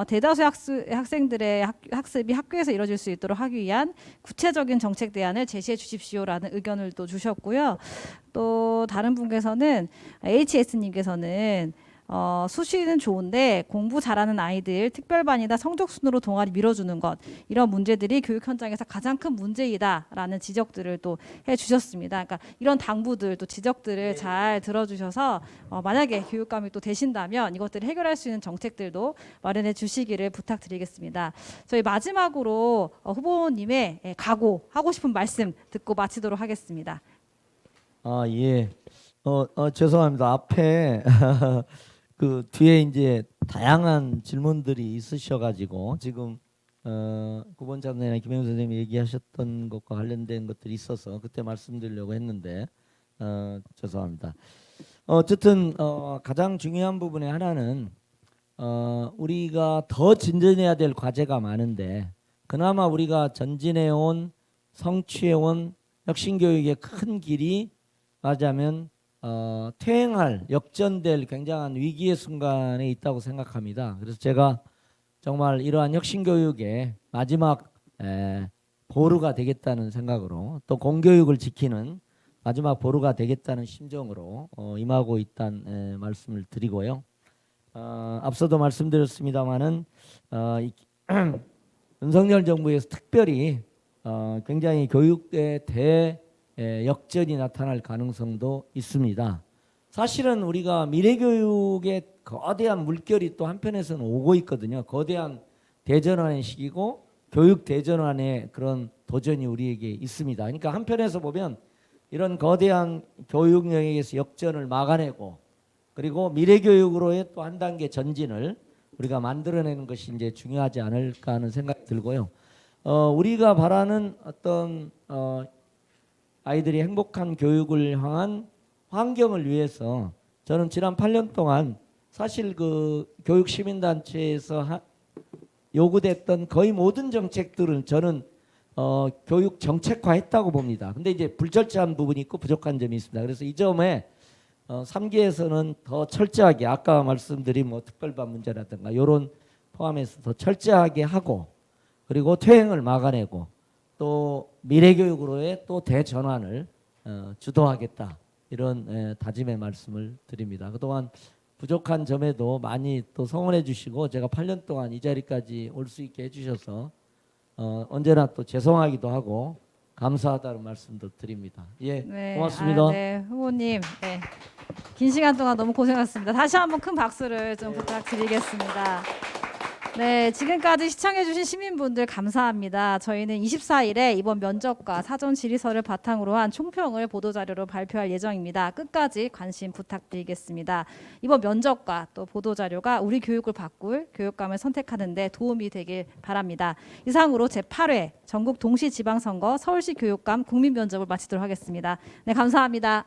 A: 대다수 학생들의 학습이 학교에서 이루어질 수 있도록 하기 위한 구체적인 정책 대안을 제시해 주십시오라는 의견을 또 주셨고요. 또 다른 분께서는 HS님께서는 수시는 좋은데 공부 잘하는 아이들 특별반이다 성적 순으로 동아리 밀어주는 것 이런 문제들이 교육 현장에서 가장 큰 문제이다라는 지적들을 또 해주셨습니다. 그러니까 이런 당부들 또 지적들을 잘 들어주셔서 만약에 교육감이 또 되신다면 이것들을 해결할 수 있는 정책들도 마련해 주시기를 부탁드리겠습니다. 저희 마지막으로 후보님의 각오하고 싶은 말씀 듣고 마치도록 하겠습니다.
G: 예. 죄송합니다. 앞에 그 뒤에 이제 다양한 질문들이 있으셔가지고 지금 구본장님이나 김영우 선생님이 얘기하셨던 것과 관련된 것들이 있어서 그때 말씀드리려고 했는데 죄송합니다. 어쨌든 가장 중요한 부분의 하나는 우리가 더 진전해야 될 과제가 많은데 그나마 우리가 전진해온 성취해온 혁신교육의 큰 길이 말하자면 퇴행할 역전될 굉장한 위기의 순간에 있다고 생각합니다. 그래서 제가 정말 이러한 혁신교육의 마지막 보루가 되겠다는 생각으로 또 공교육을 지키는 마지막 보루가 되겠다는 심정으로 임하고 있다는 말씀을 드리고요. 앞서도 말씀드렸습니다마는 윤석열 정부에서 특별히 굉장히 교육의 역전이 나타날 가능성도 있습니다. 사실은 우리가 미래교육의 거대한 물결이 또 한편에서는 오고 있거든요. 거대한 대전환의 시기고 교육 대전환의 그런 도전이 우리에게 있습니다. 그러니까 한편에서 보면 이런 거대한 교육 영역에서 역전을 막아내고 그리고 미래교육으로의 또 한 단계 전진을 우리가 만들어내는 것이 이제 중요하지 않을까 하는 생각이 들고요. 우리가 바라는 어떤 아이들이 행복한 교육을 향한 환경을 위해서 저는 지난 8년 동안 사실 그 교육 시민단체에서 요구됐던 거의 모든 정책들은 저는 교육 정책화했다고 봅니다. 근데 이제 불철저한 부분이 있고 부족한 점이 있습니다. 그래서 이 점에 3기에서는 더 철저하게 아까 말씀드린 뭐 특별반 문제라든가 이런 포함해서 더 철저하게 하고 그리고 퇴행을 막아내고 또 미래교육으로의 또 대전환을 주도하겠다 이런 다짐의 말씀을 드립니다. 그동안 부족한 점에도 많이 또 성원해 주시고 제가 8년 동안 이 자리까지 올 수 있게 해주셔서 언제나 또 죄송하기도 하고 감사하다는 말씀도 드립니다. 예,
A: 네,
G: 고맙습니다.
A: 네, 후보님, 네. 긴 시간 동안 너무 고생하셨습니다. 다시 한번 큰 박수를 좀 부탁드리겠습니다. 네, 지금까지 시청해주신 시민분들 감사합니다. 저희는 24일에 이번 면접과 사전 질의서를 바탕으로 한 총평을 보도자료로 발표할 예정입니다. 끝까지 관심 부탁드리겠습니다. 이번 면접과 또 보도자료가 우리 교육을 바꿀 교육감을 선택하는 데 도움이 되길 바랍니다. 이상으로 제8회 전국 동시지방선거 서울시 교육감 국민면접을 마치도록 하겠습니다. 네, 감사합니다.